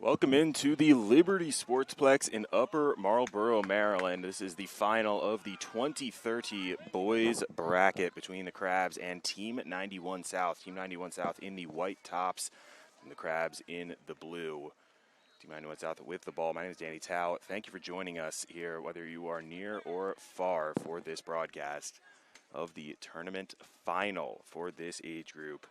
Welcome into the Liberty Sportsplex in Upper Marlboro, Maryland. This is the final of the 2030 boys bracket between the Crabs and Team 91 South. Team 91 South in the white tops and the Crabs in the blue. Team 91 South with the ball. My name is Danny Tao. Thank you for joining us here, whether you are near or far, for this broadcast of the tournament final for this age group.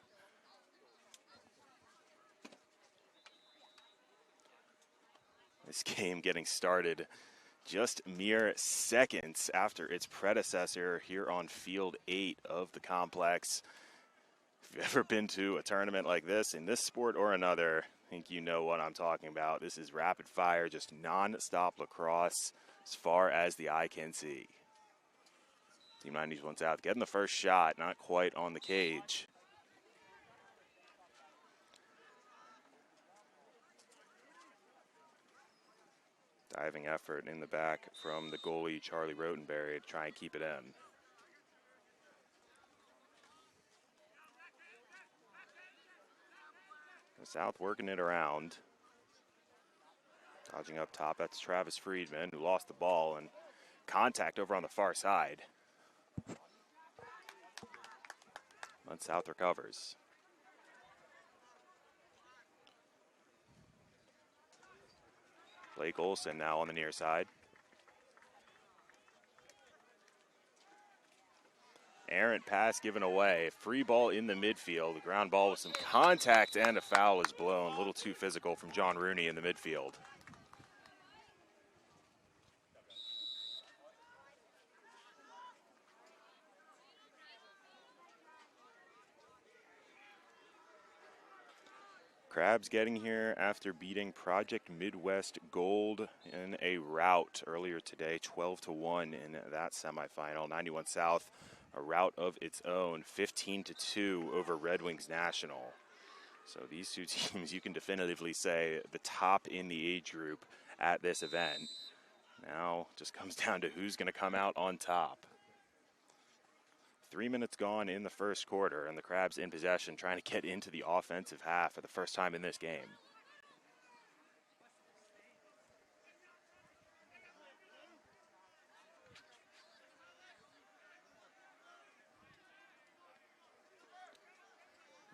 This game getting started just mere seconds after its predecessor here on Field 8 of the complex. If you've ever been to a tournament like this, in this sport or another, I think you know what I'm talking about. This is rapid fire, just non-stop lacrosse as far as the eye can see. Team 91 South getting the first shot, not quite on the cage. Diving effort in the back from the goalie, Charlie Rotenberry, to try and keep it in. The South working it around. Dodging up top, that's Travis Friedman, who lost the ball, and contact over on the far side. But South recovers. Blake Olson now on the near side. Errant pass given away. Free ball in the midfield. The ground ball with some contact and a foul is blown. A little too physical from John Rooney in the midfield. Crabs getting here after beating Project Midwest Gold in a rout earlier today, 12-1 in that semifinal. 91 South, a rout of its own, 15-2 over Red Wings National. So these two teams, you can definitively say, the top in the age group at this event. Now just comes down to who's going to come out on top. 3 minutes gone in the first quarter, and the Crabs in possession, trying to get into the offensive half for the first time in this game.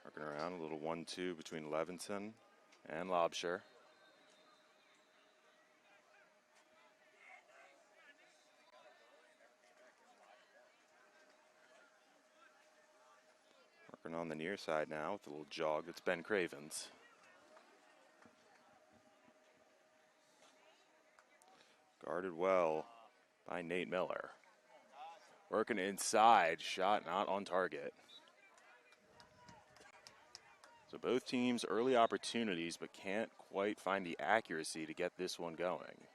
Working around a little 1-2 between Levinson and Lobsher. On the near side now with a little jog. That's Ben Cravens. Guarded well by Nate Miller. Working inside, shot not on target. So both teams early opportunities, but can't quite find the accuracy to get this one going.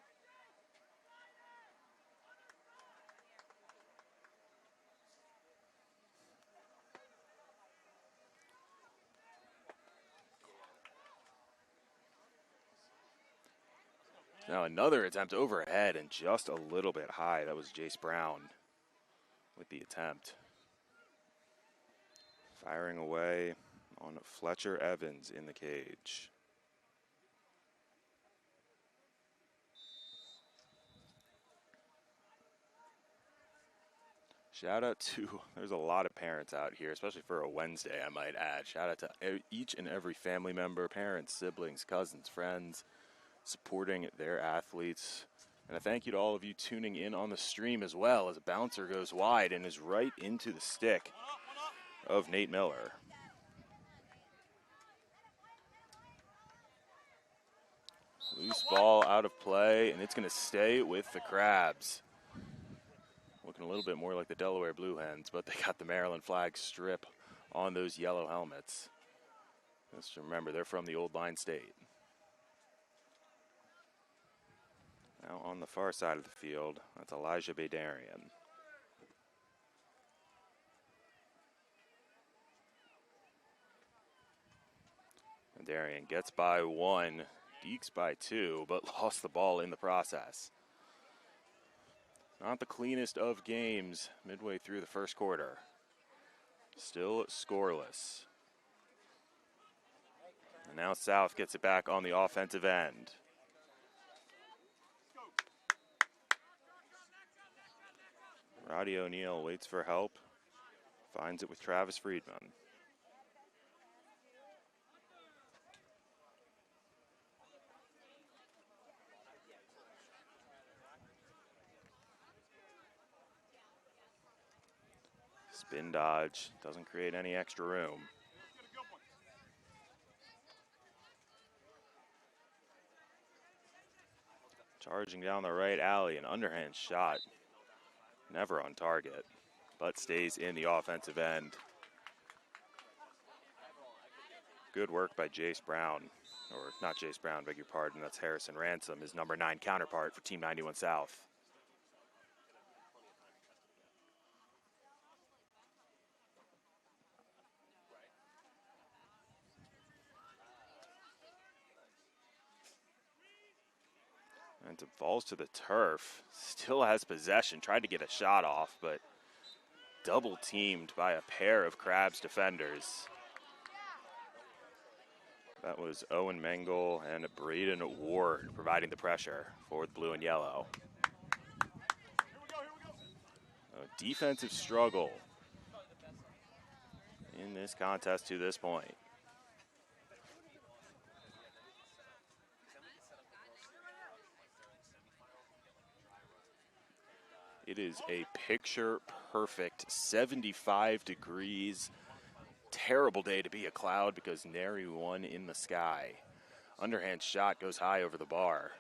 Now another attempt overhead and just a little bit high. That was Jace Brown with the attempt. Firing away on Fletcher Evans in the cage. Shout out to, there's a lot of parents out here, especially for a Wednesday, I might add. Shout out to each and every family member, parents, siblings, cousins, friends, supporting their athletes. And a thank you to all of you tuning in on the stream as well, as a bouncer goes wide and is right into the stick of Nate Miller. Loose ball out of play, and it's going to stay with the Crabs. Looking a little bit more like the Delaware Blue Hens, but they got the Maryland flag strip on those yellow helmets. Just remember, they're from the Old Line State. Now on the far side of the field, that's Elijah Badarian. Badarian gets by one, dekes by two, but lost the ball in the process. Not the cleanest of games midway through the first quarter. Still scoreless. And now South gets it back on the offensive end. Roddy O'Neill waits for help, finds it with Travis Friedman. Spin dodge, doesn't create any extra room. Charging down the right alley, an underhand shot. Never on target, but stays in the offensive end. Good work by Jace Brown, or not Jace Brown, beg your pardon, that's Harrison Ransom, his number 9 counterpart for Team 91 South. And falls to the turf, still has possession, tried to get a shot off, but double teamed by a pair of Crabs defenders. That was Owen Mengel and Braden Ward providing the pressure for the blue and yellow. A defensive struggle in this contest to this point. It is a picture-perfect 75 degrees. Terrible day to be a Cloud because nary one in the sky. Underhand shot goes high over the bar.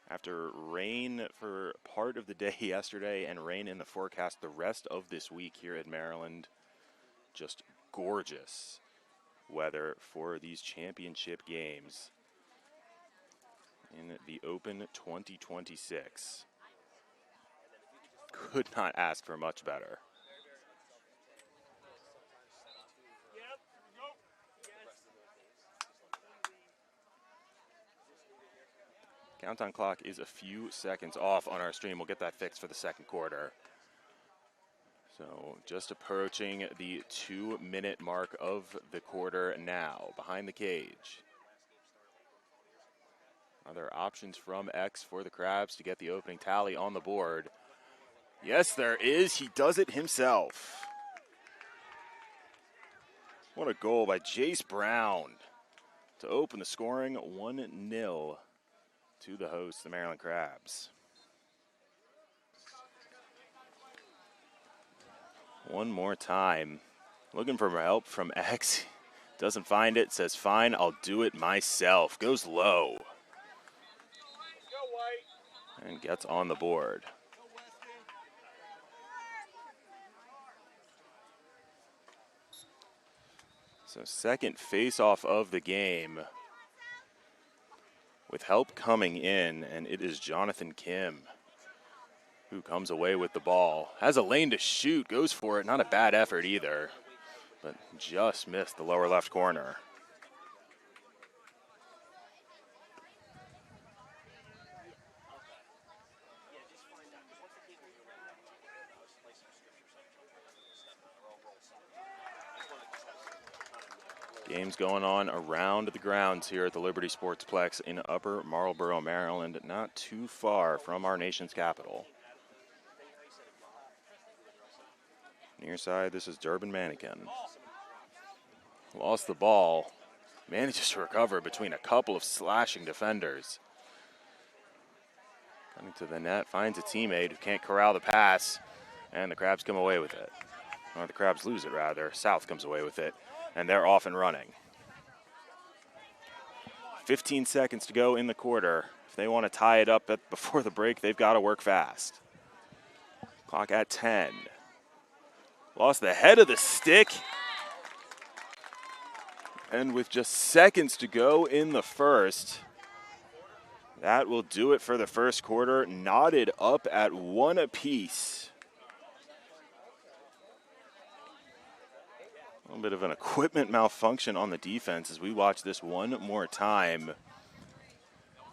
After rain for part of the day yesterday and rain in the forecast the rest of this week here at Maryland, just gorgeous weather for these championship games in the Open 2026. Could not ask for much better. Countdown clock is a few seconds off on our stream. We'll get that fixed for the second quarter. So just approaching the 2-minute mark of the quarter now, behind the cage. Are there options from X for the Crabs to get the opening tally on the board? Yes, there is. He does it himself. What a goal by Jace Brown to open the scoring 1-0 to the hosts, the Maryland Crabs. One more time. Looking for help from X. Doesn't find it. Says, fine, I'll do it myself. Goes low. And gets on the board. So second face-off of the game. With help coming in, and it is Jonathan Kim who comes away with the ball. Has a lane to shoot, goes for it. Not a bad effort either, but just missed the lower left corner. Games going on around the grounds here at the Liberty Sportsplex in Upper Marlboro, Maryland, not too far from our nation's capital. Near side, this is Durbin Mannequin. Lost the ball, manages to recover between a couple of slashing defenders. Coming to the net, finds a teammate who can't corral the pass, and the Crabs come away with it. Or the Crabs lose it, rather. South comes away with it, and they're off and running. 15 seconds to go in the quarter. If they want to tie it up before the break, they've got to work fast. Clock at 10. Lost the head of the stick. And with just seconds to go in the first, that will do it for the first quarter. Knotted up at 1 apiece. A little bit of an equipment malfunction on the defense as we watch this one more time.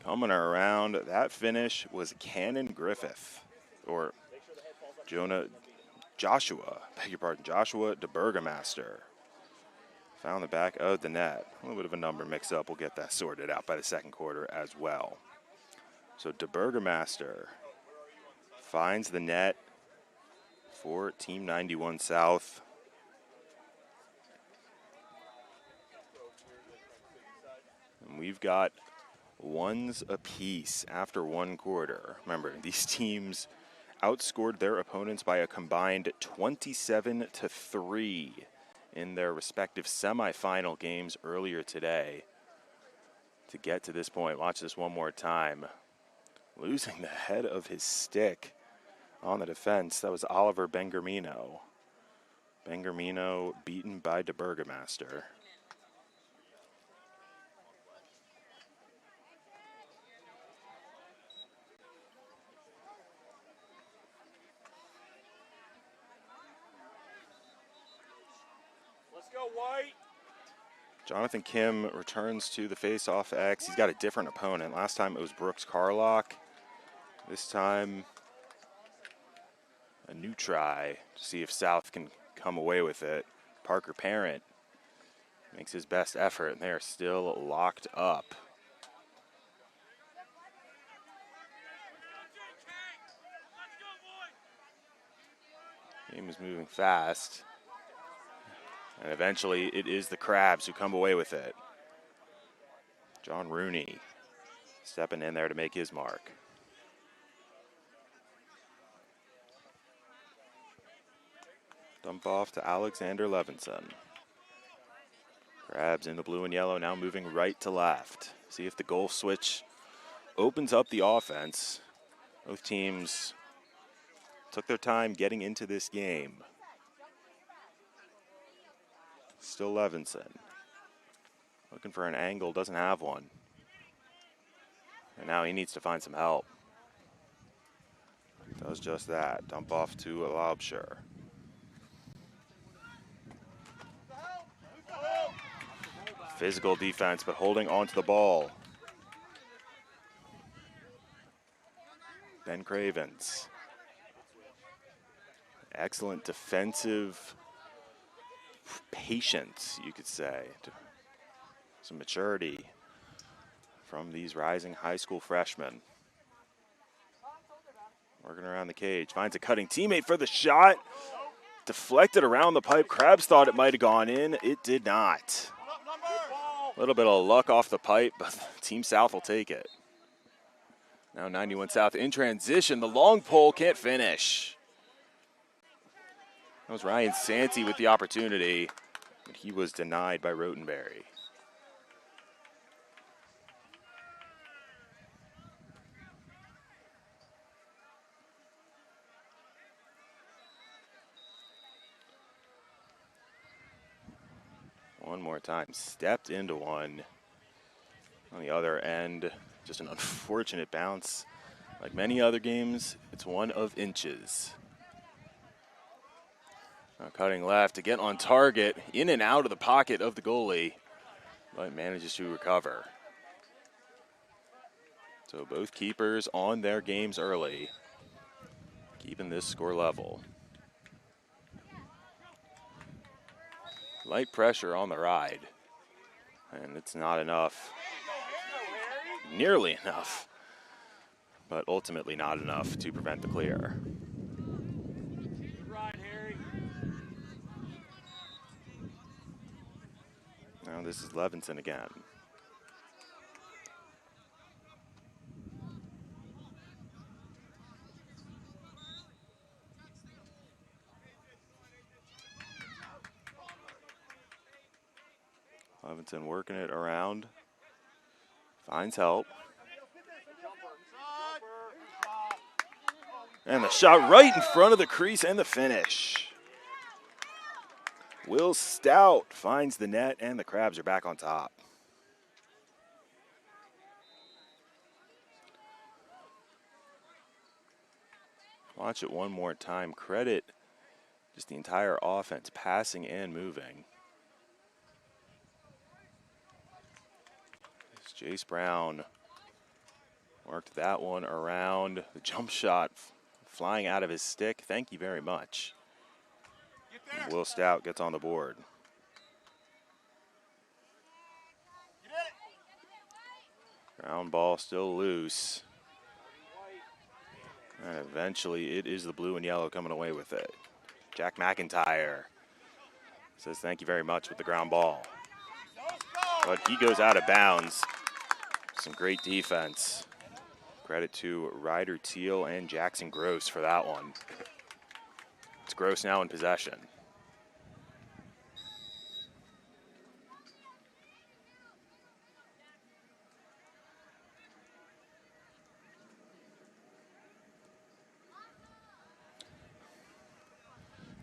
Coming around, that finish was Cannon Griffith, or Joshua, beg your pardon, Joshua DeBurgamaster. Found the back of the net. A little bit of a number mix-up. We'll get that sorted out by the second quarter as well. So DeBurgermaster finds the net for Team 91 South. And we've got ones apiece after one quarter. Remember, these teams outscored their opponents by a combined 27-3 in their respective semifinal games earlier today. To get to this point, watch this one more time. Losing the head of his stick on the defense, that was Oliver Bengermino. Bengermino beaten by DeBurgermaster. Let's go, White. Jonathan Kim returns to the face-off X. He's got a different opponent. Last time it was Brooks Carlock. This time, a new try to see if South can come away with it. Parker Parent makes his best effort, and they are still locked up. Game is moving fast. And eventually, it is the Crabs who come away with it. John Rooney stepping in there to make his mark. Dump off to Alexander Levinson. Crabs in the blue and yellow, now moving right to left. See if the goal switch opens up the offense. Both teams took their time getting into this game. Still Levinson. Looking for an angle, doesn't have one. And now he needs to find some help. Does just that. Dump off to Laubscher. Physical defense, but holding on to the ball. Ben Cravens. Excellent defensive patience, you could say. Some maturity from these rising high school freshmen. Working around the cage, finds a cutting teammate for the shot. Deflected around the pipe. Crabs thought it might have gone in. It did not. A little bit of luck off the pipe, but Team South will take it. Now 91 South in transition. The long pole can't finish. That was Ryan Santee with the opportunity, but he was denied by Rotenberry. One more time, stepped into one. On the other end, just an unfortunate bounce. Like many other games, it's one of inches. Now cutting left to get on target, in and out of the pocket of the goalie, but manages to recover. So both keepers on their games early, keeping this score level. Light pressure on the ride, and it's not enough. Nearly enough, but ultimately not enough to prevent the clear. Now this is Levinson again. Levinson working it around. Finds help. And the shot right in front of the crease and the finish. Will Stout finds the net, and the Crabs are back on top. Watch it one more time. Credit just the entire offense, passing and moving. Jace Brown worked that one around. The jump shot flying out of his stick. Thank you very much. Will Stout gets on the board. Ground ball still loose. And eventually it is the blue and yellow coming away with it. Jack McIntyre says thank you very much with the ground ball. But he goes out of bounds. Some great defense. Credit to Ryder Teal and Jackson Gross for that one. It's Gross now in possession.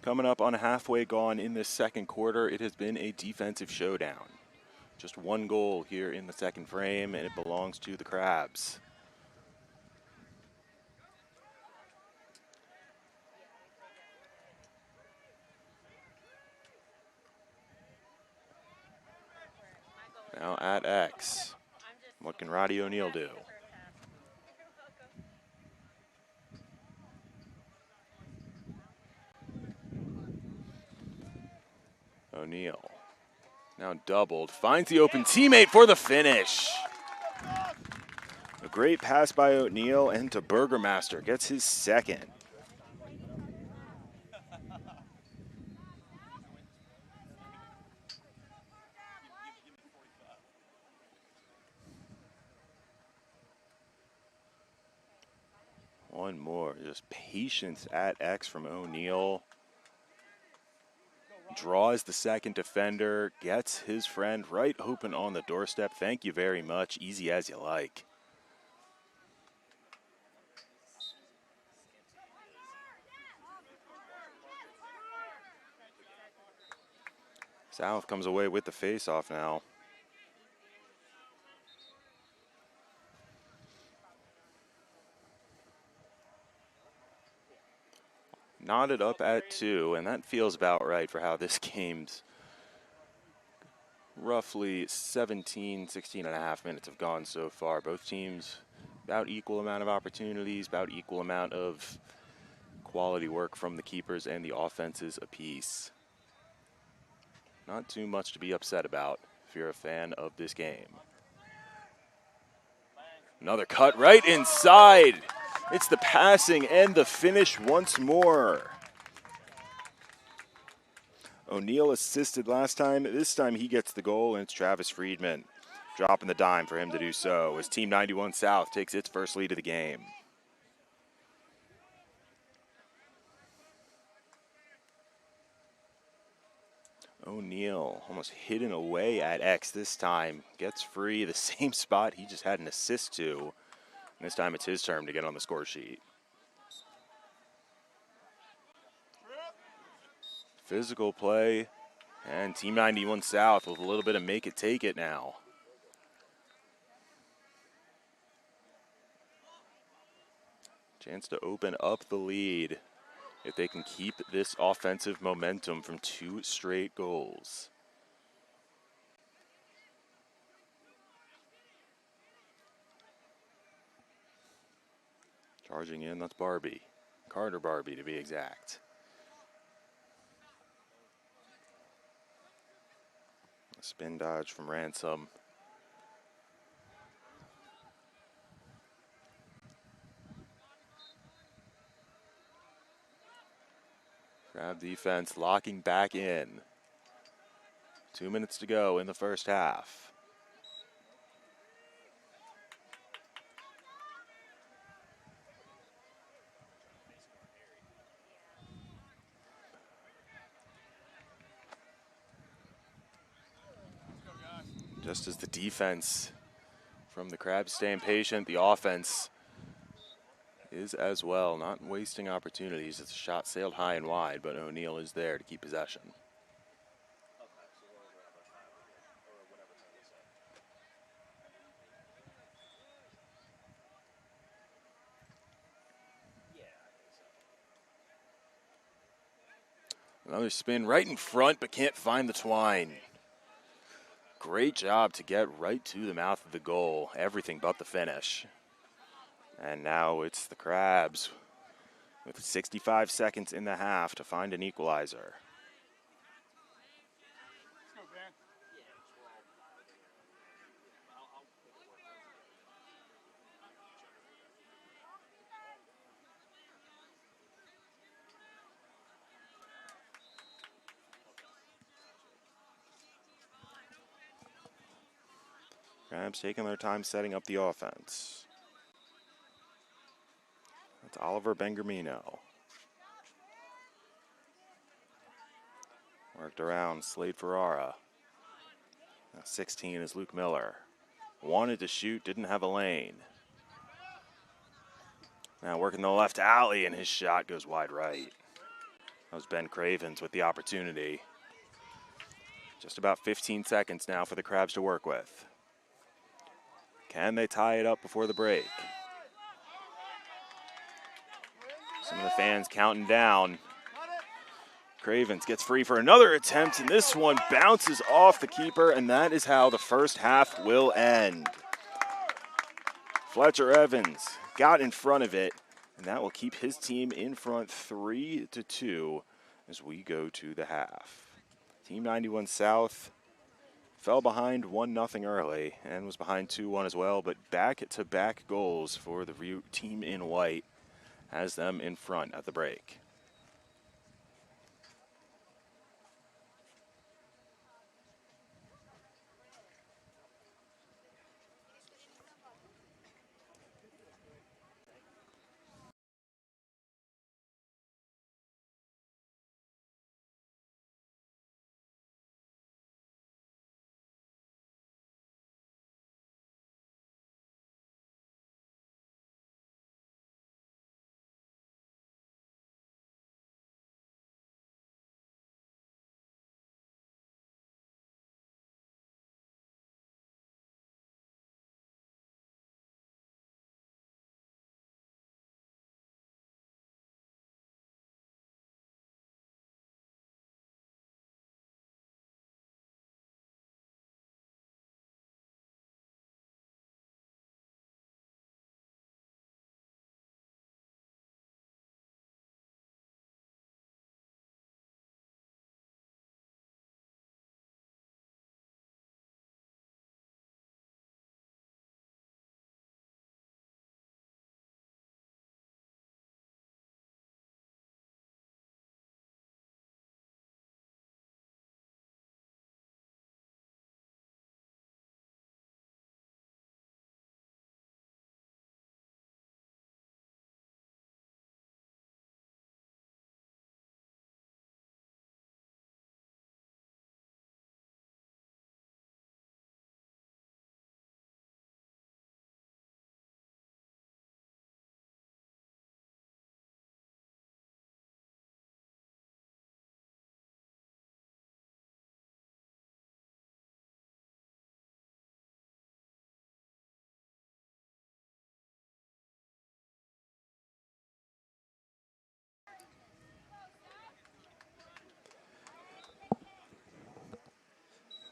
Coming up on halfway gone in this second quarter, it has been a defensive showdown. Just one goal here in the second frame, and it belongs to the Crabs. Now at X. What can Roddy O'Neill do? O'Neill now doubled, finds the open teammate for the finish. A great pass by O'Neill, and to Burgermaster, gets his second. One more, just patience at X from O'Neill. Draws the second defender, gets his friend right open on the doorstep. Thank you very much, easy as you like. South comes away with the face-off now. Knotted up at 2, and that feels about right for how this game's roughly 16 and a half minutes have gone so far. Both teams about equal amount of opportunities, about equal amount of quality work from the keepers and the offenses apiece. Not too much to be upset about if you're a fan of this game. Another cut right inside. It's the passing and the finish once more. O'Neill assisted last time. This time he gets the goal, and it's Travis Friedman dropping the dime for him to do so as Team 91 South takes its first lead of the game. O'Neill almost hidden away at X this time. Gets free, the same spot he just had an assist to. And this time it's his turn to get on the score sheet. Physical play, and Team 91 South with a little bit of make it take it now. Chance to open up the lead if they can keep this offensive momentum from 2 straight goals. Charging in, that's Barbie. Carter Barbie to be exact. A spin dodge from Ransom. Crab defense locking back in. 2 minutes to go in the first half. Just as the defense from the Crabs staying patient, the offense is as well, not wasting opportunities. It's a shot sailed high and wide, but O'Neill is there to keep possession. Another spin right in front, but can't find the twine. Great job to get right to the mouth of the goal. Everything but the finish. And now it's the Crabs with 65 seconds in the half to find an equalizer. Crabs taking their time setting up the offense. That's Oliver Bengermino. Worked around Slade Ferrara. Now 16 is Luke Miller. Wanted to shoot, didn't have a lane. Now working the left alley, and his shot goes wide right. That was Ben Cravens with the opportunity. Just about 15 seconds now for the Crabs to work with. Can they tie it up before the break? Some of the fans counting down. Cravens gets free for another attempt, and this one bounces off the keeper, and that is how the first half will end. Fletcher Evans got in front of it, and that will keep his team in front 3-2 as we go to the half. Team 91 South fell behind 1-0 early and was behind 2-1 as well, but back-to-back goals for the team in white has them in front at the break.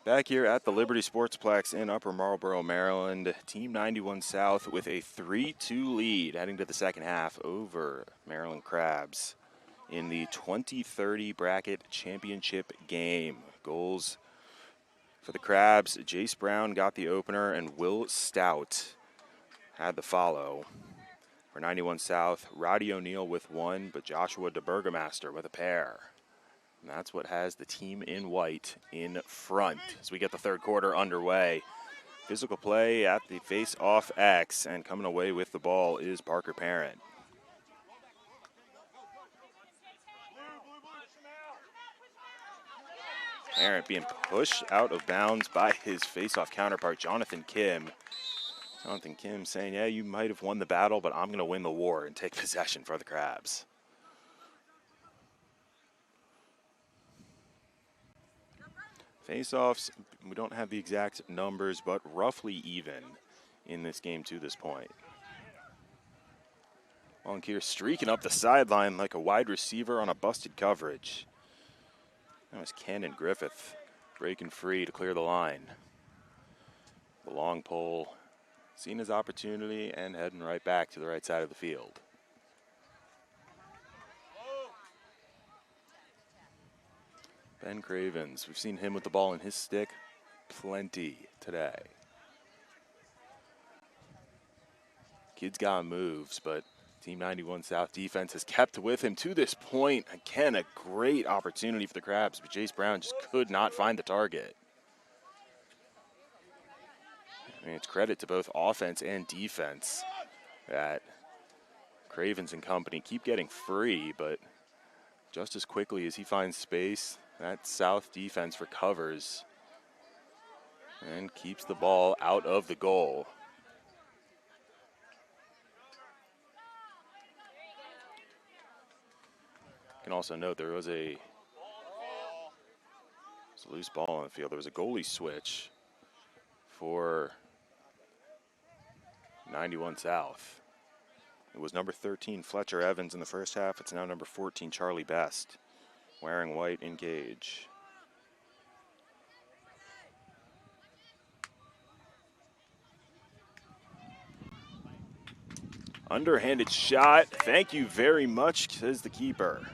Back here at the Liberty Sportsplex in Upper Marlboro, Maryland, Team 91 South with a 3-2 lead heading to the second half over Maryland Crabs in the 2030 bracket championship game. Goals for the Crabs, Jace Brown got the opener and Will Stout had the follow. For 91 South, Roddy O'Neill with one, but Joshua DeBurgomaster with a pair. And that's what has the team in white in front as we get the third quarter underway. Physical play at the face-off X, and coming away with the ball is Parker Parent. Parent being pushed out of bounds by his face-off counterpart, Jonathan Kim. Jonathan Kim saying, yeah, you might have won the battle, but I'm going to win the war and take possession for the Crabs. Face-offs, we don't have the exact numbers, but roughly even in this game to this point. Monkeer streaking up the sideline like a wide receiver on a busted coverage. That was Cannon Griffith breaking free to clear the line. The long pole, seen his opportunity and heading right back to the right side of the field. Ben Cravens, we've seen him with the ball in his stick plenty today. Kid's got moves, but Team 91 South defense has kept with him to this point. Again, a great opportunity for the Crabs, but Jace Brown just could not find the target. I mean, it's credit to both offense and defense that Cravens and company keep getting free, but just as quickly as he finds space, that South defense recovers and keeps the ball out of the goal. You can also note there was a loose ball on the field. There was a goalie switch for 91 South. It was number 13, Fletcher Evans, in the first half. It's now number 14, Charlie Best, wearing white in Gage. Underhanded shot. Thank you very much, says the keeper.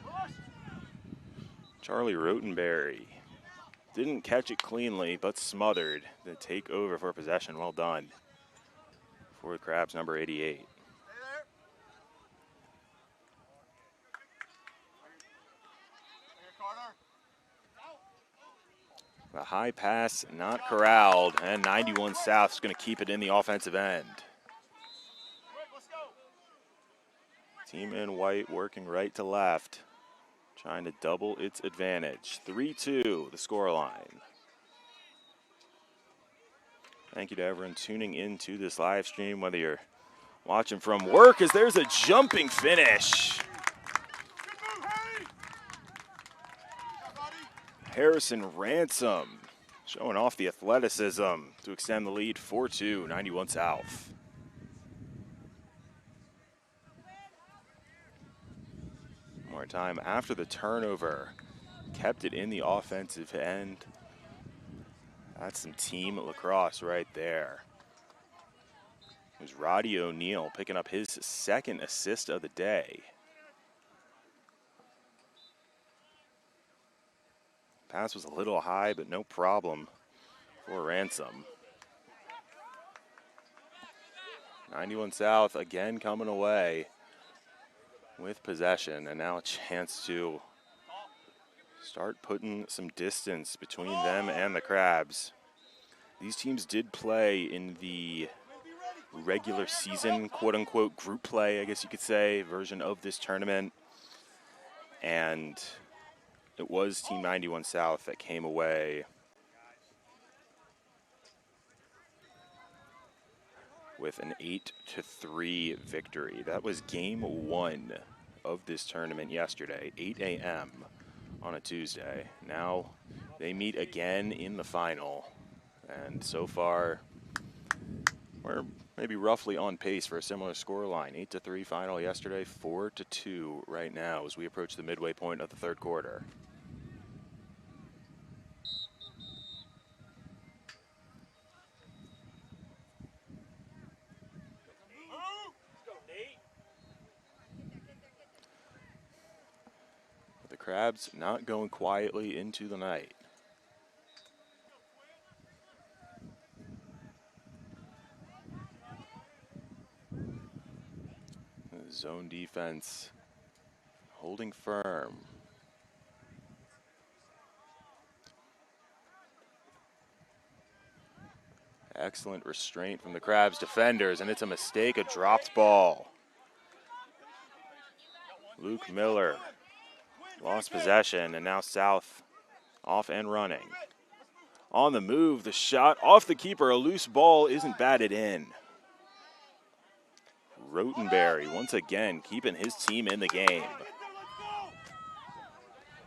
Charlie Rotenberry didn't catch it cleanly, but smothered the take over for possession. Well done for the Crabs, number 88. The high pass not corralled, and 91 South is going to keep it in the offensive end. Team in white working right to left, trying to double its advantage. 3-2, the scoreline. Thank you to everyone tuning in to this live stream, whether you're watching from work, as there's a jumping finish. Harrison Ransom showing off the athleticism to extend the lead. 4-2, 91 South. More time after the turnover. Kept it in the offensive end. That's some team lacrosse right there. It was Roddy O'Neill picking up his second assist of the day. Pass was a little high, but no problem for Ransom. 91 South again coming away with possession, and now a chance to start putting some distance between them and the Crabs. These teams did play in the regular season, quote-unquote, group play, I guess you could say, version of this tournament. And it was Team 91 South that came away with an 8-3 victory. That was game one of this tournament yesterday, 8 a.m. on a Tuesday. Now they meet again in the final. And so far, we're maybe roughly on pace for a similar scoreline. 8-3 final yesterday, 4-2 right now as we approach the midway point of the third quarter. But the Crabs not going quietly into the night. Zone defense holding firm. Excellent restraint from the Crabs defenders, and it's a mistake, a dropped ball. Luke Miller lost possession, and now South off and running. On the move, the shot off the keeper, a loose ball isn't batted in. Rotenberry once again keeping his team in the game.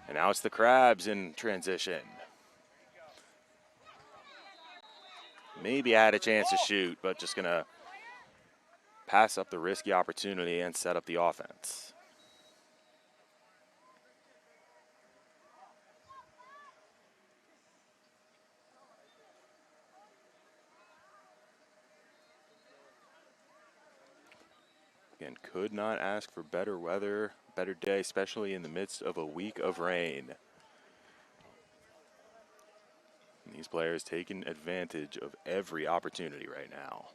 And now it's the Crabs in transition. Maybe I had a chance to shoot, but just gonna pass up the risky opportunity and set up the offense. Again, could not ask for better weather, better day, especially in the midst of a week of rain. And these players taking advantage of every opportunity right now.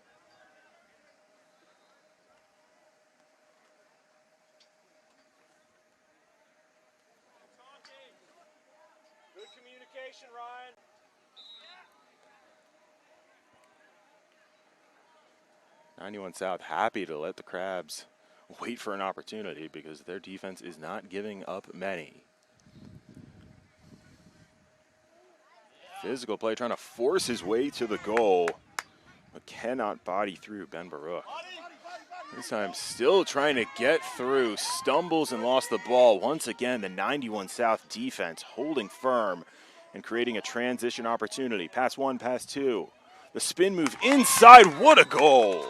Good communication, Ryan. 91 South happy to let the Crabs wait for an opportunity because their defense is not giving up many. Physical play, trying to force his way to the goal, but cannot body through Ben Baruch. This time still trying to get through, stumbles and lost the ball. Once again, the 91 South defense holding firm and creating a transition opportunity. Pass one, pass two. The spin move inside, what a goal!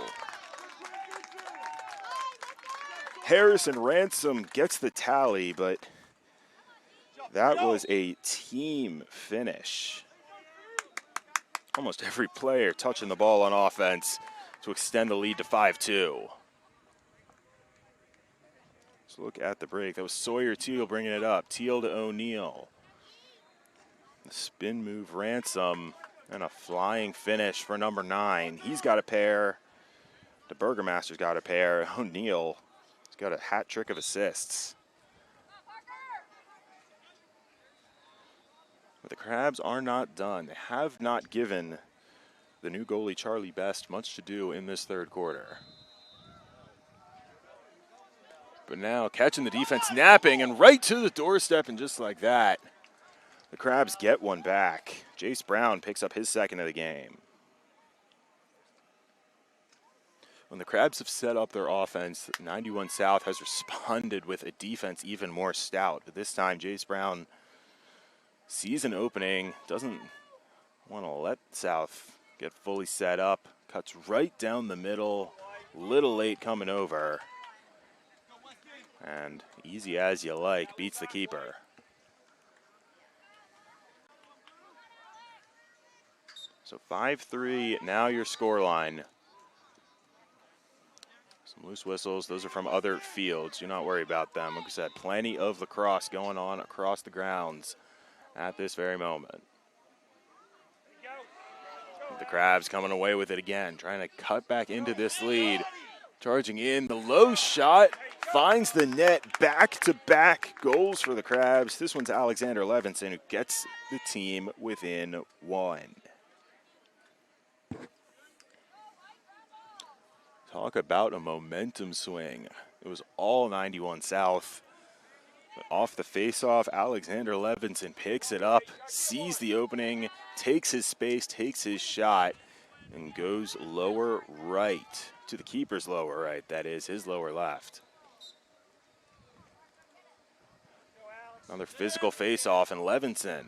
Harrison Ransom gets the tally, but that was a team finish. Almost every player touching the ball on offense to extend the lead to 5-2. Let's look at the break. That was Sawyer Teal bringing it up. Teal to O'Neal. The spin move Ransom and a flying finish for number 9. He's got a pair. The Burgermaster's got a pair. O'Neal has got a hat trick of assists. But the Crabs are not done. They have not given the new goalie Charlie Best much to do in this third quarter. But now catching the defense, napping, and right to the doorstep, and just like that, the Crabs get one back. Jace Brown picks up his second of the game. When the Crabs have set up their offense, 91 South has responded with a defense even more stout. But this time, Jace Brown sees an opening, doesn't want to let South get fully set up, cuts right down the middle, little late coming over. And easy as you like, beats the keeper. So 5-3, now your scoreline. Some loose whistles, those are from other fields. Do not worry about them. Like I said, plenty of lacrosse going on across the grounds at this very moment. The Crabs coming away with it again, trying to cut back into this lead. Charging in, the low shot finds the net, back-to-back goals for the Crabs. This one's Alexander Levinson, who gets the team within one. Talk about a momentum swing. It was all 91 South. But off the faceoff, Alexander Levinson picks it up, sees the opening, takes his space, takes his shot, and goes lower right. To the keeper's lower right, that is, his lower left. Another physical face-off, and Levinson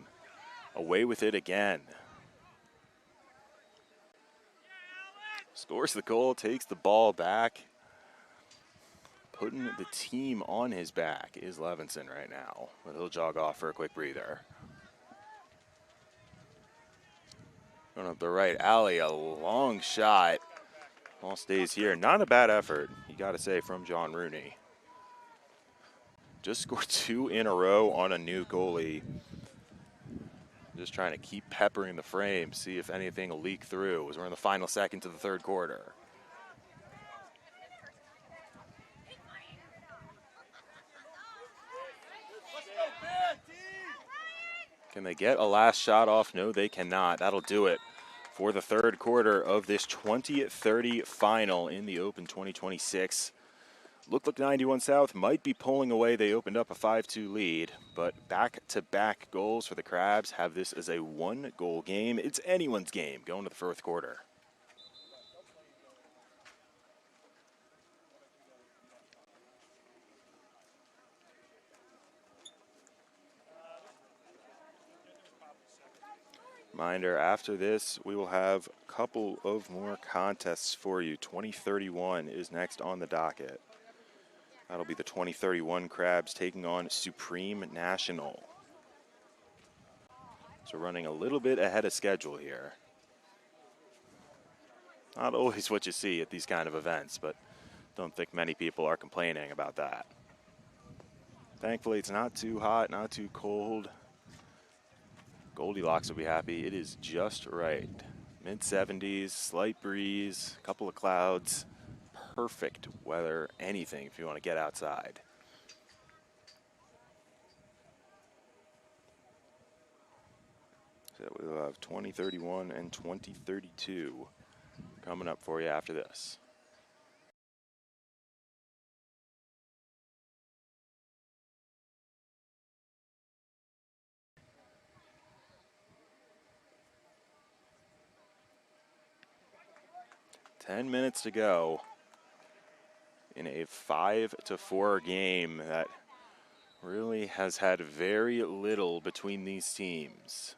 away with it again. Scores the goal, takes the ball back. Putting the team on his back is Levinson right now. But he'll jog off for a quick breather. Going up the right alley, a long shot. Ball stays here. Not a bad effort, you got to say, from John Rooney. Just scored 2 in a row on a new goalie. Just trying to keep peppering the frame, see if anything will leak through as we're in the final seconds of the third quarter. Can they get a last shot off? No, they cannot. That'll do it for the third quarter of this 20-30 final in the Open 2026. Looked like 91 South might be pulling away. They opened up a 5-2 lead, but back-to-back goals for the Crabs have this as a one-goal game. It's anyone's game going to the fourth quarter. Reminder, after this, we will have a couple of more contests for you. 2031 is next on the docket. That'll be the 2031 Crabs taking on Supreme National. So running a little bit ahead of schedule here. Not always what you see at these kind of events, but don't think many people are complaining about that. Thankfully, it's not too hot, not too cold. Goldilocks will be happy. It is just right. Mid-70s, slight breeze, couple of clouds. Perfect weather, anything if you want to get outside. So we'll have 2031 and 2032 coming up for you after this. 10 minutes to go in a 5-4 game that really has had very little between these teams.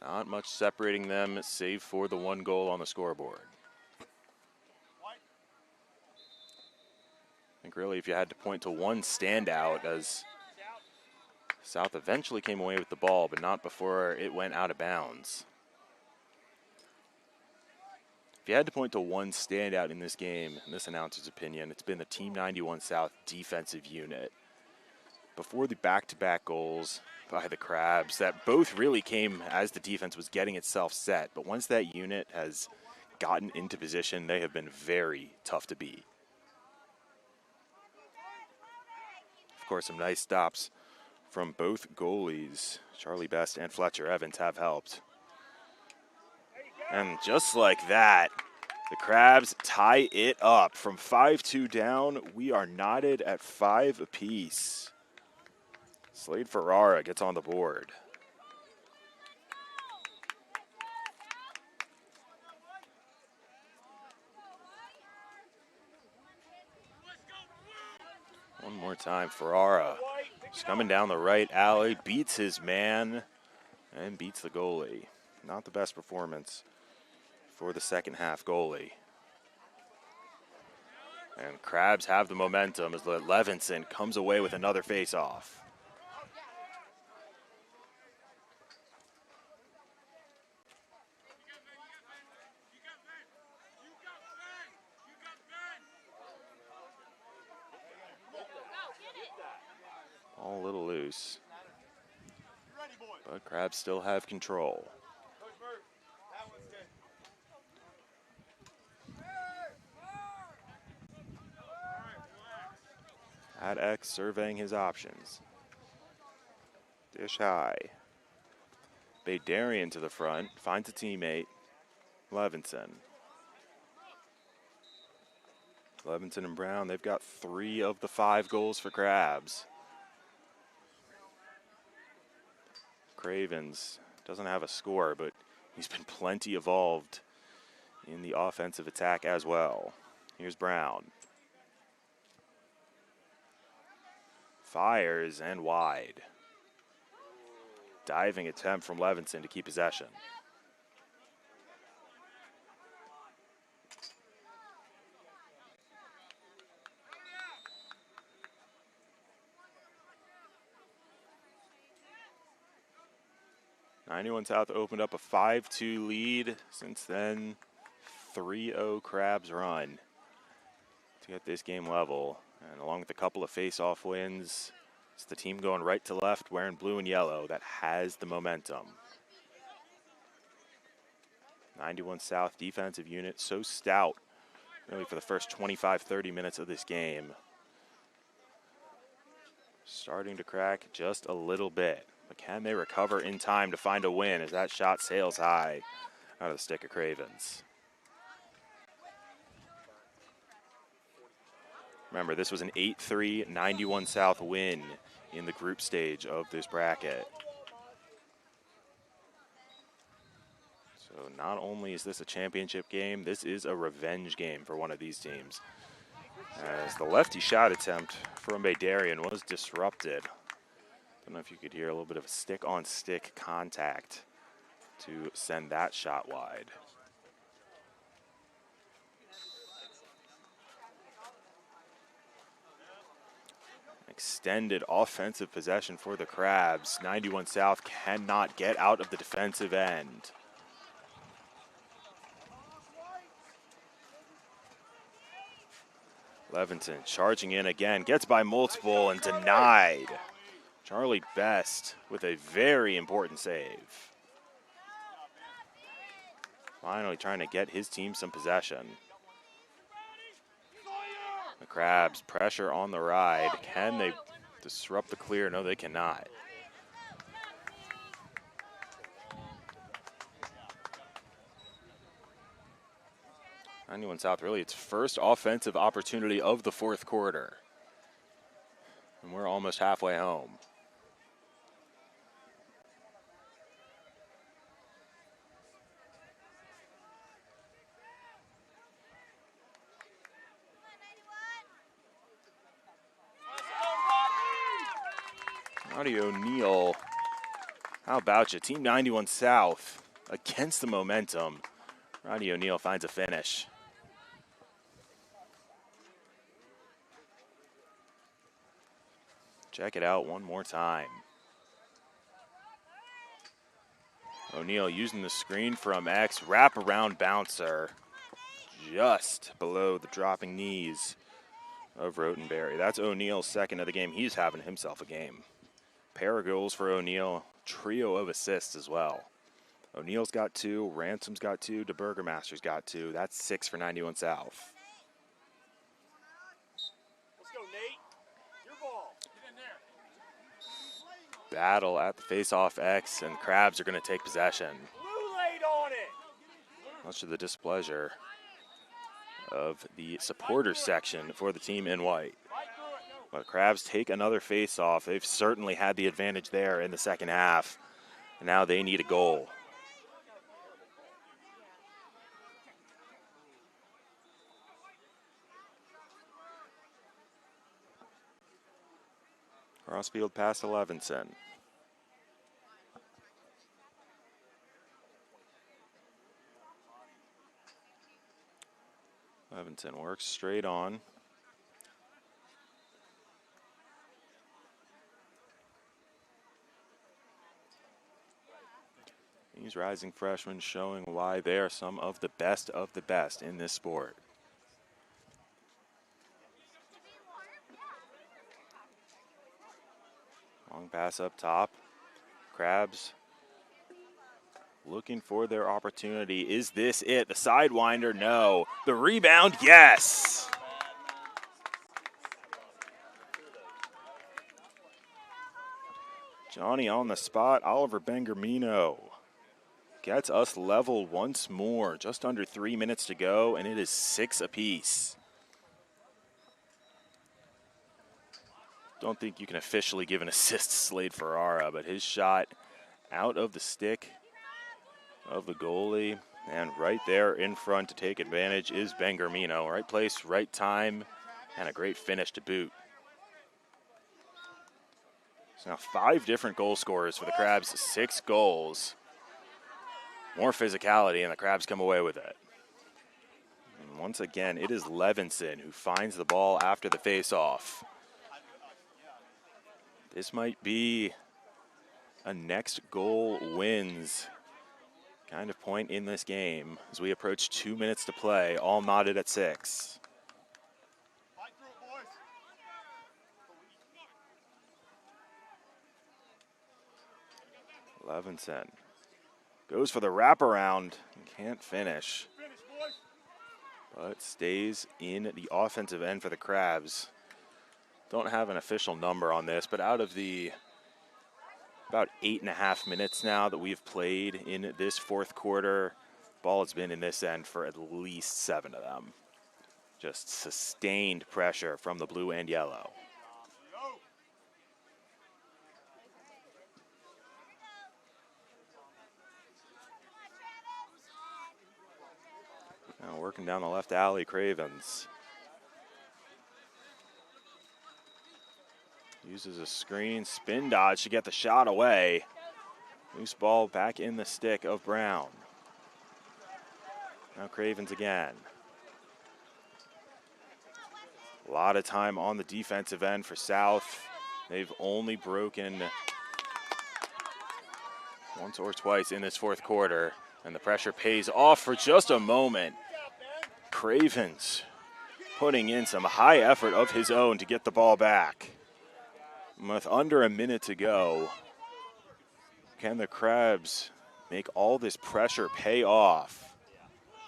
Not much separating them, save for the 1 goal on the scoreboard. I think really if you had to point to one standout, as South eventually came away with the ball, but not before it went out of bounds. If you had to point to one standout in this game, in this announcer's opinion, it's been the Team 91 South defensive unit. Before the back-to-back goals by the Crabs, that both really came as the defense was getting itself set, but once that unit has gotten into position, they have been very tough to beat. Of course, some nice stops from both goalies. Charlie Best and Fletcher Evans have helped. And just like that, the Crabs tie it up. From 5-2 down, we are knotted at 5 apiece. Slade Ferrara gets on the board. One more time, Ferrara. Just coming down the right alley, beats his man, and beats the goalie. Not the best performance for the second half goalie. And Crabs have the momentum as Levinson comes away with another face-off. All a little loose, but Crabs still have control. At X surveying his options. Dish high. Baydarian to the front, finds a teammate, Levinson. Levinson and Brown, they've got 3 of the 5 goals for Crabs. Cravens doesn't have a score, but he's been plenty involved in the offensive attack as well. Here's Brown. Fires and wide. Diving attempt from Levinson to keep possession. '91 South opened up a 5-2 lead. Since then, 3-0 Crabs run to get this game level. And along with a couple of face-off wins, it's the team going right to left wearing blue and yellow that has the momentum. 91 South defensive unit so stout really for the first 25-30 minutes of this game. Starting to crack just a little bit. But can they recover in time to find a win as that shot sails high out of the stick of Cravens? Remember, this was an 8-3 91 South win in the group stage of this bracket. So not only is this a championship game, this is a revenge game for one of these teams. As the lefty shot attempt from Baydarian was disrupted. Don't know if you could hear a little bit of a stick-on-stick contact to send that shot wide. Extended offensive possession for the Crabs. 91 South cannot get out of the defensive end. Levinson charging in again, gets by multiple and denied. Charlie Best with a very important save. Finally trying to get his team some possession. The Crabs pressure on the ride. Can they disrupt the clear? No, they cannot. '91 South really its first offensive opportunity of the fourth quarter. And we're almost halfway home. Roddy O'Neill, how about you? Team 91 South against the momentum. Roddy O'Neill finds a finish. Check it out one more time. O'Neill using the screen from X, wraparound bouncer just below the dropping knees of Rotenberry. That's O'Neill's second of the game. He's having himself a game. Pair of goals for O'Neill, trio of assists as well. O'Neill's got 2, Ransom's got 2, DeBurgermaster's got 2. That's 6 for 91 South. Let's go, Nate. Your ball. Get in there. Battle at the face-off X, and Crabs are going to take possession. Blue laid on it. Much to the displeasure of the supporter section for the team in white. But Crabs take another face-off. They've certainly had the advantage there in the second half. And now they need a goal. Crossfield pass to Levinson. Levinson works straight on. These rising freshmen showing why they are some of the best in this sport. Long pass up top. Crabs looking for their opportunity. Is this it? The sidewinder? No. The rebound? Yes. Johnny on the spot. Oliver Bengermino gets us level once more. Just under 3 minutes to go, and it is 6 apiece. Don't think you can officially give an assist to Slade Ferrara, but his shot out of the stick of the goalie, and right there in front to take advantage is Bengermino. Right place, right time, and a great finish to boot. So now 5 different goal scorers for the Crabs, 6 goals. More physicality, and the Crabs come away with it. And once again, it is Levinson who finds the ball after the face-off. This might be a next goal wins kind of point in this game as we approach 2 minutes to play, all knotted at 6. Levinson goes for the wraparound, can't finish, but stays in the offensive end for the Crabs. Don't have an official number on this, but out of the about 8.5 minutes now that we've played in this fourth quarter, ball has been in this end for at least 7 of them. Just sustained pressure from the blue and yellow. Now working down the left alley, Cravens. Uses a screen, spin dodge to get the shot away. Loose ball back in the stick of Brown. Now Cravens again. A lot of time on the defensive end for South. They've only broken once or twice in this fourth quarter, and the pressure pays off for just a moment. Cravens putting in some high effort of his own to get the ball back. With under a minute to go, can the Crabs make all this pressure pay off?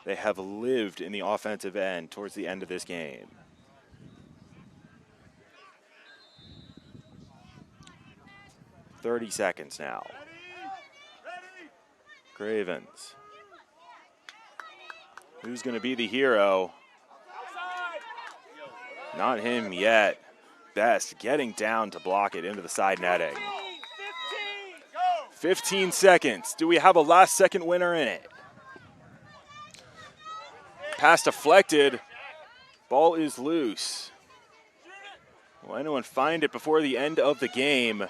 They have lived in the offensive end towards the end of this game. $30 now. Cravens. Who's going to be the hero? Not him yet. Best getting down to block it into the side netting. 15 seconds. Do we have a last second winner in it? Pass deflected. Ball is loose. Will anyone find it before the end of the game?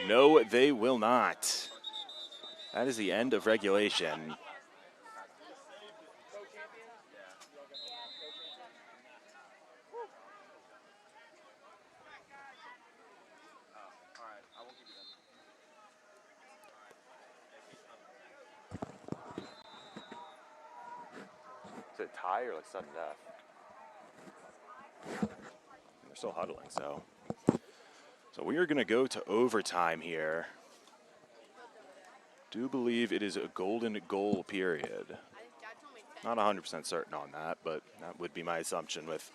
No, they will not. That is the end of regulation. Is it a tie or like sudden death? They're still huddling, so we are going to go to overtime here. Do believe it is a golden goal period. Not 100% certain on that, but that would be my assumption with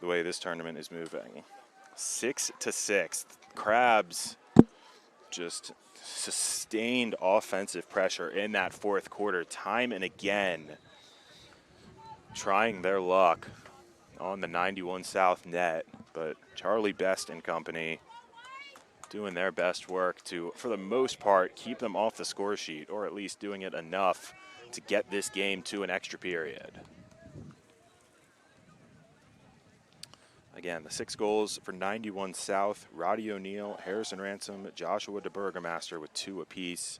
the way this tournament is moving. 6-6. Crabs just sustained offensive pressure in that fourth quarter, time and again, trying their luck on the 91 South net, but Charlie Best and company doing their best work to, for the most part, keep them off the score sheet, or at least doing it enough to get this game to an extra period. Again, the 6 goals for 91 South: Roddy O'Neill, Harrison Ransom, Joshua DeBurgermaster with 2 apiece.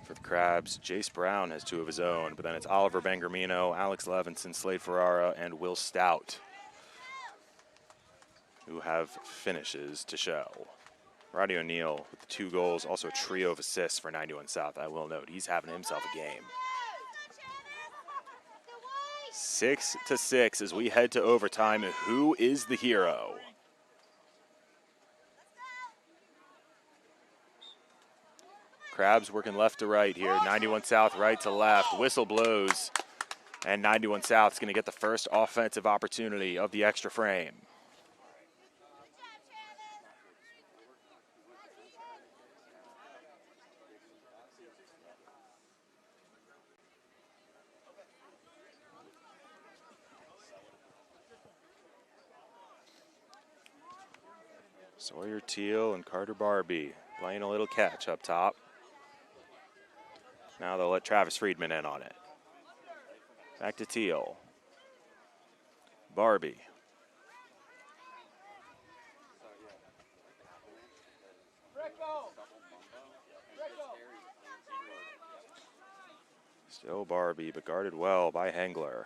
For the Crabs, Jace Brown has 2 of his own, but then it's Oliver Bengermino, Alex Levinson, Slade Ferrara, and Will Stout who have finishes to show. Roddy O'Neill with the 2 goals, also a trio of assists for 91 South. I will note he's having himself a game. 6-6 as we head to overtime. Who is the hero? Crabs working left to right here. 91 South right to left. Whistle blows. And 91 South is going to get the first offensive opportunity of the extra frame. Sawyer Teal and Carter Barbie playing a little catch up top. Now they'll let Travis Friedman in on it. Back to Teal. Barbie. Still Barbie, but guarded well by Hengler.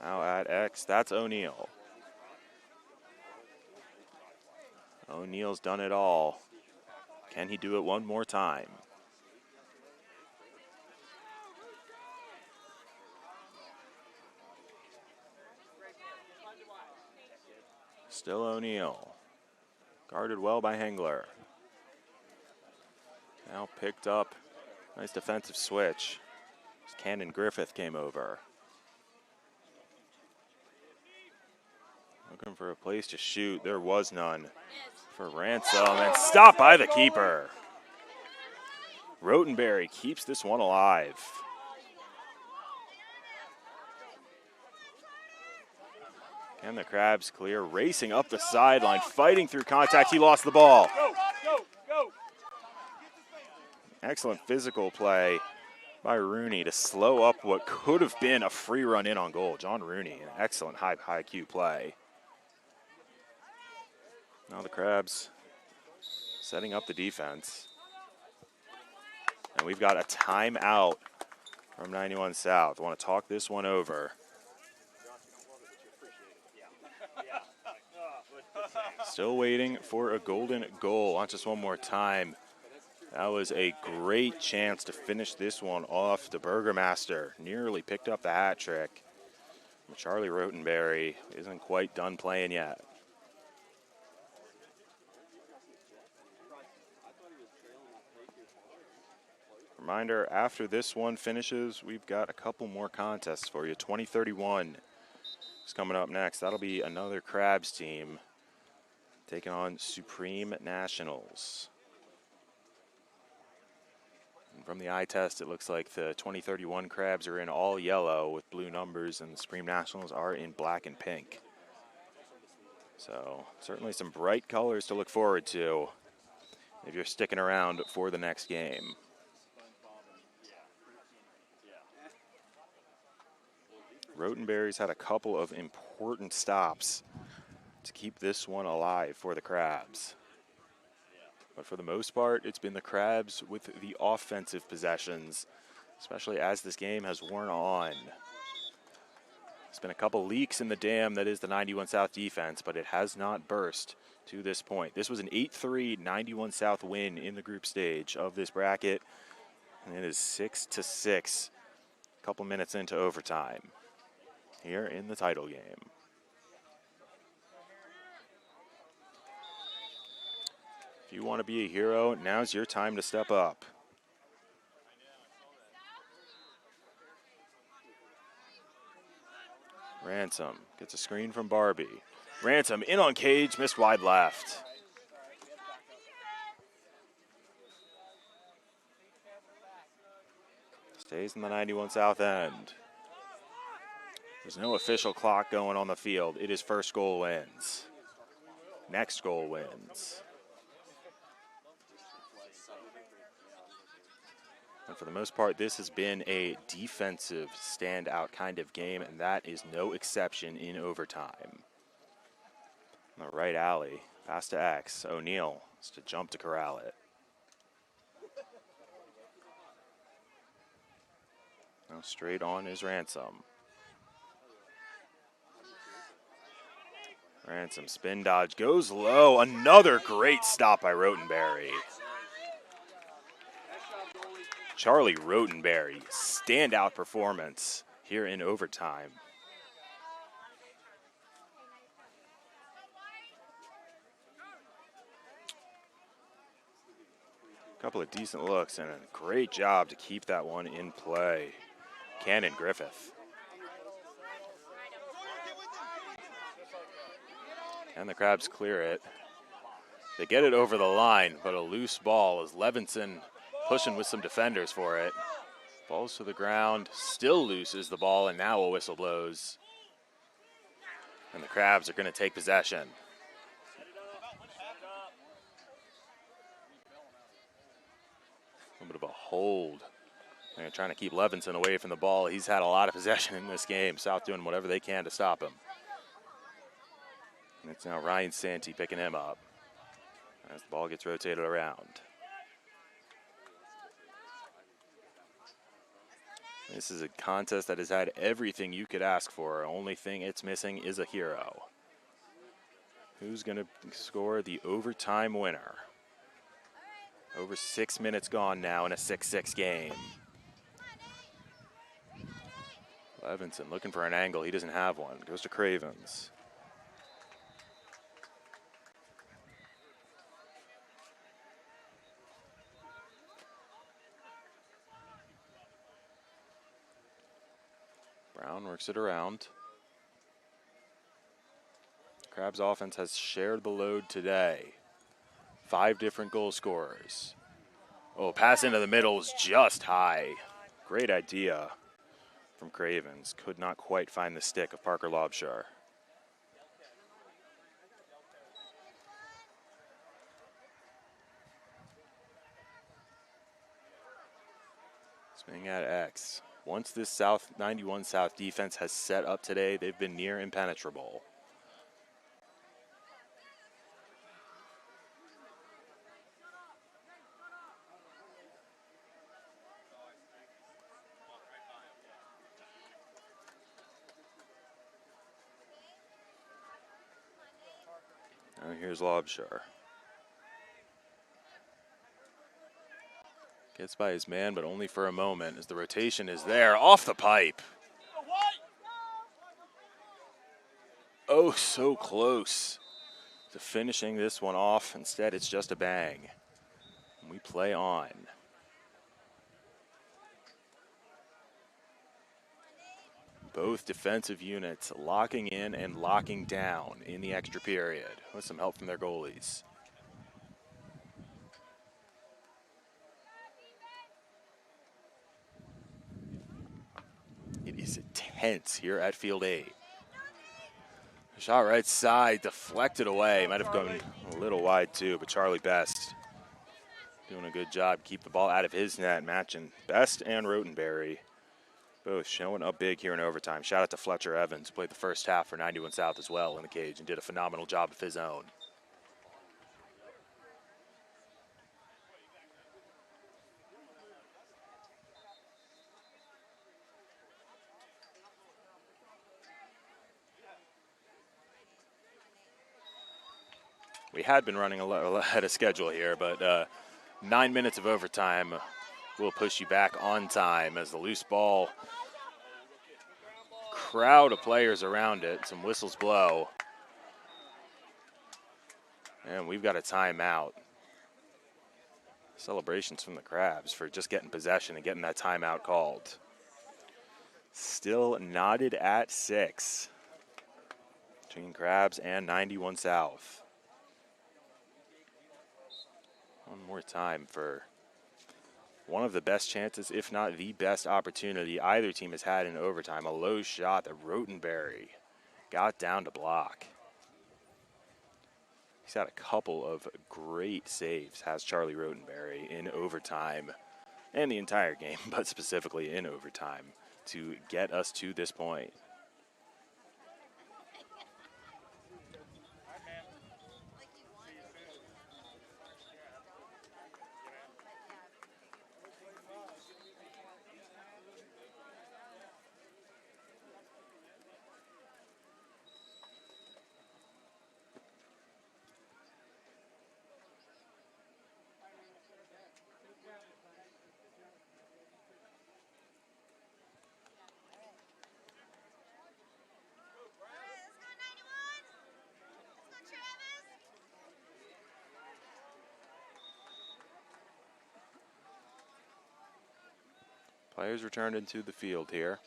Now at X, that's O'Neill. O'Neill's done it all. Can he do it one more time? Still O'Neill. Guarded well by Hengler. Now picked up. Nice defensive switch. Cannon Griffith came over. Looking for a place to shoot. There was none for Ransom, and stopped by the keeper. Rotenberry keeps this one alive. Can the Crabs clear? Racing up the sideline, fighting through contact. He lost the ball. Go. Excellent physical play by Rooney to slow up what could have been a free run in on goal. John Rooney, an excellent high Q play. Now the Crabs setting up the defense. And we've got a timeout from 91 South. I want to talk this one over. Still waiting for a golden goal. Watch this one more time. That was a great chance to finish this one off. The Burgermaster nearly picked up the hat trick. Charlie Rotenberry isn't quite done playing yet. Reminder, after this one finishes, we've got a couple more contests for you. 2031 is coming up next. That'll be another Crabs team taking on Supreme Nationals. And from the eye test, it looks like the 2031 Crabs are in all yellow with blue numbers, and the Supreme Nationals are in black and pink. So certainly some bright colors to look forward to if you're sticking around for the next game. Rotenberry's had a couple of important stops to keep this one alive for the Crabs. But for the most part, it's been the Crabs with the offensive possessions, especially as this game has worn on. There's been a couple leaks in the dam that is the 91 South defense, but it has not burst to this point. This was an 8-3 91 South win in the group stage of this bracket, and it is 6-6, a couple minutes into overtime here in the title game. If you want to be a hero, now's your time to step up. Ransom gets a screen from Barbie. Ransom in on cage, missed wide left. Stays in the 91 South end. There's no official clock going on the field. It is first goal wins. Next goal wins. And for the most part, this has been a defensive standout kind of game, and that is no exception in overtime. On the right alley, pass to X. O'Neal has to jump to corral it. Now straight on is Ransom. Ransom spin dodge, goes low. Another great stop by Rotenberry. Charlie Rotenberry, standout performance here in overtime. Couple of decent looks and a great job to keep that one in play. Cannon Griffith. And the Crabs clear it. They get it over the line, but a loose ball as Levinson pushing with some defenders for it. Falls to the ground, still loose is the ball, and now a whistle blows. And the Crabs are going to take possession. A little bit of a hold. They're trying to keep Levinson away from the ball. He's had a lot of possession in this game. South doing whatever they can to stop him. And it's now Ryan Santee picking him up as the ball gets rotated around. This is a contest that has had everything you could ask for. Only thing it's missing is a hero. Who's going to score the overtime winner? Over 6 minutes gone now in a 6-6 game. Levinson looking for an angle. He doesn't have one. Goes to Cravens. Brown works it around. Crabs offense has shared the load today. 5 different goal scorers. Oh, pass into the middle is just high. Great idea from Cravens. Could not quite find the stick of Parker Lobshar. Swing at X. Once this South 91 South defense has set up today, they've been near impenetrable. Now here's Lobshar. Gets by his man, but only for a moment as the rotation is there. Off the pipe. Oh, so close to finishing this one off. Instead, it's just a bang. And we play on. Both defensive units locking in and locking down in the extra period with some help from their goalies. It is intense here at Field 8. Shot right side, deflected away. Might have gone a little wide too, but Charlie Best doing a good job. Keep the ball out of his net, matching Best and Rotenberry Both showing up big here in overtime. Shout out to Fletcher Evans, who played the first half for 91 South as well in the cage and did a phenomenal job of his own. We had been running a little ahead of schedule here, but 9 minutes of overtime will push you back on time as the loose ball, crowd of players around it, some whistles blow. And we've got a timeout. Celebrations from the Crabs for just getting possession and getting that timeout called. Still knotted at 6 between Crabs and 91 South. One more time for one of the best chances, if not the best opportunity either team has had in overtime. A low shot that Rotenberry got down to block. He's had a couple of great saves, has Charlie Rotenberry, in overtime and the entire game, but specifically in overtime to get us to this point. Players returned into the field here.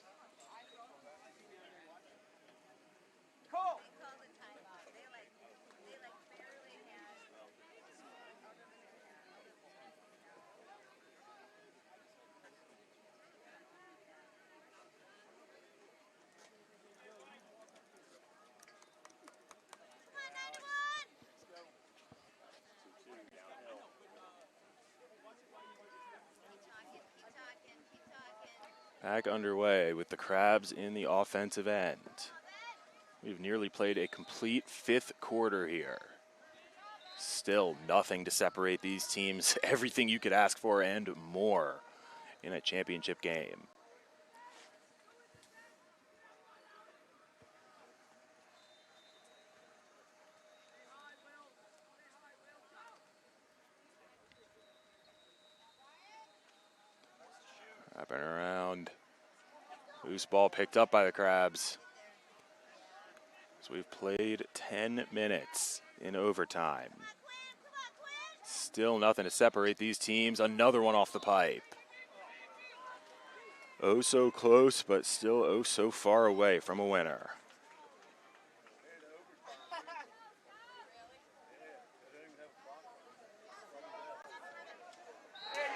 Back underway with the Crabs in the offensive end. We've nearly played a complete 5th quarter here. Still nothing to separate these teams. Everything you could ask for and more in a championship game. Wrapping around. Loose ball picked up by the Crabs. So we've played 10 minutes in overtime. Still nothing to separate these teams. Another one off the pipe. Oh so close, but still oh so far away from a winner.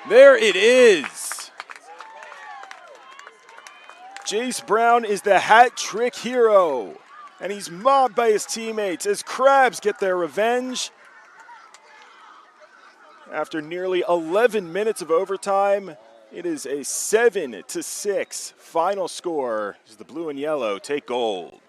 There it is. Jace Brown is the hat trick hero, and he's mobbed by his teammates as Crabs get their revenge. After nearly 11 minutes of overtime, it is a 7-6 final score as the blue and yellow take gold.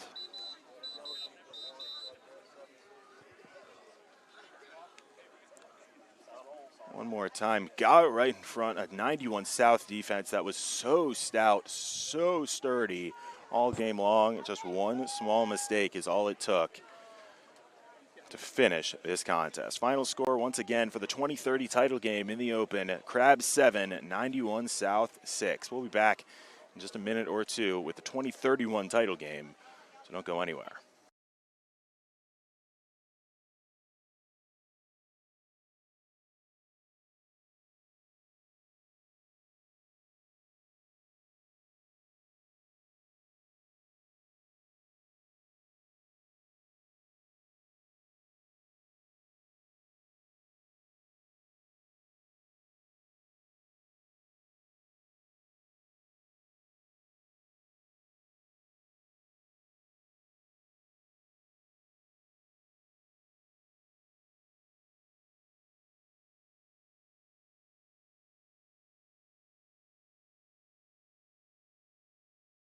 One more time, got it right in front of 91 South defense that was so stout, so sturdy all game long. Just one small mistake is all it took to finish this contest. Final score once again for the 2030 title game in the Open, Crabs 7, 91 South 6. We'll be back in just a minute or two with the 2031 title game, so don't go anywhere.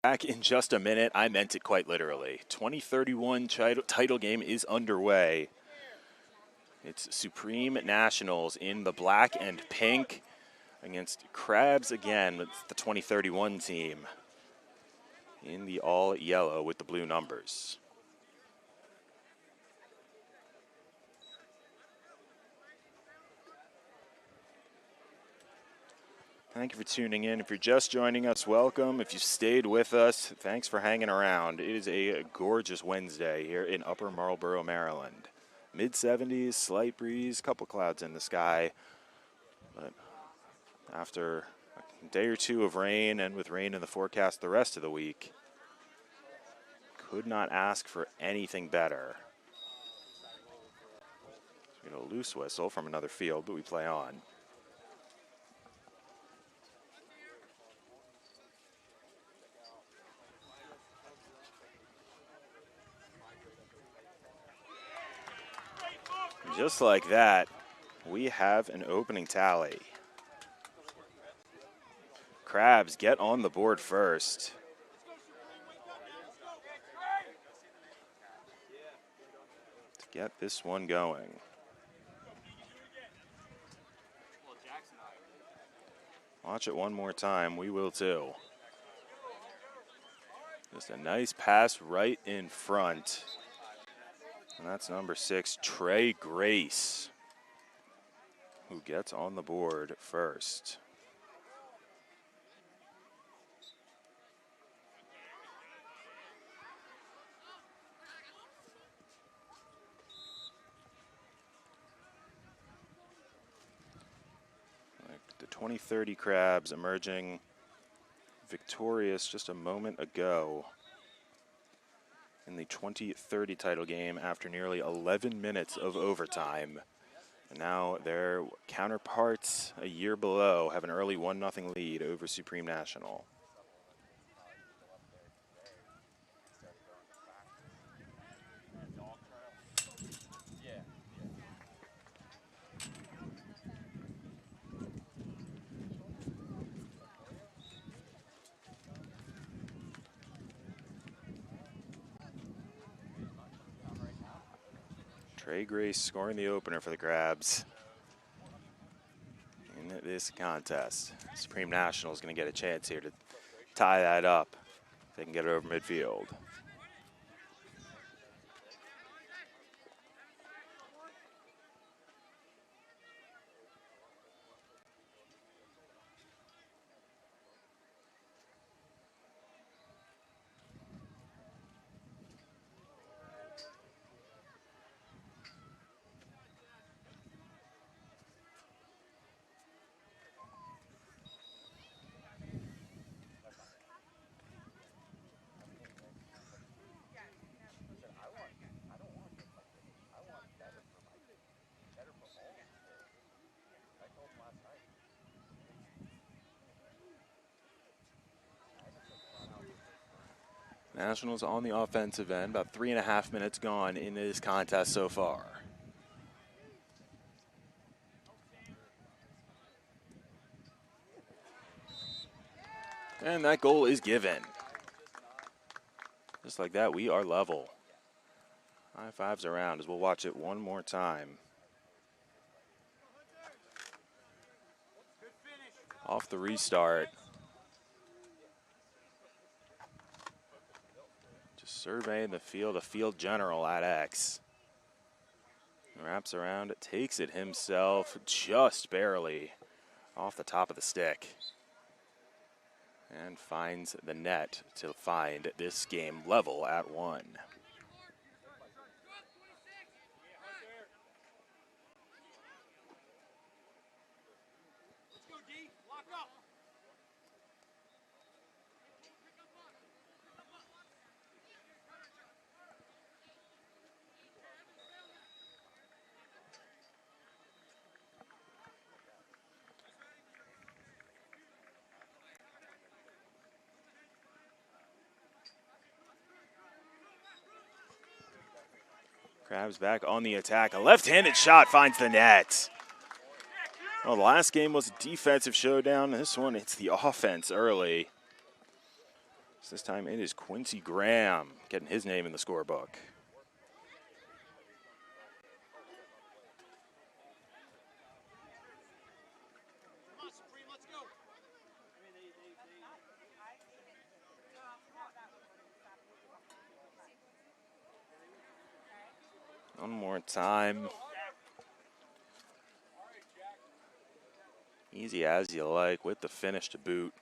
Back in just a minute. I meant it quite literally. 2031 title game is underway. It's Supreme Nationals in the black and pink against Crabs again with the 2031 team in the all yellow with the blue numbers. Thank you for tuning in. If you're just joining us, welcome. If you stayed with us, thanks for hanging around. It is a gorgeous Wednesday here in Upper Marlboro, Maryland. Mid-70s, slight breeze, couple clouds in the sky. But after a day or two of rain, and with rain in the forecast the rest of the week, could not ask for anything better. We get a loose whistle from another field, but we play on. Just like that, we have an opening tally. Crabs get on the board first. To get this one going. Watch it one more time. We will too. Just a nice pass right in front. And that's number 6, Trey Grace, who gets on the board first. The 2030 Crabs emerging victorious just a moment ago in the 2030 title game after nearly 11 minutes of overtime. And now their counterparts a year below have an early 1-0 lead over Supreme National. Trey Grace scoring the opener for the Crabs in this contest. Supreme National is going to get a chance here to tie that up. They can get it over midfield. Nationals on the offensive end, about 3.5 minutes gone in this contest so far. And that goal is given. Just like that, we are level. High fives around as we'll watch it one more time. Off the restart. Just surveying the field, a field general at X. Wraps around, takes it himself, just barely off the top of the stick. And finds the net to find this game level at 1. Crabs back on the attack. A left-handed shot finds the net. Well, the last game was a defensive showdown. This one, it's the offense early. This time it is Quincy Graham getting his name in the scorebook. One more time. Easy as you like with the finish to boot.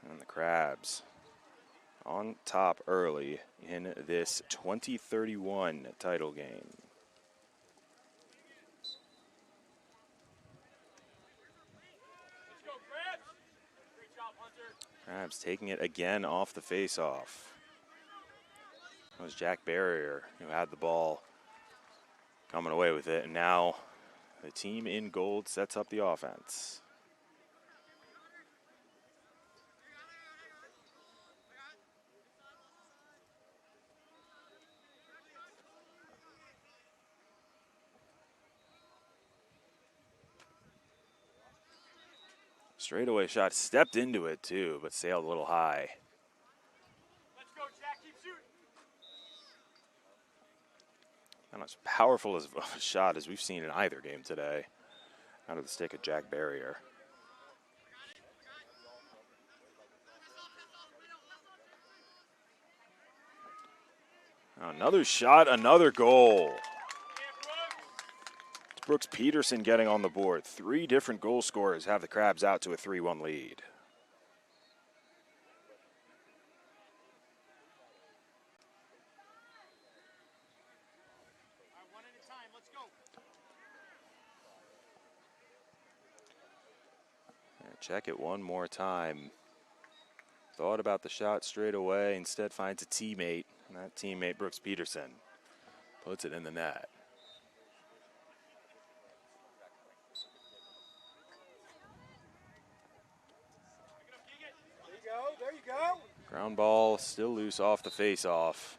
And the Crabs on top early in this 2031 title game. Crabs taking it again off the face-off. That was Jack Barrier who had the ball coming away with it, and now the team in gold sets up the offense. Straightaway shot, stepped into it too, but sailed a little high. Let's go, Jack. Keep shooting. Not as powerful as a shot as we've seen in either game today. Out of the stick of Jack Barrier. Another shot, another goal. It's Brooks Peterson getting on the board. 3 different goal scorers have the Crabs out to a 3-1 lead. Check it one more time. Thought about the shot straight away, instead finds a teammate, and that teammate, Brooks Peterson, puts it in the net. There you go. Ground ball still loose off the face-off.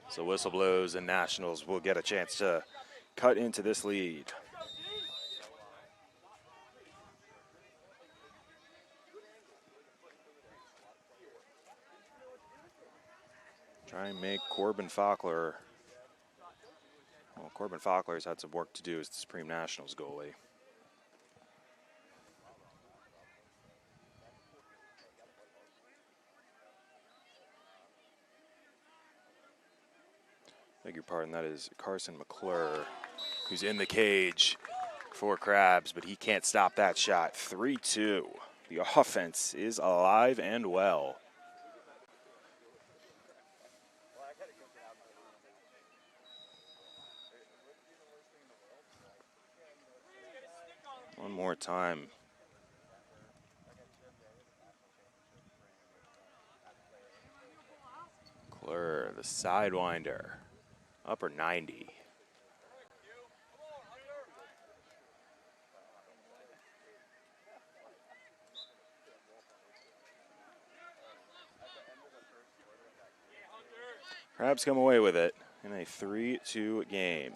So whistle blows and Nationals will get a chance to cut into this lead. Try and make Corbin Faulkner. Well, Corbin Faulkner's had some work to do as the Supreme Nationals goalie. Beg your pardon, that is Carson McClure, who's in the cage for Crabs, but he can't stop that shot. 3-2. The offense is alive and well. One more time. McClure, the sidewinder, upper 90. Crabs come away with it in a 3-2 game.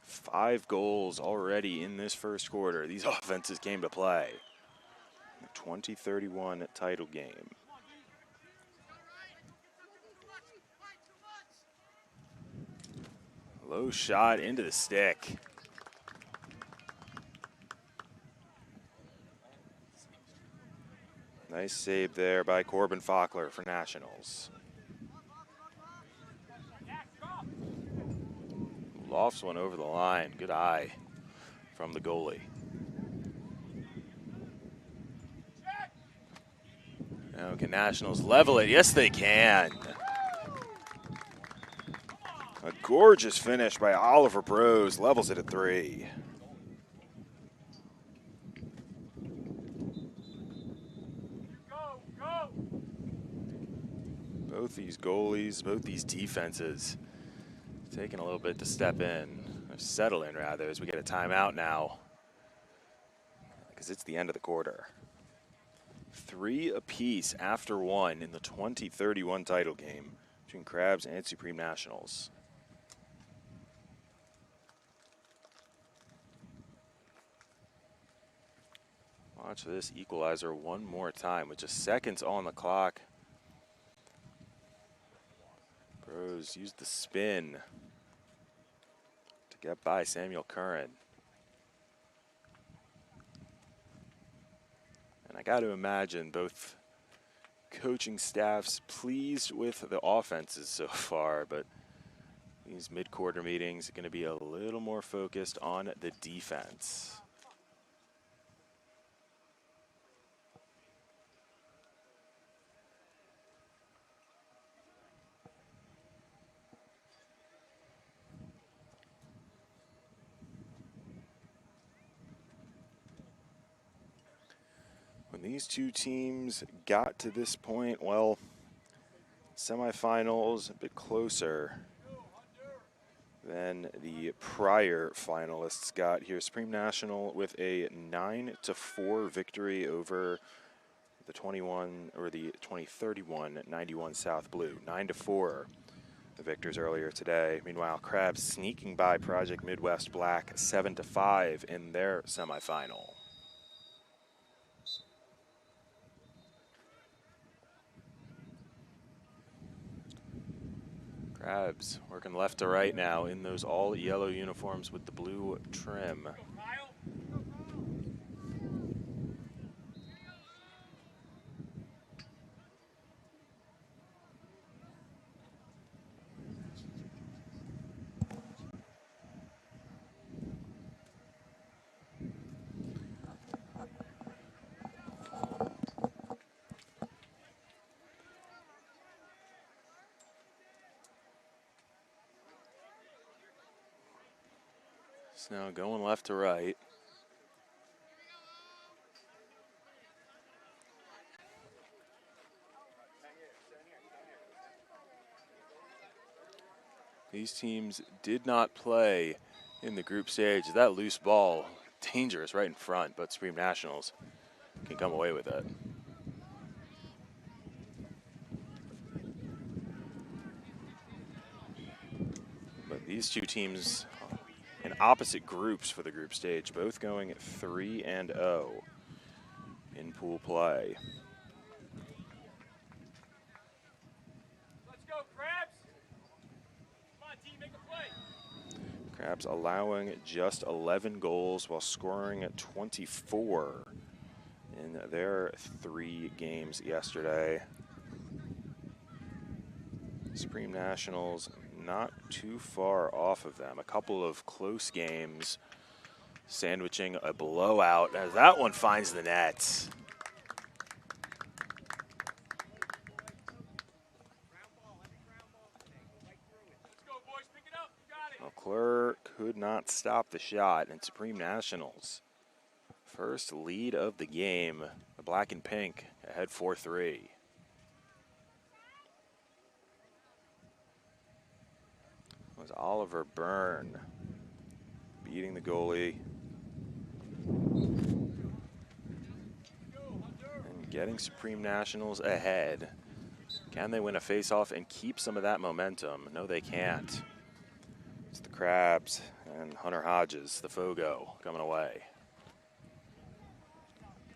Five goals already in this first quarter. These offenses came to play. The 2031 title game. Low shot into the stick. Nice save there by Corbin Faulkner for Nationals. Lofts one over the line. Good eye from the goalie. Now can Nationals level it? Yes, they can. A gorgeous finish by Oliver Brose. Levels it at 3. Both these goalies, both these defenses taking a little bit to step in, or settle in rather, as we get a timeout now, because it's the end of the quarter. 3 apiece after 1 in the 2031 title game between Crabs and Supreme Nationals. Watch this equalizer one more time with just seconds on the clock. Bros used the spin to get by Samuel Curran. And I got to imagine both coaching staffs pleased with the offenses so far, but these mid-quarter meetings are going to be a little more focused on the defense. When these two teams got to this point, well, semifinals a bit closer than the prior finalists got here. Supreme National with a 9-4 victory over the 2031 91 South Blue. 9-4, the victors earlier today. Meanwhile, Crabs sneaking by Project Midwest Black 7-5 in their semifinal. Crabs working left to right now in those all yellow uniforms with the blue trim. So now going left to right. These teams did not play in the group stage. That loose ball, dangerous right in front, but Supreme Nationals can come away with it. But these two teams in opposite groups for the group stage, both going 3-0 in pool play. Let's go, Crabs. Come on, team, make a play. Crabs allowing just 11 goals while scoring 24 in their 3 games yesterday. Supreme Nationals not too far off of them. A couple of close games sandwiching a blowout as that one finds the net. McClure could not stop the shot, and Supreme Nationals first lead of the game. The black and pink ahead 4-3. It was Oliver Byrne beating the goalie and getting Supreme Nationals ahead. Can they win a face-off and keep some of that momentum? No, they can't. It's the Crabs and Hunter Hodges, the Fogo, coming away.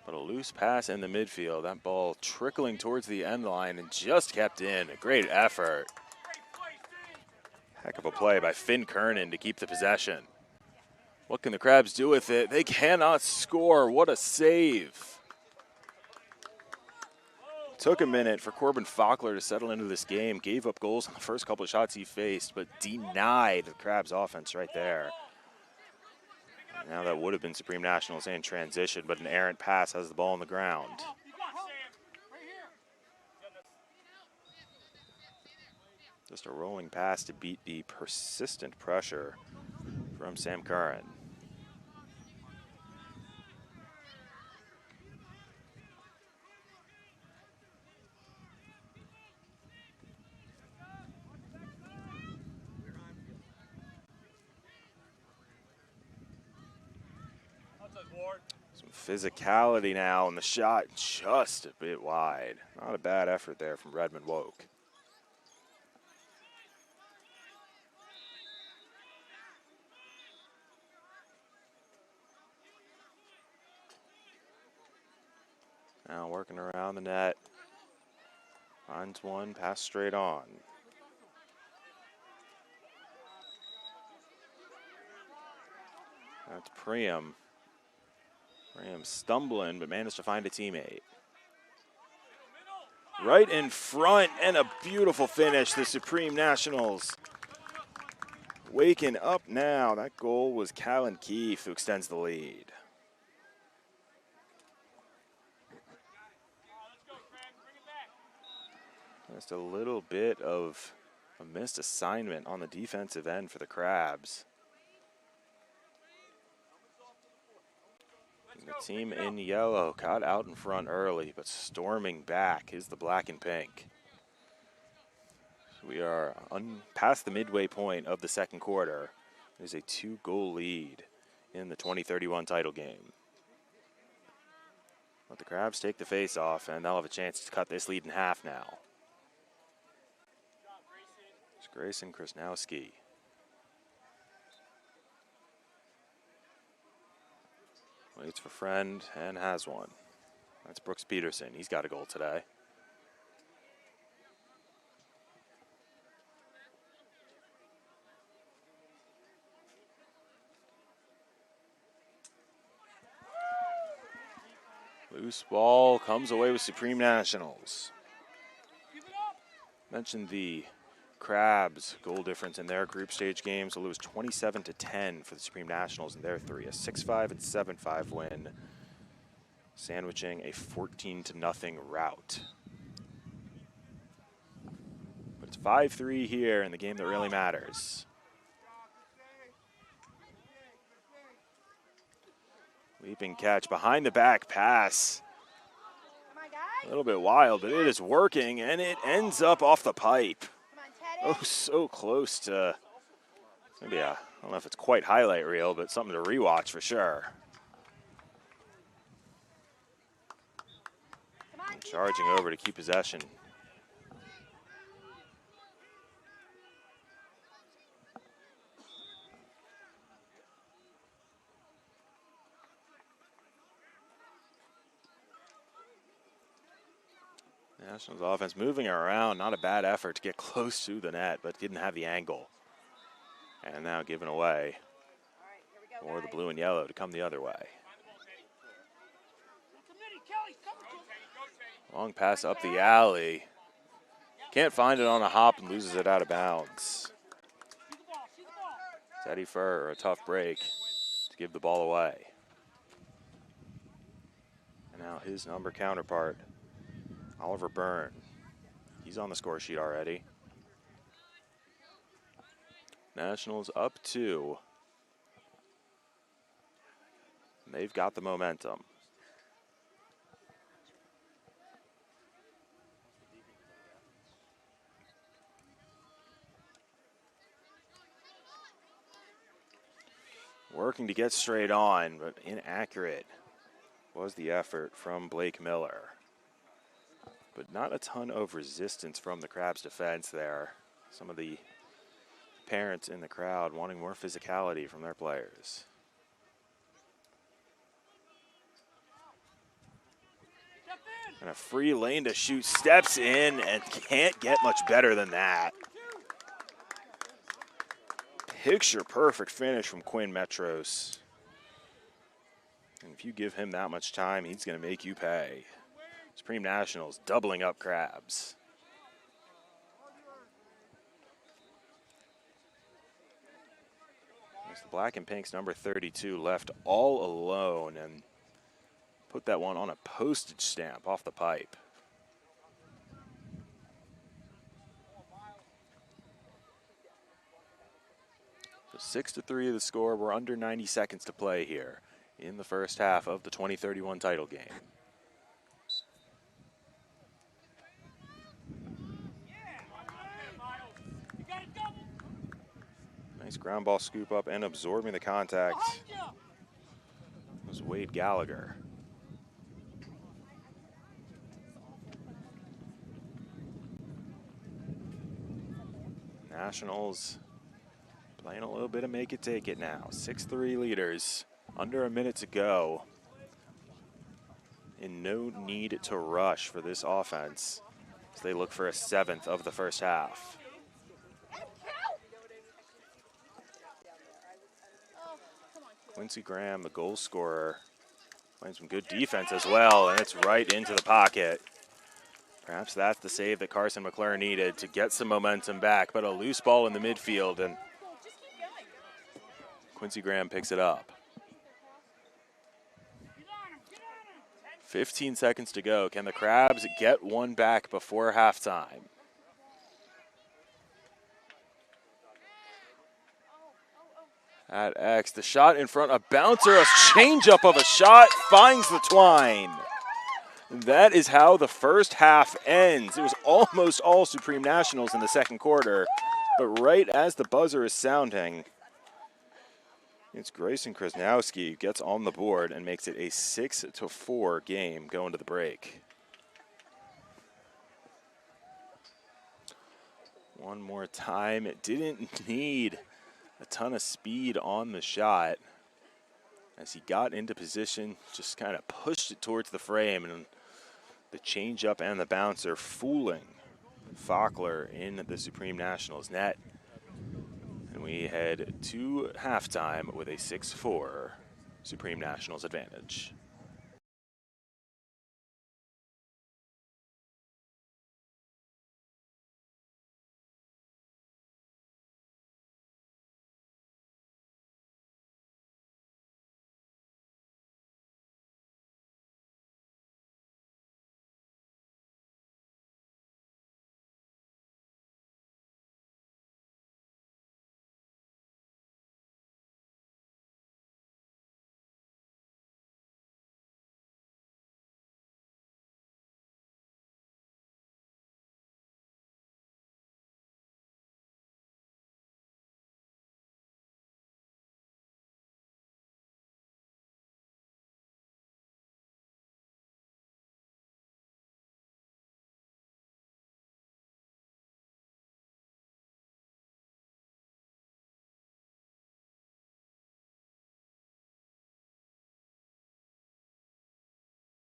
But a loose pass in the midfield. That ball trickling towards the end line and just kept in. A great effort. Heck of a play by Finn Kernan to keep the possession. What can the Crabs do with it? They cannot score. What a save. Took a minute for Corbin Faulkner to settle into this game. Gave up goals on the first couple of shots he faced, but denied the Crabs offense right there. And now that would have been Supreme Nationals in transition, but an errant pass has the ball on the ground. Just a rolling pass to beat the persistent pressure from Sam Curran. Some physicality now, and the shot just a bit wide. Not a bad effort there from Redmond Woke. Now working around the net. Finds one, pass straight on. That's Priam. Priam stumbling, but managed to find a teammate. Right in front, and a beautiful finish. The Supreme Nationals waking up now. That goal was Callan Keefe who extends the lead. Just a little bit of a missed assignment on the defensive end for the Crabs. And the team in yellow got out in front early, but storming back is the black and pink. So we are past the midway point of the second quarter. There's a 2-goal lead in the 2031 title game. But the Crabs take the face off, and they'll have a chance to cut this lead in half now. It's Grayson Krasnowski. Waits for friend and has one. That's Brooks Peterson. He's got a goal today. Loose ball comes away with Supreme Nationals. Mentioned the Crabs' goal difference in their group stage games. So it was 27-10 for the Supreme Nationals in their three. A 6-5 and 7-5 win, sandwiching a 14-0 rout. But it's 5-3 here in the game that really matters. Leaping catch, behind the back pass. A little bit wild, but it is working, and it ends up off the pipe. Oh, so close to maybe I don't know if it's quite highlight reel, but something to rewatch for sure. And charging over to keep possession. Nationals offense moving around, not a bad effort to get close to the net, but didn't have the angle. And now given away for the blue and yellow to come the other way. Long pass up the alley. Can't find it on a hop and loses it out of bounds. Teddy Furr, a tough break to give the ball away. And now his number counterpart, Oliver Byrne. He's on the score sheet already. Nationals up 2. And they've got the momentum. Working to get straight on, but inaccurate was the effort from Blake Miller. But not a ton of resistance from the Crabs defense there. Some of the parents in the crowd wanting more physicality from their players. And a free lane to shoot, steps in and can't get much better than that. Picture perfect finish from Quinn Metros. And if you give him that much time, he's going to make you pay. Supreme Nationals doubling up Crabs. There's the black and pink's number 32 left all alone and put that one on a postage stamp off the pipe. So 6-3 the score. We're under 90 seconds to play here in the first half of the 2031 title game. Nice ground ball scoop up and absorbing the contact was Wade Gallagher. Nationals playing a little bit of make it take it now. 6-3 leaders, under a minute to go. In no need to rush for this offense as they look for a 7th of the first half. Quincy Graham, the goal scorer, playing some good defense as well, and it's right into the pocket. Perhaps that's the save that Carson McClure needed to get some momentum back, but a loose ball in the midfield, and Quincy Graham picks it up. 15 seconds to go. Can the Crabs get one back before halftime? At X, the shot in front, a bouncer, a changeup of a shot, finds the twine. That is how the first half ends. It was almost all Supreme Nationals in the second quarter, but right as the buzzer is sounding, it's Grayson Krasnowski who gets on the board and makes it a 6-4 game going to the break. One more time. It didn't need a ton of speed on the shot. As he got into position, just kind of pushed it towards the frame, and the changeup and the bouncer fooling Faulkner in the Supreme Nationals net. And we head to halftime with a 6-4 Supreme Nationals advantage.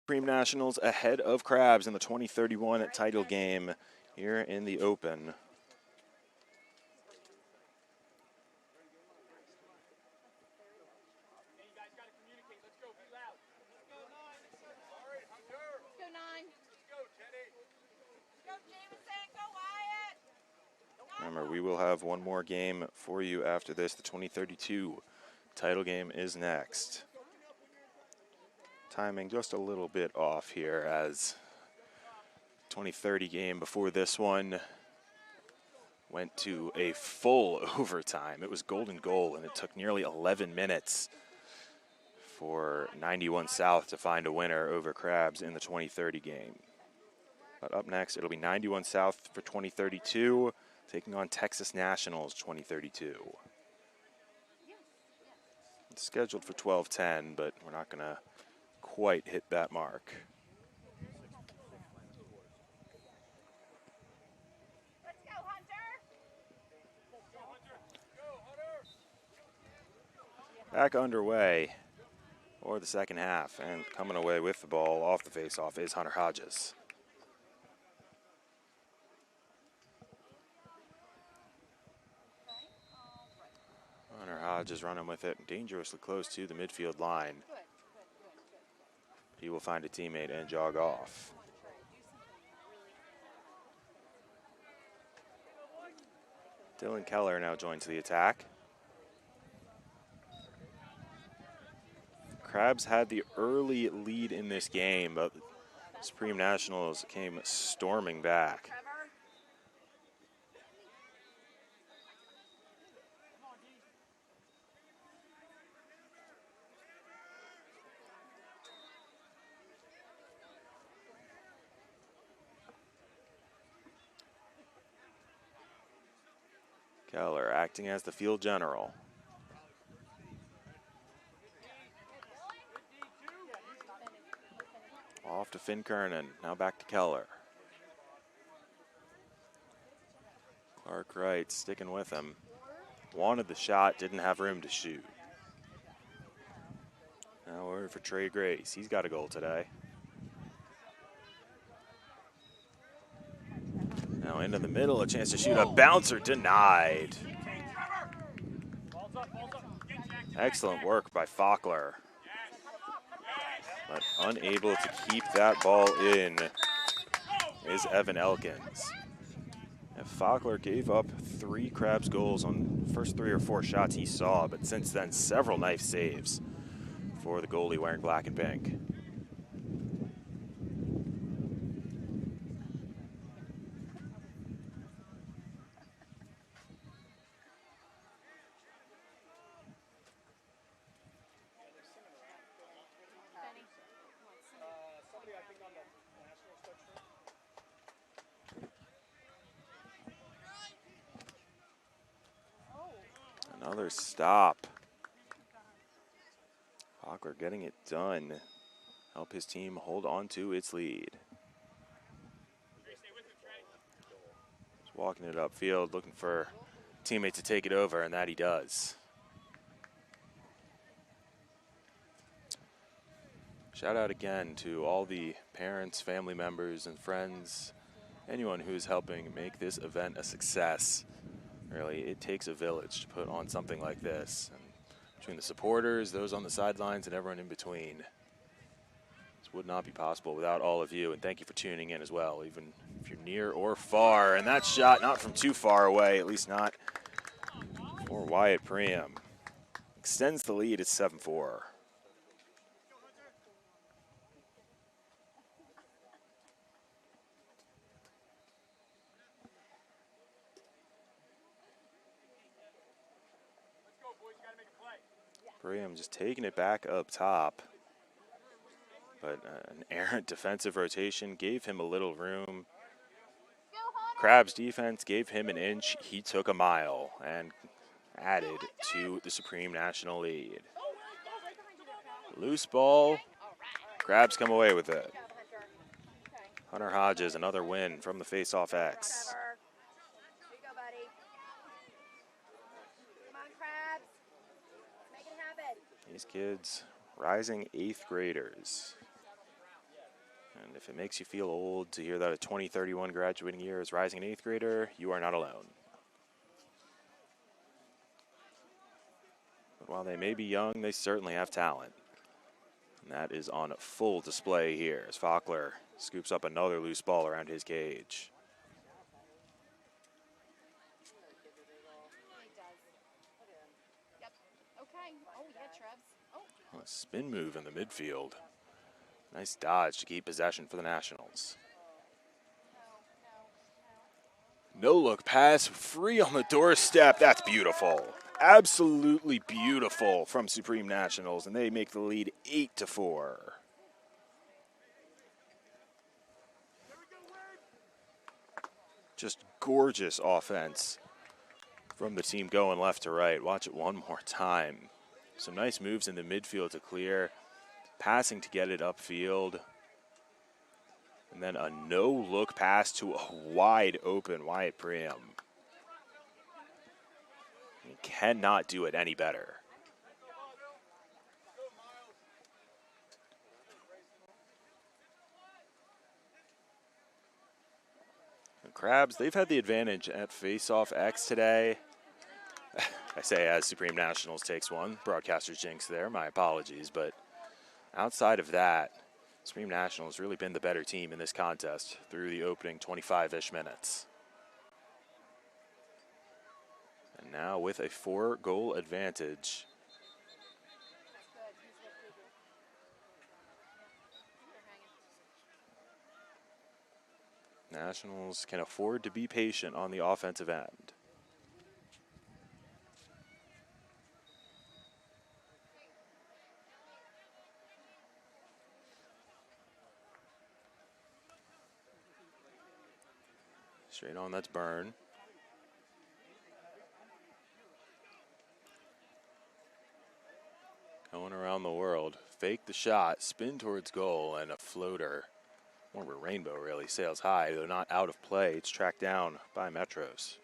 Supreme Nationals ahead of Crabs in the 2031 title game here in the Open. Remember, we will have one more game for you after this. The 2032 title game is next. Timing just a little bit off here, as 2030 game before this one went to a full overtime. It was golden goal, and it took nearly 11 minutes for 91 South to find a winner over Crabs in the 2030 game. But up next, it'll be 91 South for 2032, taking on Texas Nationals 2032. It's scheduled for 12:10, but we're not going to quite hit that mark. Let's go, Hunter! Back underway for the second half, and coming away with the ball off the faceoff is Hunter Hodges. Hunter Hodges running with it, dangerously close to the midfield line. He will find a teammate and jog off. Dylan Keller now joins the attack. Crabs had the early lead in this game, but Supreme Nationals came storming back. Keller acting as the field general. Off to Finn Kernan, now back to Keller. Clark Wright sticking with him. Wanted the shot, didn't have room to shoot. Now we're for Trey Grace. He's got a goal today. Now into the middle, a chance to shoot a bouncer, denied. Excellent work by Faulkner. But unable to keep that ball in is Evan Elkins. And Faulkner gave up 3 Crabs goals on the first 3 or 4 shots he saw, but since then, several nice saves for the goalie wearing black and pink. Another stop. Faulkner getting it done. Help his team hold on to its lead. Just walking it upfield, looking for a teammate to take it over, and that he does. Shout out again to all the parents, family members, and friends, anyone who's helping make this event a success. Really, it takes a village to put on something like this. And between the supporters, those on the sidelines, and everyone in between, this would not be possible without all of you. And thank you for tuning in as well, even if you're near or far. And that shot not from too far away, at least not for Wyatt Priam. Extends the lead at 7-4. Priam just taking it back up top. But an errant defensive rotation gave him a little room. Crab's defense gave him an inch. He took a mile and added to the Supreme National lead. Loose ball. Crabs come away with it. Hunter Hodges, another win from the face-off X. These kids, rising 8th graders. And if it makes you feel old to hear that a 2031 graduating year is rising an 8th grader, you are not alone. But while they may be young, they certainly have talent. And that is on full display here as Faulkner scoops up another loose ball around his cage. A spin move in the midfield. Nice dodge to keep possession for the Nationals. No look pass, free on the doorstep. That's beautiful. Absolutely beautiful from Supreme Nationals, and they make the lead 8-4. Just gorgeous offense from the team going left to right. Watch it one more time. Some nice moves in the midfield to clear. Passing to get it upfield. And then a no-look pass to a wide-open Wyatt Priam. He cannot do it any better. The Crabs, they've had the advantage at face-off X today. I say as Supreme Nationals takes one. Broadcaster's jinx there, my apologies. But outside of that, Supreme Nationals really been the better team in this contest through the opening 25-ish minutes. And now with a 4-goal advantage. Nationals can afford to be patient on the offensive end. Straight on, that's Byrne. Going around the world. Fake the shot, spin towards goal, and a floater. More of a rainbow, really. Sails high, though not out of play. It's tracked down by Metros.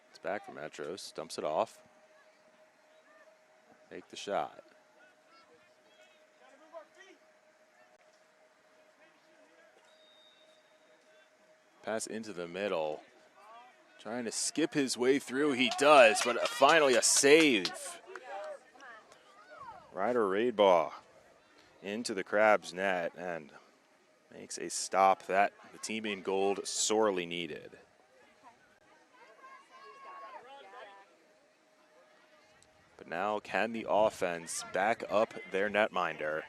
It's back for Metros. Dumps it off. Fake the shot. Pass into the middle. Trying to skip his way through. He does, but finally a save. Ryder Raidbaugh into the Crabs net and makes a stop that the team in gold sorely needed. But now can the offense back up their netminder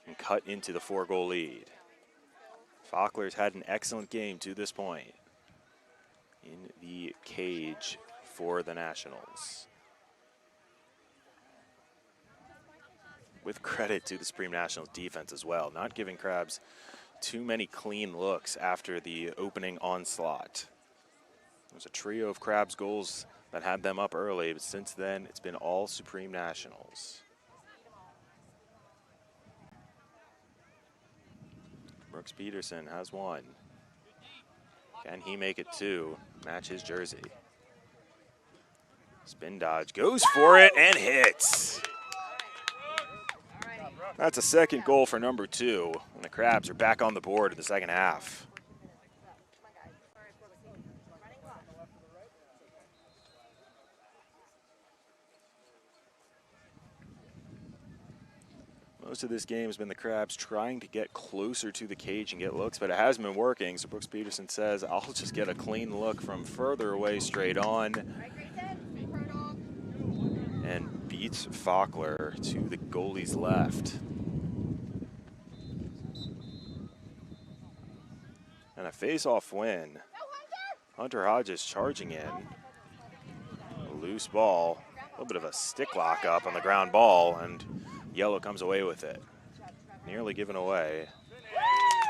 and cut into the 4-goal lead? Faulkner's had an excellent game to this point in the cage for the Nationals. With credit to the Supreme Nationals defense as well, not giving Crabs too many clean looks after the opening onslaught. There's a trio of Crabs goals that had them up early, but since then it's been all Supreme Nationals. Brooks Peterson has one. Can he make it two? Match his jersey. Spin dodge, goes for it and hits. That's a second goal for number 2, and the Crabs are back on the board in the second half. Most of this game has been the Crabs trying to get closer to the cage and get looks, but it hasn't been working. So Brooks Peterson says, I'll just get a clean look from further away straight on. And beats Faulkner to the goalie's left. And a face-off win. Hunter Hodges charging in. A loose ball. A little bit of a stick lock up on the ground ball, and yellow comes away with it. Nearly given away.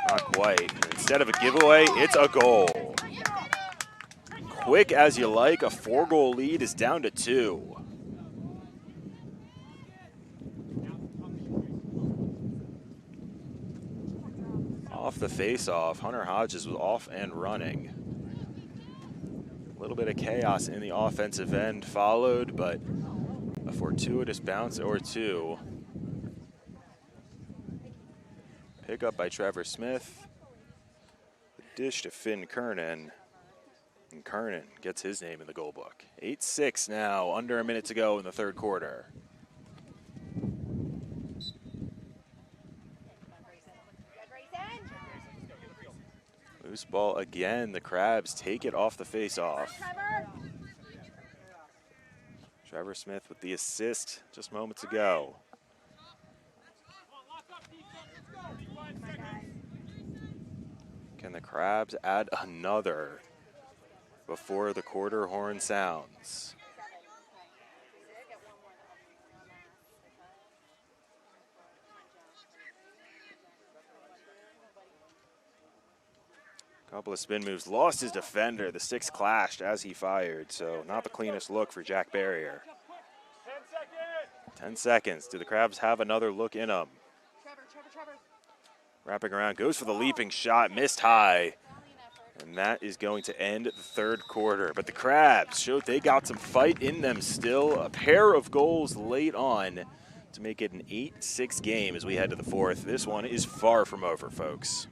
Not quite. Instead of a giveaway, it's a goal. Quick as you like, a 4-goal lead is down to 2. Off the face-off, Hunter Hodges was off and running. A little bit of chaos in the offensive end followed, but a fortuitous bounce or two. Pick up by Trevor Smith. The dish to Finn Kernan. And Kernan gets his name in the goal book. 8-6 now, under a minute to go in the third quarter. Loose ball again. The Crabs take it off the face-off. Trevor Smith with the assist just moments ago. Can the Crabs add another before the quarter horn sounds? Couple of spin moves, lost his defender. The sticks clashed as he fired, so not the cleanest look for Jack Barrier. 10 seconds. Do the Crabs have another look in them? Trevor. Wrapping around, goes for the leaping shot, missed high. And that is going to end the third quarter. But the Crabs showed they got some fight in them still. A pair of goals late on to make it an 8-6 game as we head to the fourth. This one is far from over, folks.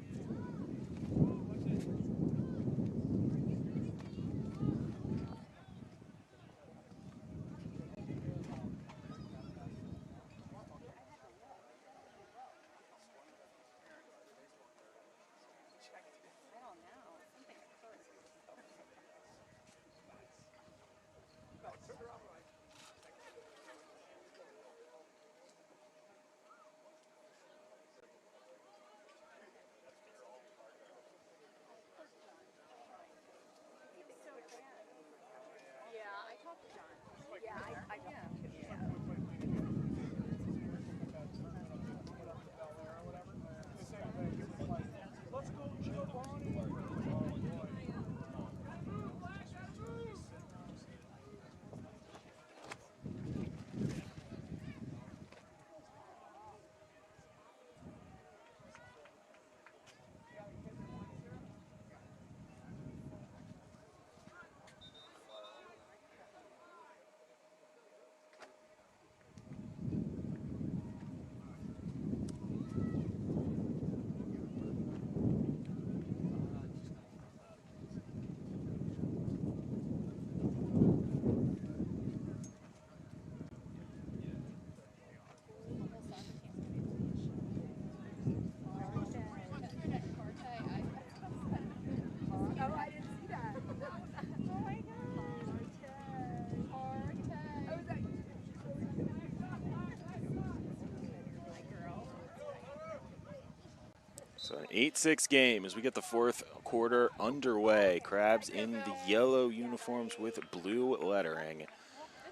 So an 8-6 game as we get the fourth quarter underway. Crabs in the yellow uniforms with blue lettering.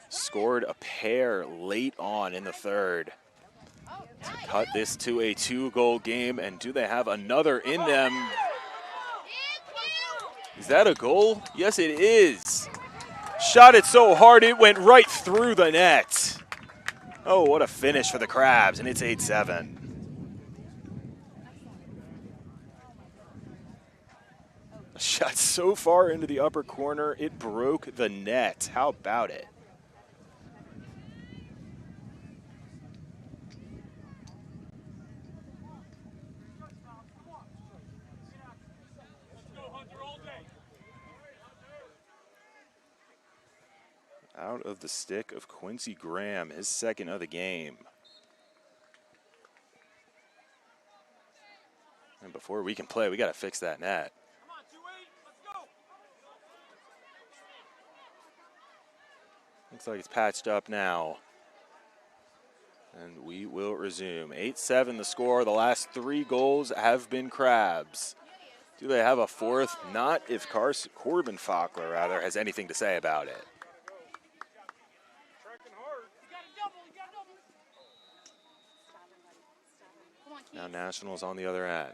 Scored a pair late on in the third to cut this to a 2-goal game. And do they have another in them? Is that a goal? Yes, it is. Shot it so hard it went right through the net. Oh, what a finish for the Crabs, and it's 8-7. A shot so far into the upper corner, it broke the net. How about it? Out of the stick of Quincy Graham, his second of the game. And before we can play, we got to fix that net. Looks like it's patched up now. And we will resume. 8-7 the score. The last 3 goals have been Crabs. Do they have a fourth? Not if Corbin Faulkner, rather, has anything to say about it. Now Nationals on the other end.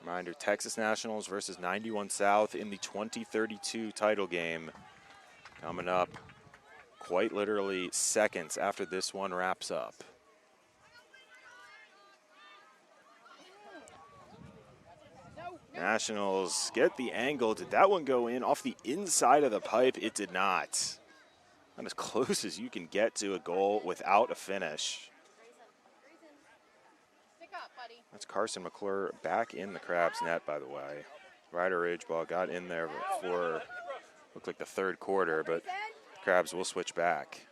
Reminder, Texas Nationals versus 91 South in the 2032 title game. Coming up quite literally seconds after this one wraps up. Nationals get the angle. Did that one go in off the inside of the pipe? It did not. Not as close as you can get to a goal without a finish. That's Carson McClure back in the Crabs net, by the way. Ryder Ridge ball got in there for, looked like the third quarter, but Crabs will switch back.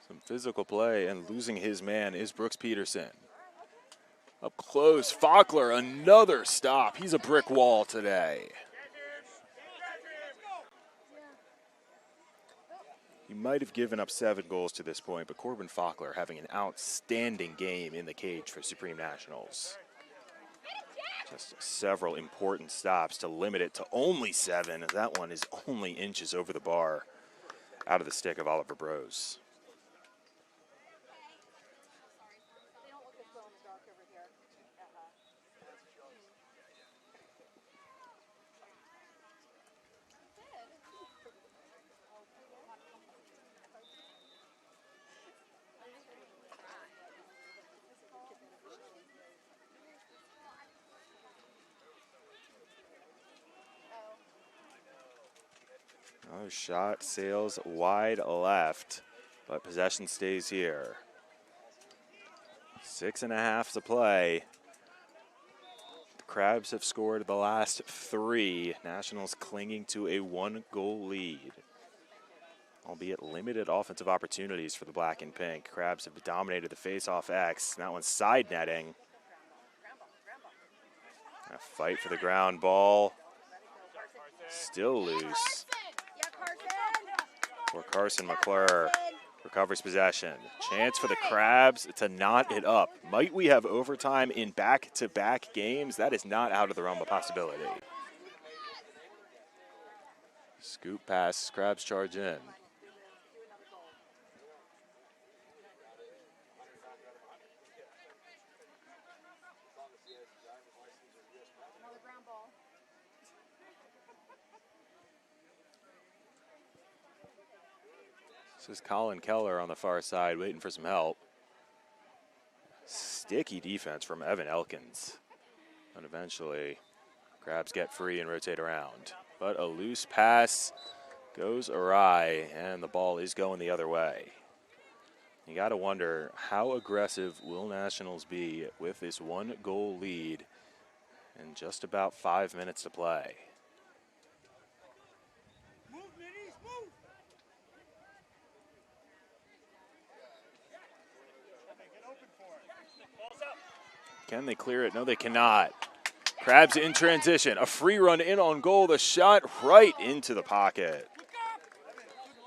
Some physical play, and losing his man is Brooks Peterson. Up close, Faulkner, another stop. He's a brick wall today. He might have given up 7 goals to this point, but Corbin Faulkner having an outstanding game in the cage for Supreme Nationals. Just several important stops to limit it to only 7, as that one is only inches over the bar out of the stick of Oliver Brose. Another shot sails wide left, but possession stays here. 6.5 to play. The Crabs have scored the last 3. Nationals clinging to a 1-goal lead. Albeit limited offensive opportunities for the black and pink. Crabs have dominated the face-off X. That one's side netting. A fight for the ground ball. Still loose. For Carson McClure. Recovers possession. Chance for the Crabs to knot it up. Might we have overtime in back-to-back games? That is not out of the realm of possibility. Scoop pass. Crabs charge in. This is Colin Keller on the far side waiting for some help. Sticky defense from Evan Elkins. And eventually, Crabs get free and rotate around. But a loose pass goes awry, and the ball is going the other way. You got to wonder, how aggressive will Nationals be with this 1-goal lead and just about 5 minutes to play? Can they clear it? No, they cannot. Crabs in transition. A free run in on goal. The shot right into the pocket.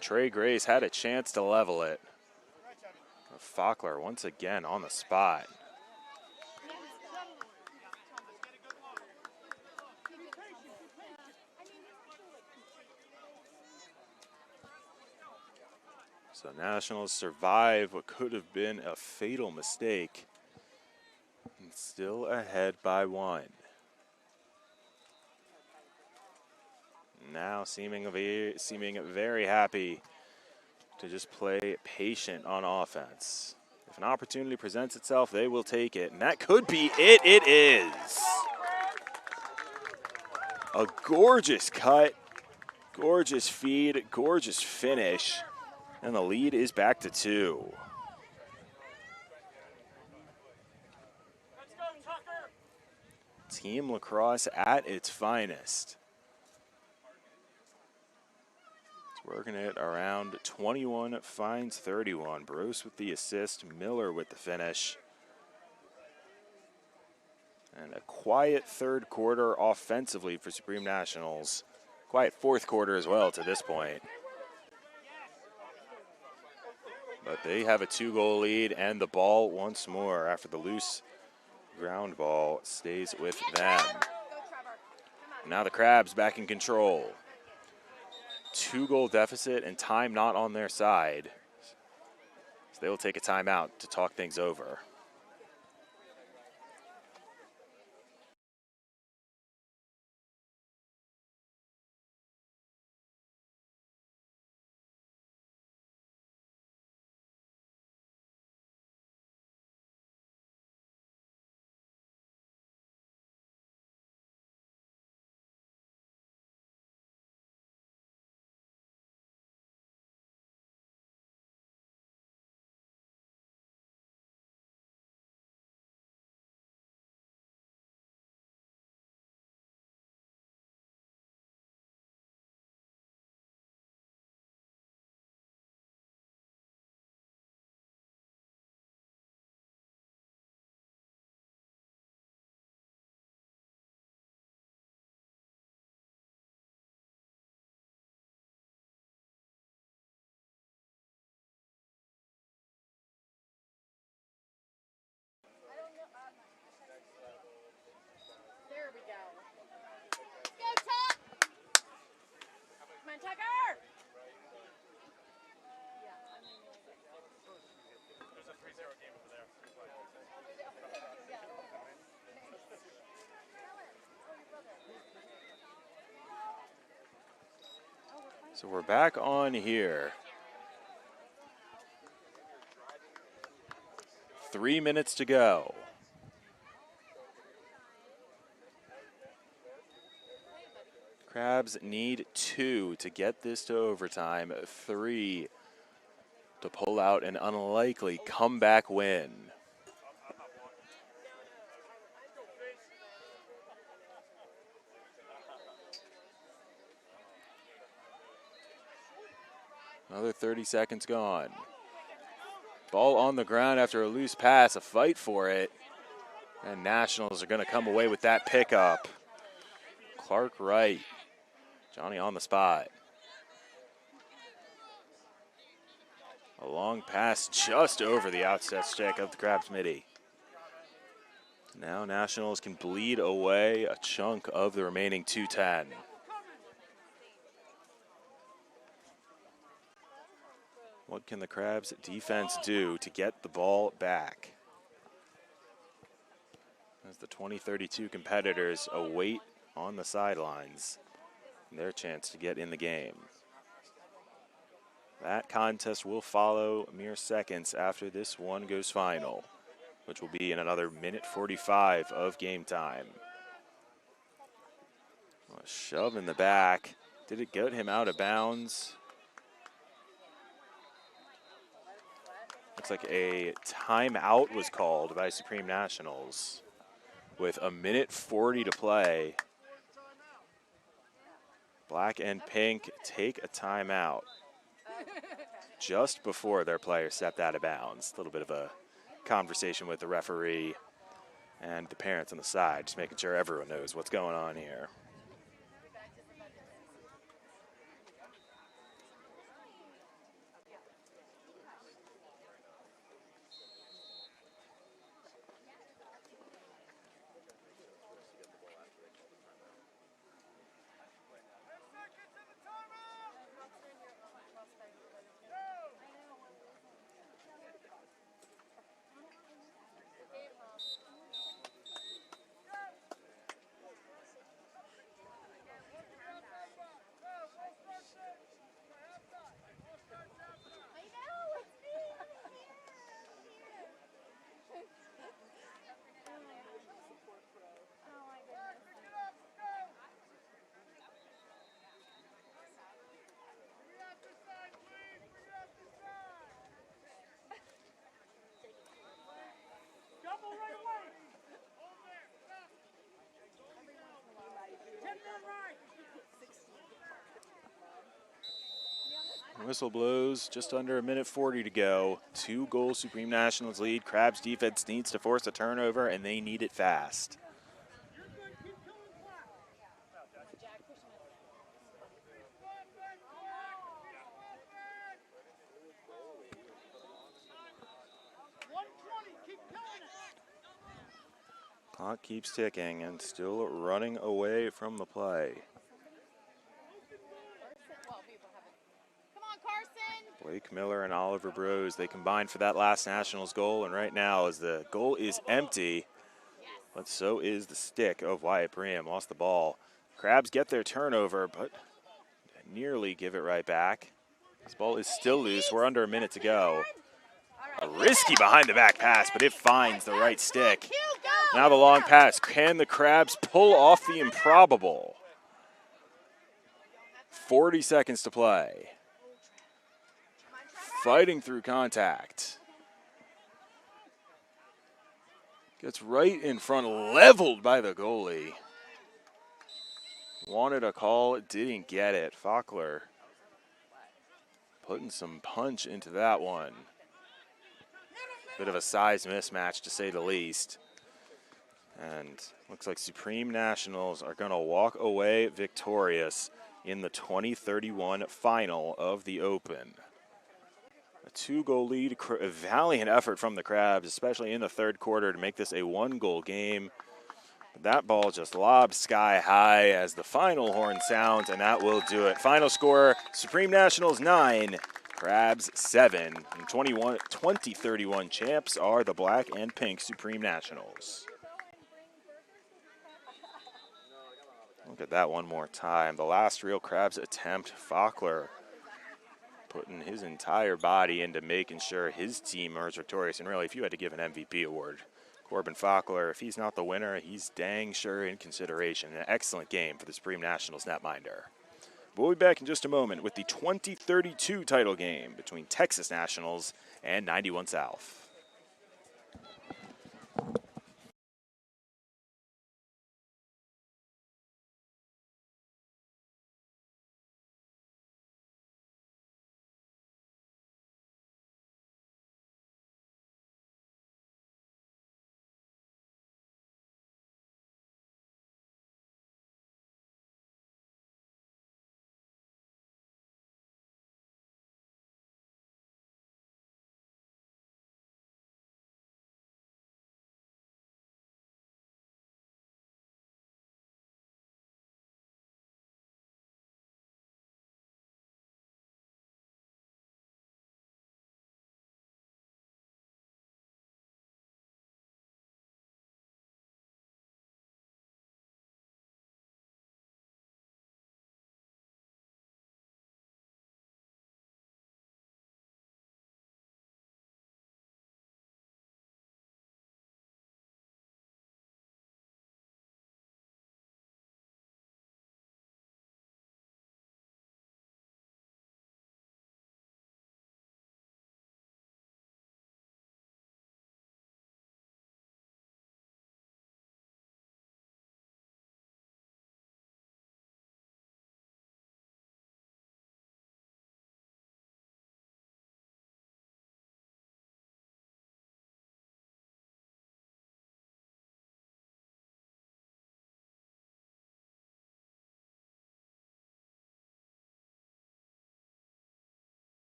Trey Grace had a chance to level it. Faulkner once again on the spot. So Nationals survive what could have been a fatal mistake. And still ahead by 1. Now seeming very happy to just play patient on offense. If an opportunity presents itself, they will take it. And that could be it. It is. A gorgeous cut, gorgeous feed, gorgeous finish. And the lead is back to 2. Team Lacrosse at its finest. Working it around 21, finds 31. Bruce with the assist, Miller with the finish. And a quiet third quarter offensively for Supreme Nationals. Quiet fourth quarter as well to this point. But they have a 2-goal lead and the ball once more after the loose ground ball stays with them. Now the Crabs back in control. 2-goal deficit and time not on their side. So they will take a timeout to talk things over. So we're back on here. 3 minutes to go. Crabs need 2 to get this to overtime, 3 to pull out an unlikely comeback win. Another 30 seconds gone. Ball on the ground after a loose pass, a fight for it. And Nationals are going to come away with that pickup. Clark Wright, Johnny on the spot. A long pass just over the outset stick of the Crabs midi. Now Nationals can bleed away a chunk of the remaining 2:10. What can the Crabs defense do to get the ball back? As the 2032 competitors await on the sidelines their chance to get in the game. That contest will follow mere seconds after this one goes final, which will be in another minute 45 of game time. A shove in the back. Did it get him out of bounds? Looks like a timeout was called by Supreme Nationals with a minute 40 to play. Black and pink take a timeout just before their player stepped out of bounds. A little bit of a conversation with the referee and the parents on the side, just making sure everyone knows what's going on here. Whistle blows, just under 1:40 to go. 2-goal Supreme Nationals lead. Crabs defense needs to force a turnover, and they need it fast. Clock keeps ticking and still running away from the play. Blake Miller and Oliver Brose, they combined for that last Nationals goal, and right now as the goal is empty, but so is the stick of Wyatt Bream. Lost the ball. Crabs get their turnover, but nearly give it right back. This ball is still loose. We're under a minute to go. A risky behind the back pass, but it finds the right stick. Now the long pass. Can the Crabs pull off the improbable? 40 seconds to play. Fighting through contact. Gets right in front, leveled by the goalie. Wanted a call, didn't get it. Faulkner putting some punch into that one. Bit of a size mismatch, to say the least. And looks like Supreme Nationals are going to walk away victorious in the 2031 final of the Open. A 2-goal lead, a valiant effort from the Crabs, especially in the third quarter, to make this a 1-goal game. But that ball just lobbed sky high as the final horn sounds, and that will do it. Final score, Supreme Nationals 9, Crabs 7. And 2031 champs are the black and pink Supreme Nationals. Look at that one more time. The last real Crabs attempt, Faulkner putting his entire body into making sure his team emerged victorious. And really, if you had to give an MVP award, Corbin Faulkner, if he's not the winner, he's dang sure in consideration. An excellent game for the Supreme Nationals netminder. We'll be back in just a moment with the 2032 title game between Texas Nationals and 91 South.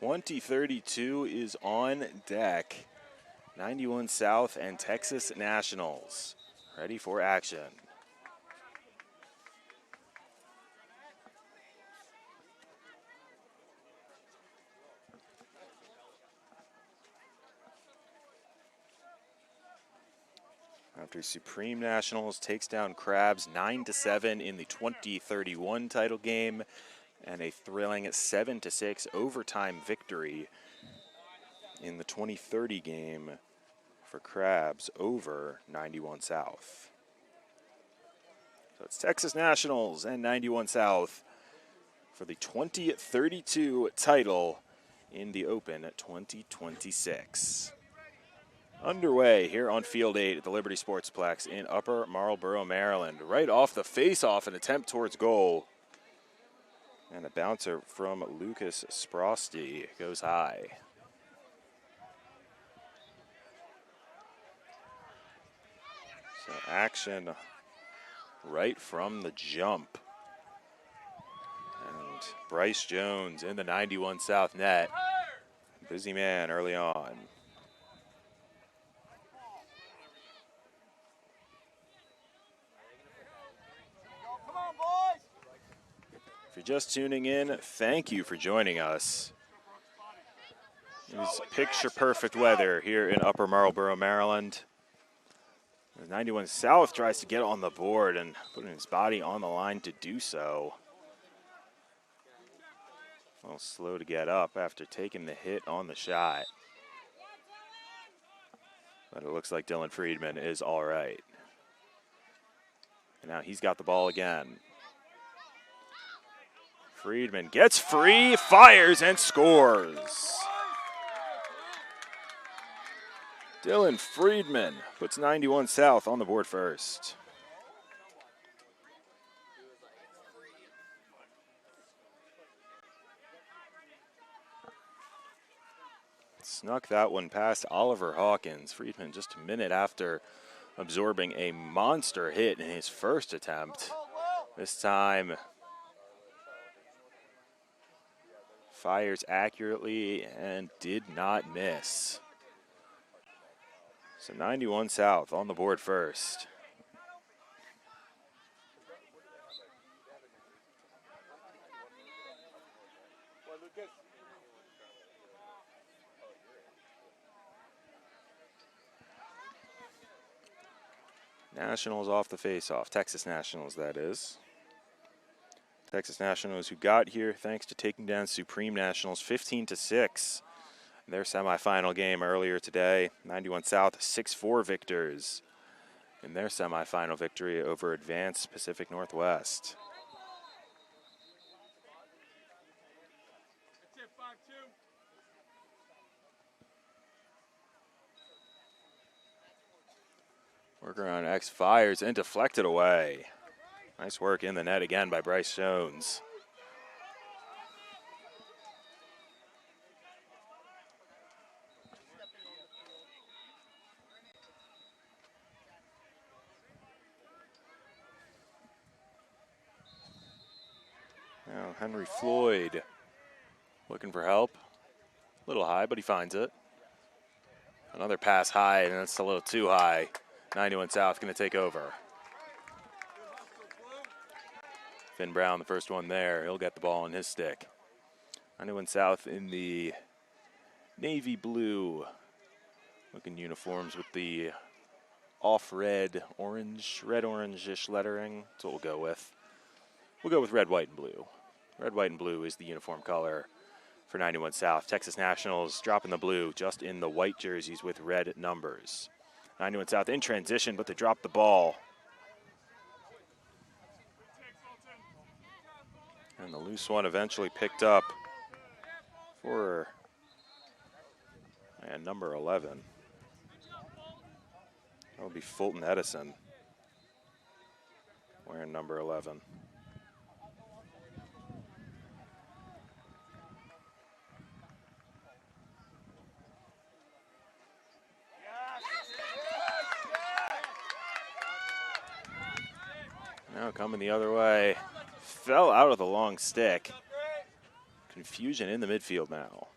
2032 is on deck. 91 South and Texas Nationals ready for action. After Supreme Nationals takes down Crabs 9-7 in the 2031 title game and a thrilling 7-6 overtime victory in the 2030 game for Crabs over 91 South. So it's Texas Nationals and 91 South for the 2032 title in the Open 2026. Underway here on Field 8 at the Liberty Sportsplex in Upper Marlboro, Maryland. Right off the face-off, an attempt towards goal. And a bouncer from Lucas Sprosty goes high. So action right from the jump. And Bryce Jones in the 91 South net. Busy man early on. If you're just tuning in, thank you for joining us. It is picture-perfect weather here in Upper Marlboro, Maryland. The 91 South tries to get on the board and putting his body on the line to do so. A little slow to get up after taking the hit on the shot. But it looks like Dylan Friedman is all right. And now he's got the ball again. Friedman gets free, fires, and scores. Dylan Friedman puts 91 South on the board first. Snuck that one past Oliver Hawkins. Friedman just a minute after absorbing a monster hit in his first attempt. This time fires accurately and did not miss. So 91 South on the board first. Nationals off the face-off. Texas Nationals, that is. Texas Nationals who got here thanks to taking down Supreme Nationals 15-6. Their semifinal game earlier today. 91 South 6-4 victors in their semifinal victory over Advanced Pacific Northwest. Worker on X fires and deflected away. Nice work in the net again by Bryce Jones. Now Henry Floyd looking for help. A little high, but he finds it. Another pass high, and that's a little too high. 91 South going to take over. Finn Brown, the first one there. He'll get the ball in his stick. 91 South in the navy blue looking uniforms with the off red, orange-ish lettering. That's what we'll go with. We'll go with red, white, and blue. Red, white, and blue is the uniform color for 91 South. Texas Nationals dropping the blue just in the white jerseys with red numbers. 91 South in transition, but they dropped the ball. And the loose one eventually picked up for number 11. That will be Fulton Edison wearing number 11. Now coming the other way. Fell out of the long stick. Confusion in the midfield now.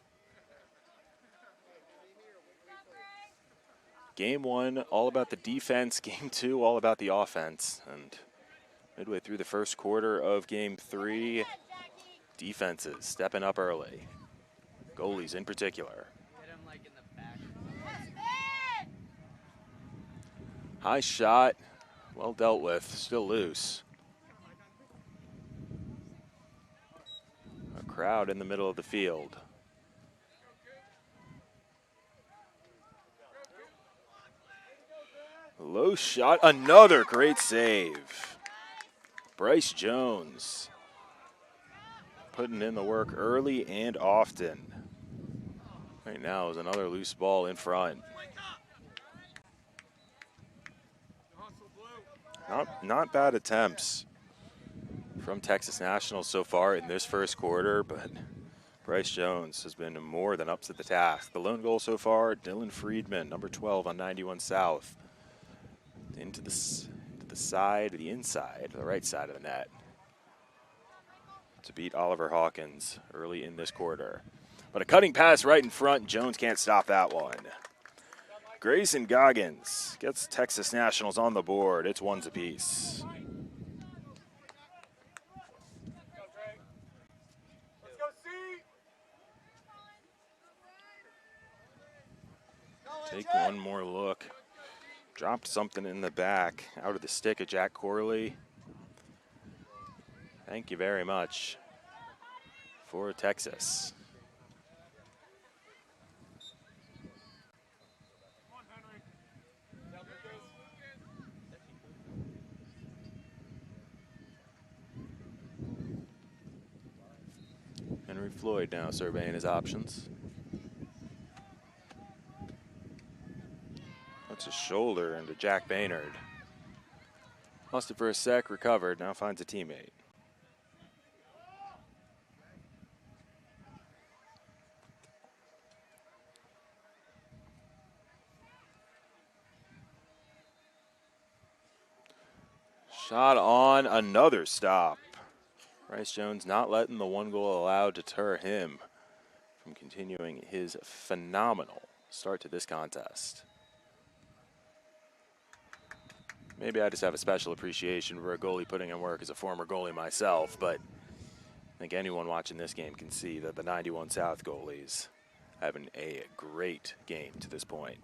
Game one, all about the defense. Game two, all about the offense. And midway through the first quarter of game three, defenses stepping up early. Goalies in particular. High shot, well dealt with, still loose. A crowd in the middle of the field. Low shot, another great save. Bryce Jones putting in the work early and often. Right now is another loose ball in front. Not bad attempts from Texas National so far in this first quarter, but Bryce Jones has been more than up to the task. The lone goal so far, Dylan Friedman, number 12 on 91 South. Into the side, the inside, the right side of the net to beat Oliver Hawkins early in this quarter. But a cutting pass right in front, Jones can't stop that one. Grayson Goggins gets Texas Nationals on the board. It's ones apiece. Take one more look. Dropped something in the back, out of the stick of Jack Corley. Thank you very much for Texas. Henry Floyd now surveying his options. Puts his shoulder into Jack Baynard. Lost it for a sec, recovered, now finds a teammate. Shot on, another stop. Bryce Jones not letting the one goal allowed deter him from continuing his phenomenal start to this contest. Maybe I just have a special appreciation for a goalie putting in work as a former goalie myself, but I think anyone watching this game can see that the 91 South goalies having a great game to this point.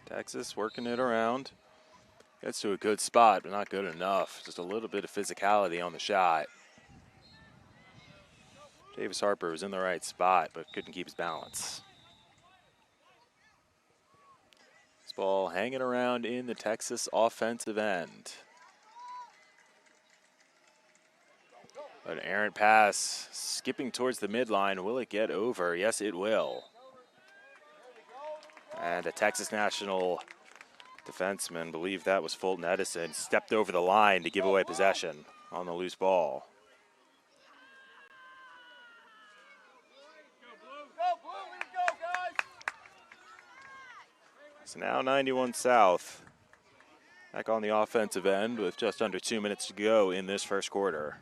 Texas working it around. Gets to a good spot, but not good enough. Just a little bit of physicality on the shot. Davis Harper was in the right spot, but couldn't keep his balance. This ball hanging around in the Texas offensive end. An errant pass, skipping towards the midline. Will it get over? Yes, it will. And a Texas National defenseman, believe that was Fulton Edison, stepped over the line to give away possession on the loose ball. So now 91 South back on the offensive end with just under 2 minutes to go in this first quarter.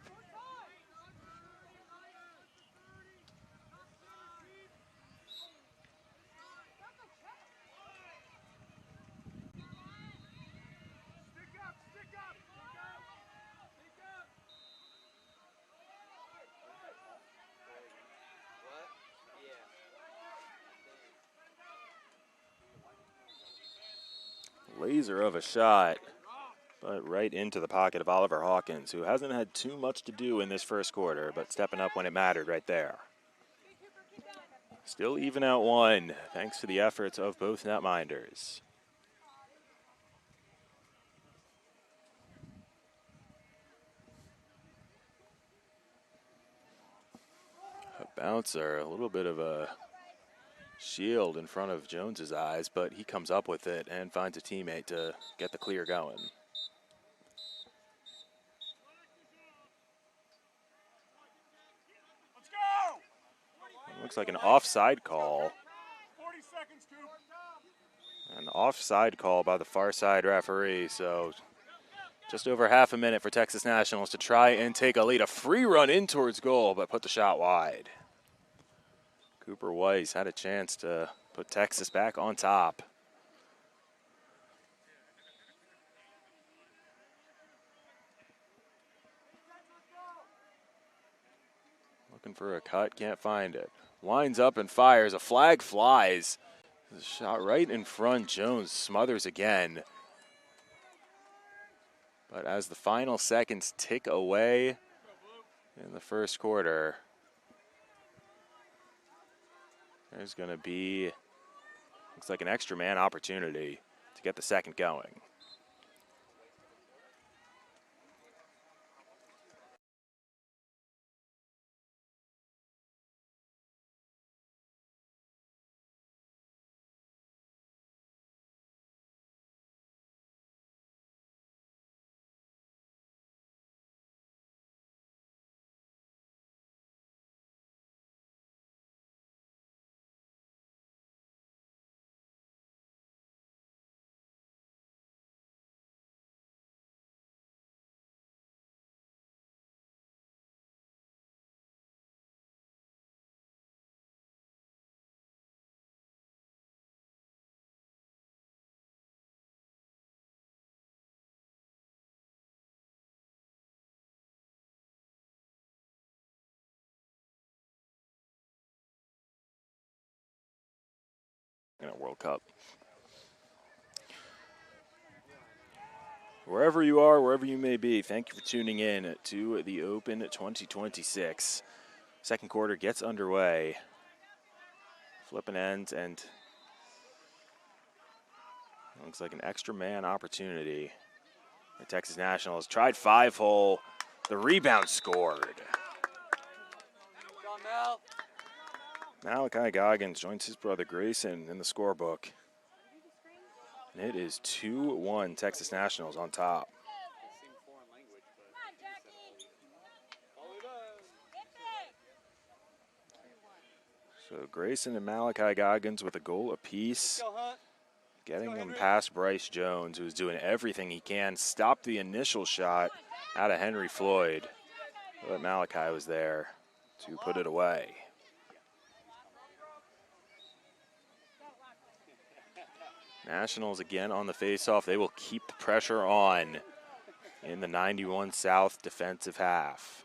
Laser of a shot, but right into the pocket of Oliver Hawkins, who hasn't had too much to do in this first quarter, but stepping up when it mattered right there. Still even at one, thanks to the efforts of both netminders. A bouncer, a little bit of a shield in front of Jones's eyes, but he comes up with it and finds a teammate to get the clear going. Looks like an offside call. 40 seconds, Coop. An offside call by the far side referee. So just over half a minute for Texas Nationals to try and take a lead. A free run in towards goal, but put the shot wide. Cooper Weiss had a chance to put Texas back on top. Looking for a cut, can't find it. Winds up and fires, a flag flies. The shot right in front, Jones smothers again. But as the final seconds tick away in the first quarter, there's going to be, looks like an extra man opportunity to get the second going. In a World Cup. Wherever you are, wherever you may be, thank you for tuning in to the Open 2026. Second quarter gets underway. Flipping ends, and looks like an extra man opportunity. The Texas Nationals tried 5-hole. The rebound scored. Malachi Goggins joins his brother Grayson in the scorebook. And it is 2-1 Texas Nationals on top. So Grayson and Malachi Goggins with a goal apiece, getting them past Bryce Jones, who's doing everything he can. Stopped the initial shot out of Henry Floyd, but Malachi was there to put it away. Nationals again on the faceoff. They will keep the pressure on in the 91 South defensive half.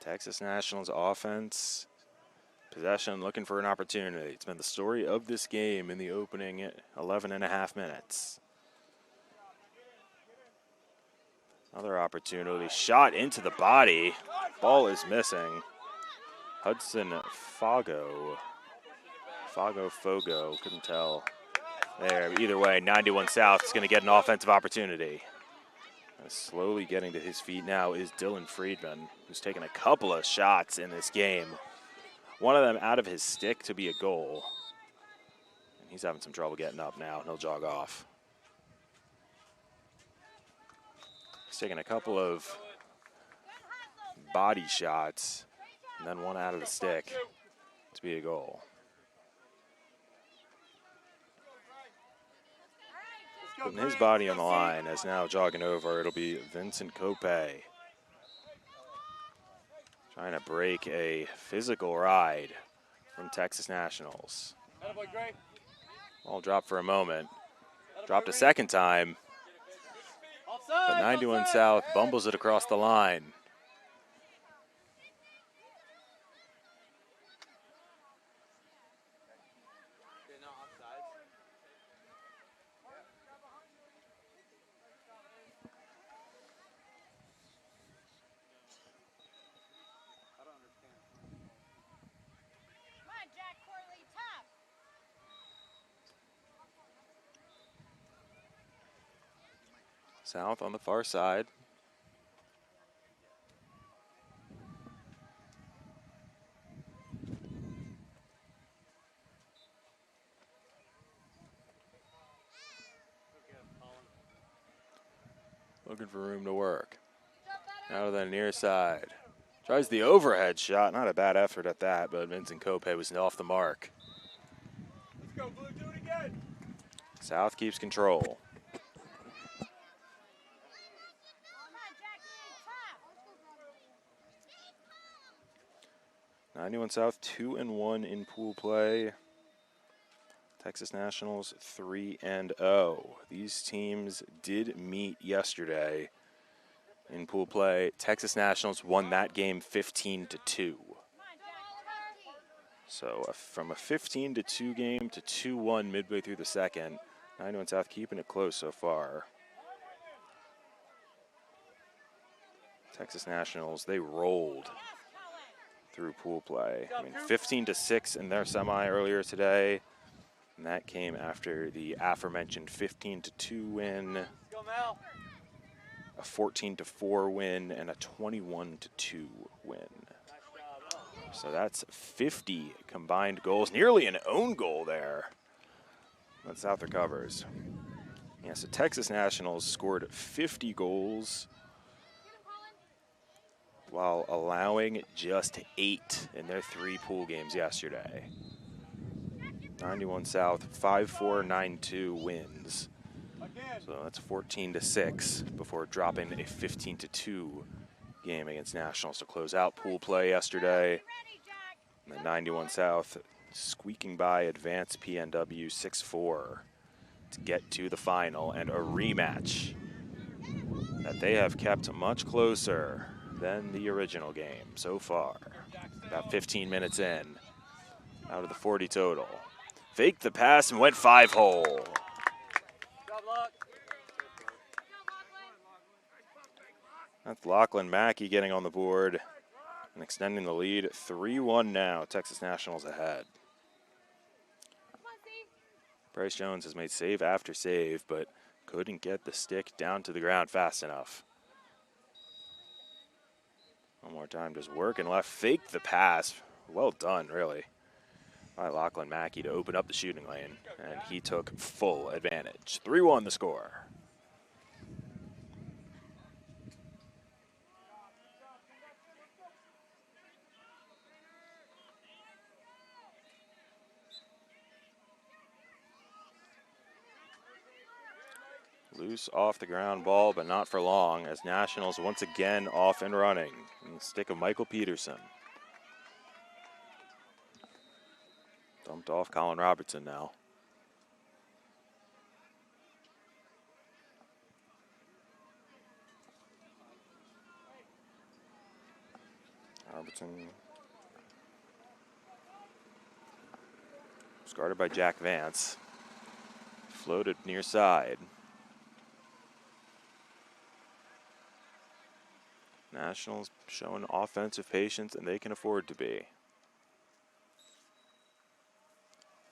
Texas Nationals offense, possession, looking for an opportunity. It's been the story of this game in the opening 11 and a half minutes. Another opportunity, shot into the body. Ball is missing. Hudson Fogo, couldn't tell. There, either way, 91 South is going to get an offensive opportunity. Slowly getting to his feet now is Dylan Friedman, who's taken a couple of shots in this game. One of them out of his stick to be a goal. And he's having some trouble getting up now. He'll jog off. He's taking a couple of body shots, and then one out of the stick to be a goal. Putting his body on the line as now jogging over, it'll be Vincent Cope. Trying to break a physical ride from Texas Nationals. Ball dropped for a moment. Dropped a second time. But 91 South bumbles it across the line. South on the far side. looking for room to work. Out of the near side. Tries the overhead shot. Not a bad effort at that, but Vincent Cope was off the mark. Let's go, Blue. Do it again. South keeps control. '91 South 2-1 in pool play. Texas Nationals 3-0. These teams did meet yesterday in pool play. Texas Nationals won that game 15-2. So from a 15-2 game to 2-1 midway through the second. 91 South keeping it close so far. Texas Nationals, they rolled through pool play. I mean, 15-6 in their semi earlier today. And that came after the aforementioned 15-2 win, a 14-4 win, and a 21-2 win. So that's 50 combined goals, nearly an own goal there. But South recovers. Yeah, so Texas Nationals scored 50 goals while allowing just 8 in their 3 pool games yesterday. 91 South 5-4, 9-2 wins. So that's 14-6 before dropping a 15-2 game against Nationals to close out pool play yesterday. And the 91 South squeaking by advanced PNW 6-4 to get to the final and a rematch that they have kept much closer than the original game so far. About 15 minutes in, out of the 40 total. Faked the pass and went 5-hole. That's Lachlan Mackey getting on the board and extending the lead. 3-1 now. Texas Nationals ahead. Bryce Jones has made save after save, but couldn't get the stick down to the ground fast enough. One more time, just working left. Faked the pass. Well done, really, by Lachlan Mackey to open up the shooting lane, and he took full advantage. 3-1 the score. Loose off the ground ball, but not for long, as Nationals once again off and running. In the stick of Michael Peterson. Dumped off Colin Robertson now. Robertson. Guarded by Jack Vance. Floated near side. Nationals showing offensive patience, and they can afford to be.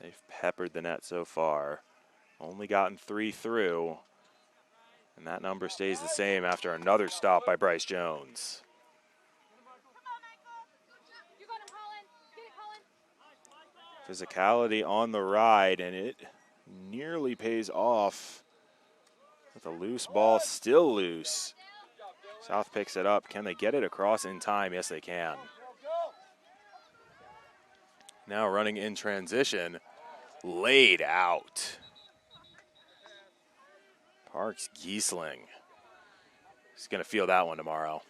They've peppered the net so far. Only gotten 3 through. And that number stays the same after another stop by Bryce Jones. Physicality on the ride, and it nearly pays off. With a loose ball, still loose. South picks it up. Can they get it across in time? Yes, they can. Now running in transition. Laid out. Parks Giesling. He's going to feel that one tomorrow.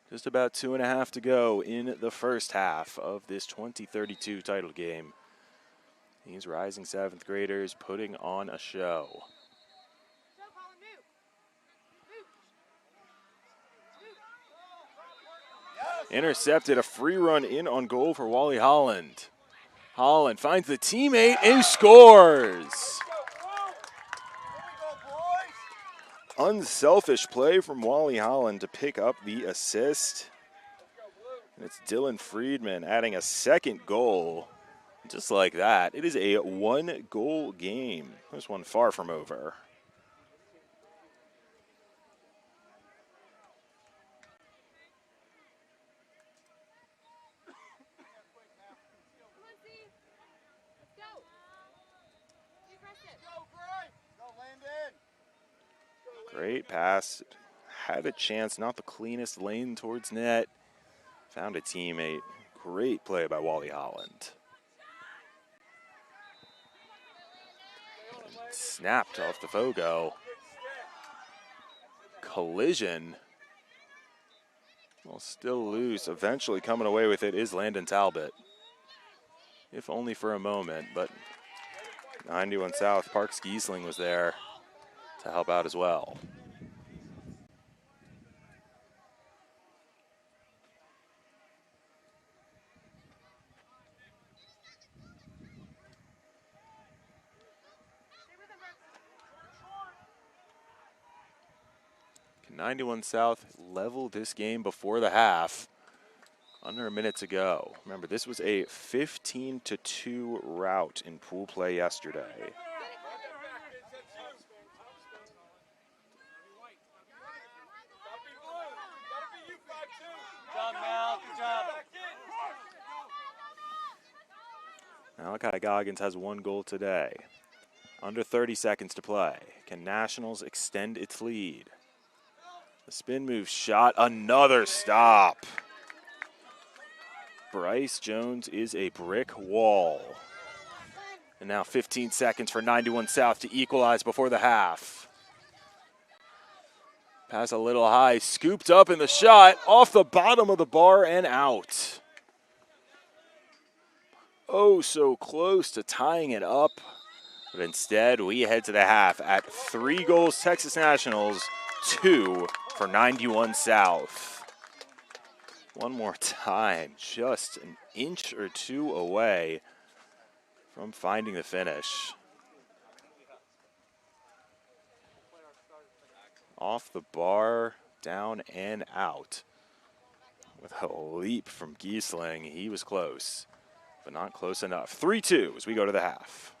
Just about 2.5 to go in the first half of this 2032 title game. These rising 7th graders putting on a show. Intercepted, a free run in on goal for Wally Holland. Holland finds the teammate and scores. Unselfish play from Wally Holland to pick up the assist. And it's Dylan Friedman adding a second goal. Just like that, it is a 1-goal game. This one far from over. Great pass. Had a chance, not the cleanest lane towards net. Found a teammate. Great play by Wally Holland. And snapped off the Fogo. Collision. Well, still loose. Eventually coming away with it is Landon Talbot. If only for a moment, but 91 South, Parks Giesling was there to help out as well. Can 91 South level this game before the half? Under a minute to go. Remember, this was a 15-2 rout in pool play yesterday. Malachi Goggins has 1 goal today. Under 30 seconds to play. Can Nationals extend its lead? The spin move shot, another stop. Bryce Jones is a brick wall. And now 15 seconds for 91 South to equalize before the half. Pass a little high, scooped up in the shot, off the bottom of the bar and out. Oh, so close to tying it up. But instead, we head to the half at 3 goals Texas Nationals, 2 for 91 South. One more time, just an inch or 2 away from finding the finish. Off the bar, down and out. With a leap from Giesling, he was close, but not close enough. 3-2 as we go to the half.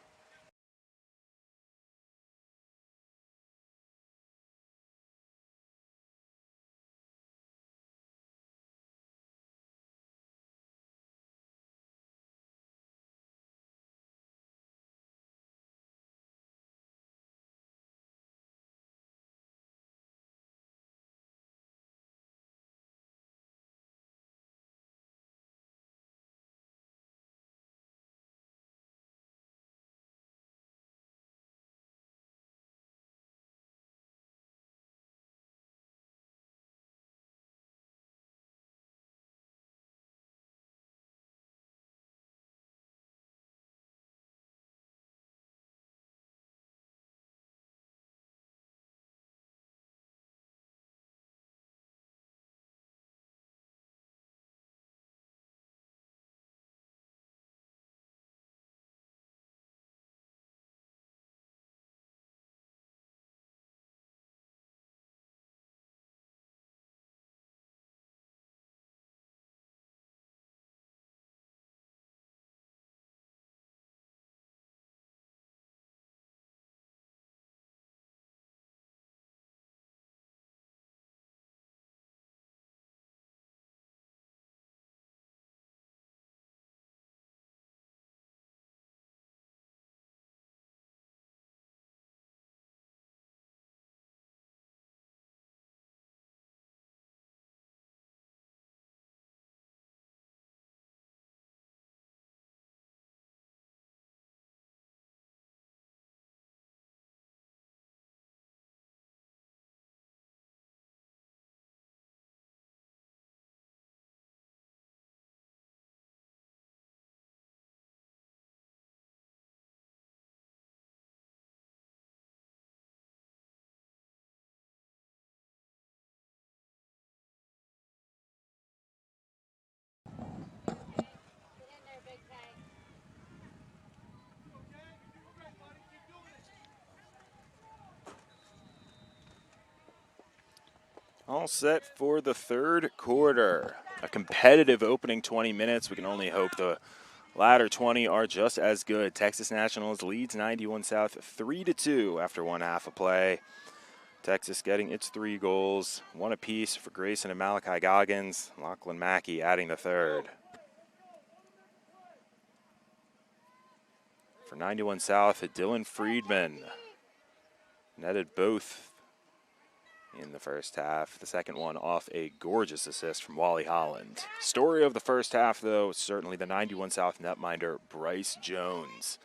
All set for the third quarter. A competitive opening 20 minutes. We can only hope the latter 20 are just as good. Texas Nationals leads 91 South 3-2 after 1 half of play. Texas getting its 3 goals, 1 apiece for Grayson and Malachi Goggins. Lachlan Mackey adding the third. For 91 South, Dylan Friedman netted both in the first half. The second one off a gorgeous assist from Wally Holland. Story of the first half, though, certainly the 91 South netminder Bryce Jones.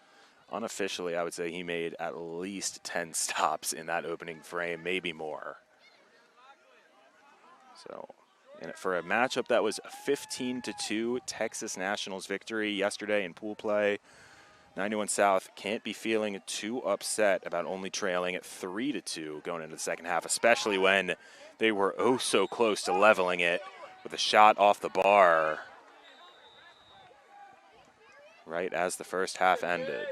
Unofficially, I would say he made at least 10 stops in that opening frame, maybe more. So, and for a matchup that was 15-2 Texas Nationals victory yesterday in pool play, 91 South can't be feeling too upset about only trailing at 3-2 going into the second half, especially when they were oh so close to leveling it with a shot off the bar right as the first half ended.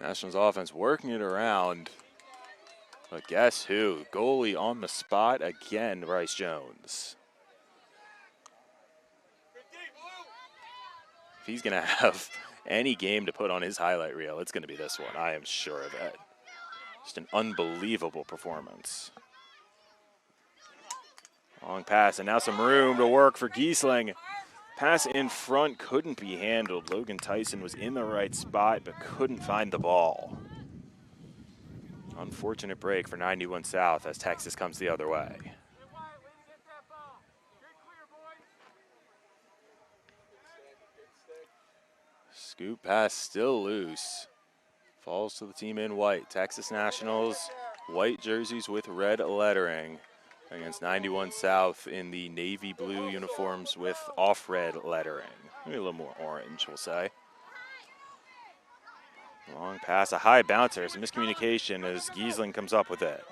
Nationals offense working it around. But guess who? Goalie on the spot again, Bryce Jones. If he's going to have any game to put on his highlight reel, it's going to be this one. I am sure of it. Just an unbelievable performance. Long pass, and now some room to work for Giesling. Pass in front couldn't be handled. Logan Tyson was in the right spot, but couldn't find the ball. Unfortunate break for 91 South as Texas comes the other way. Scoop pass still loose. Falls to the team in white. Texas Nationals, white jerseys with red lettering against 91 South in the navy blue uniforms with off-red lettering. Maybe a little more orange, we'll say. Long pass, a high bouncer. Some miscommunication as Giesling comes up with it.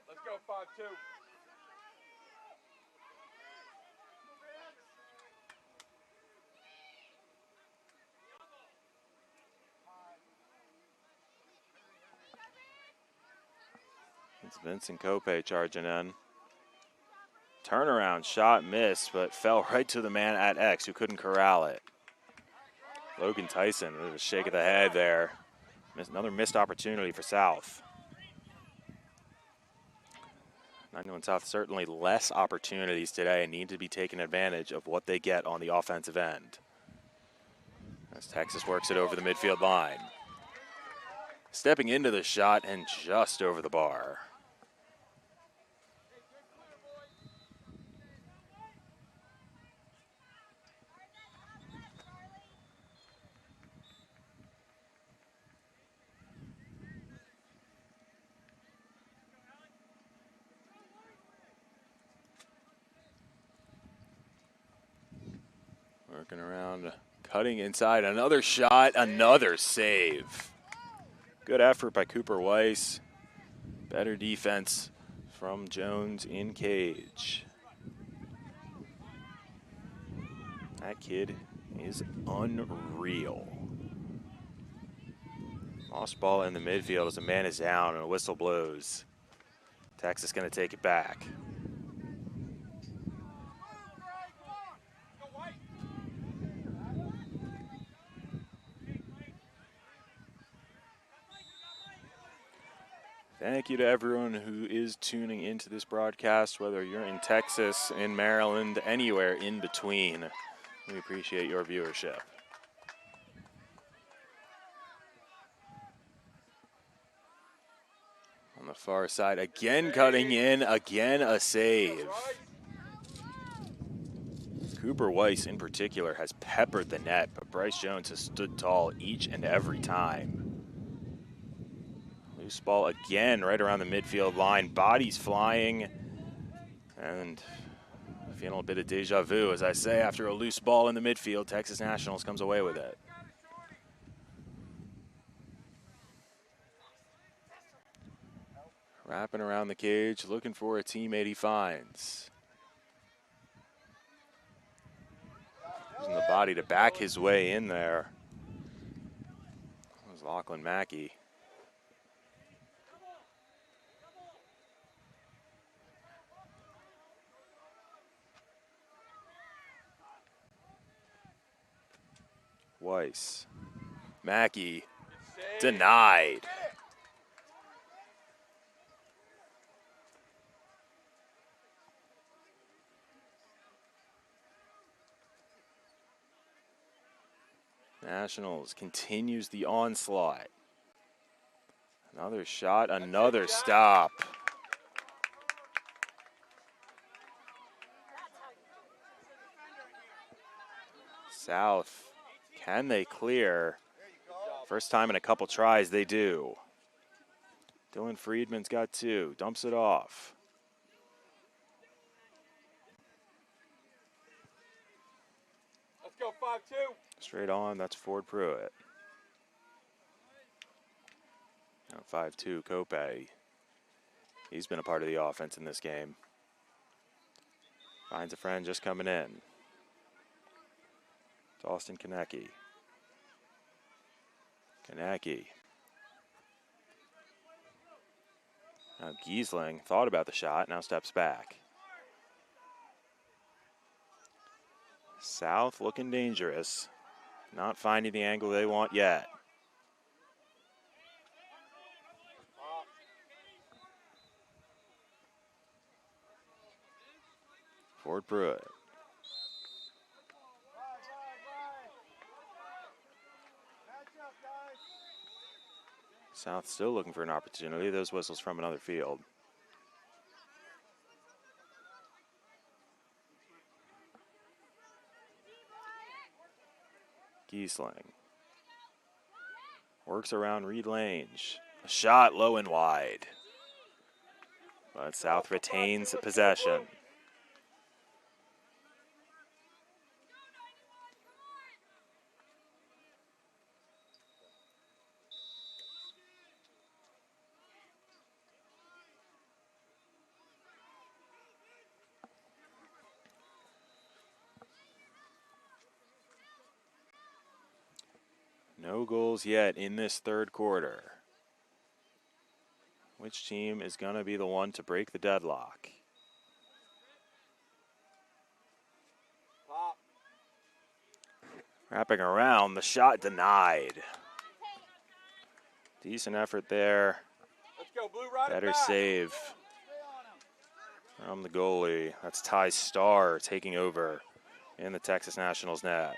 Let's go 5-2. It's Vincent Cope charging in. Turnaround shot missed, but fell right to the man at X who couldn't corral it. Logan Tyson with a shake of the head there. Another missed opportunity for South. 91 South certainly less opportunities today and need to be taking advantage of what they get on the offensive end. As Texas works it over the midfield line. Stepping into the shot and just over the bar. Working around, cutting inside, another shot, another save. Good effort by Cooper Weiss. Better defense from Jones in cage. That kid is unreal. Lost ball in the midfield as a man is down and a whistle blows. Texas going to take it back. Thank you to everyone who is tuning into this broadcast, whether you're in Texas, in Maryland, anywhere in between. We appreciate your viewership. On the far side, again cutting in, again a save. Cooper Weiss in particular has peppered the net, but Bryce Jones has stood tall each and every time. Loose ball again right around the midfield line. Bodies flying. And feeling a bit of deja vu, as I say, after a loose ball in the midfield, Texas Nationals comes away with it. Wrapping around the cage, looking for a teammate he finds. Using the body to back his way in there. That was Lachlan Mackey. twice. Mackey denied. Nationals continues the onslaught. Another shot, another stop. South, can they clear? First time in a couple tries, they do. Dylan Friedman's got two, dumps it off. Let's go 5-2. Straight on, that's Ford Pruitt. Now 5-2, Kope. He's been a part of the offense in this game. Finds a friend just coming in. It's Austin Konecki. Konecki. Now Giesling thought about the shot, now steps back. South looking dangerous. Not finding the angle they want yet. Ford Pruitt. South still looking for an opportunity. Those whistles from another field. Giesling. Works around Reed Lange. A shot low and wide. But South retains possession. No goals yet in this third quarter. Which team is going to be the one to break the deadlock? Wrapping around, the shot denied. Decent effort there. Let's go, Blue, right Better back. save from the goalie. That's Ty Starr taking over in the Texas Nationals net.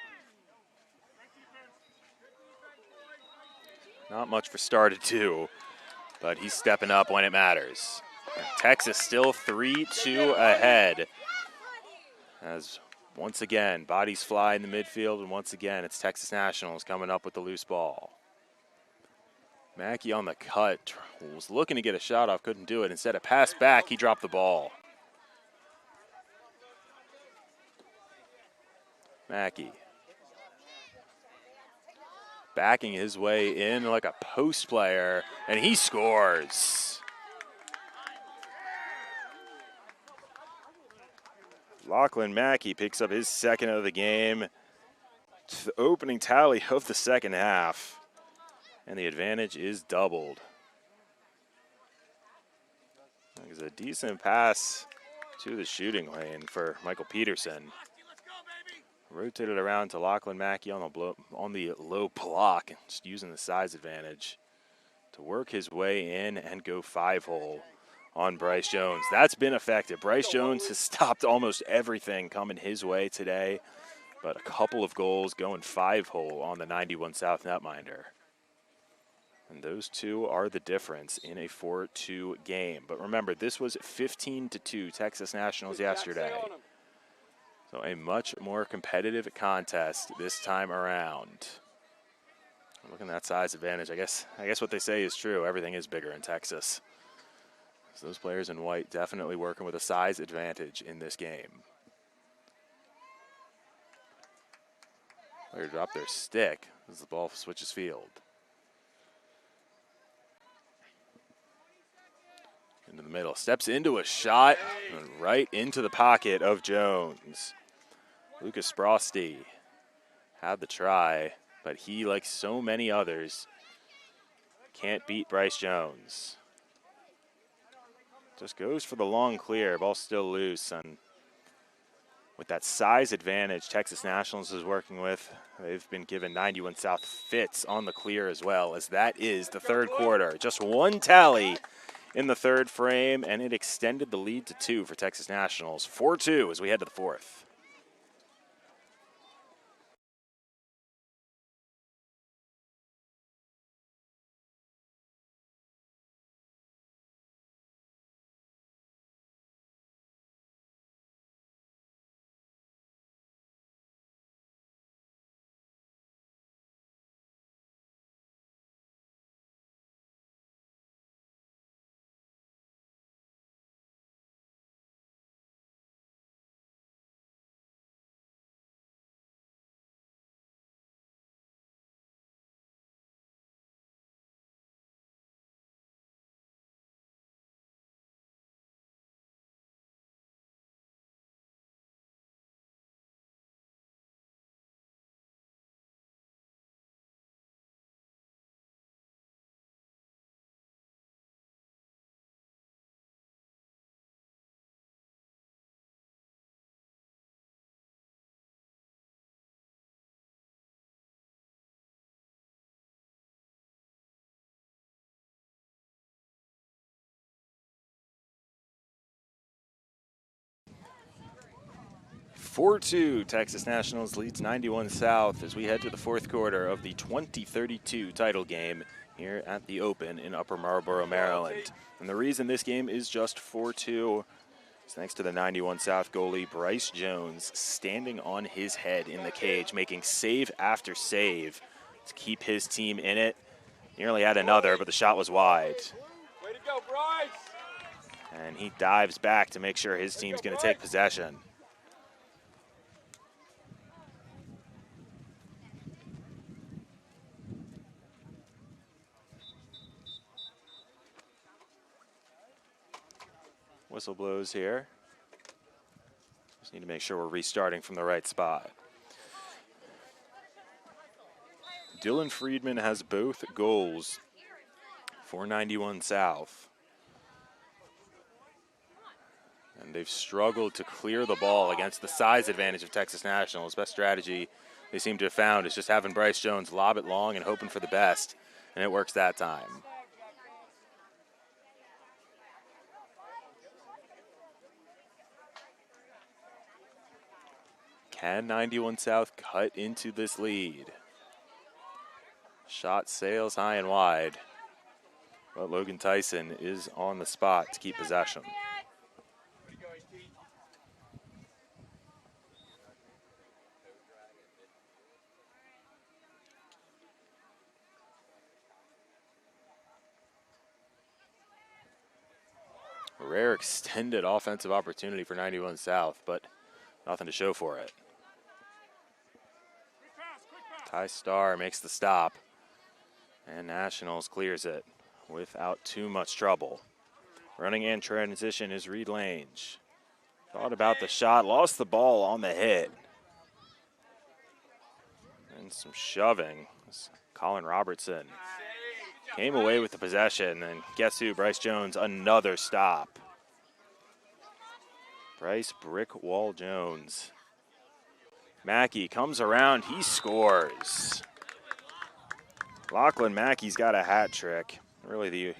Not much for Starr to do, but he's stepping up when it matters. Texas still 3-2 ahead. As once again, bodies fly in the midfield, and once again, it's Texas Nationals coming up with the loose ball. Mackey on the cut, was looking to get a shot off, couldn't do it. Instead of pass back, he dropped the ball. Mackey. Backing his way in like a post player, and he scores. Lachlan Mackey picks up his second of the game. It's the opening tally of the second half, and the advantage is doubled. There's a decent pass to the shooting lane for Michael Peterson. Rotated around to Lachlan Mackey on the low block, just using the size advantage to work his way in and go 5-hole on Bryce Jones. That's been effective. Bryce Jones has stopped almost everything coming his way today, but a couple of goals going 5-hole on the 91 South netminder. And those two are the difference in a 4-2 game. But remember, this was 15-2 Texas Nationals yesterday. So a much more competitive contest this time around. Look at that size advantage. I guess what they say is true. Everything is bigger in Texas. So those players in white definitely working with a size advantage in this game. Player drop their stick as the ball switches field. Into the middle, steps into a shot, and right into the pocket of Jones. Lucas Sprosty had the try, but he, like so many others, can't beat Bryce Jones. Just goes for the long clear, ball still loose, and with that size advantage Texas Nationals is working with. They've been given 91 South fits on the clear as well, as that is the third quarter. Just one tally in the third frame, and it extended the lead to 2 for Texas Nationals. 4-2 as we head to the fourth. Texas Nationals leads 91 South as we head to the fourth quarter of the 2032 title game here at the Open in Upper Marlboro, Maryland. And the reason this game is just 4-2 is thanks to the 91 South goalie Bryce Jones standing on his head in the cage, making save after save to keep his team in it. Nearly had another, but the shot was wide. Way to go, Bryce! And he dives back to make sure his team's going to take possession. Whistle blows here. Just need to make sure we're restarting from the right spot. Dylan Friedman has both goals for 91 South. And they've struggled to clear the ball against the size advantage of Texas Nationals. Best strategy they seem to have found is just having Bryce Jones lob it long and hoping for the best, and it works that time. Can 91 South cut into this lead? Shot sails high and wide, but Logan Tyson is on the spot to keep possession. Rare extended offensive opportunity for 91 South, but nothing to show for it. Ty Starr makes the stop, and Nationals clears it without too much trouble. Running in transition is Reed Lange. Thought about the shot, lost the ball on the hit. And some shoving. Colin Robertson came away with the possession, and guess who? Bryce Jones, another stop. Bryce Brickwall Jones. Mackey comes around, he scores. Lachlan Mackey's got a hat trick. Really the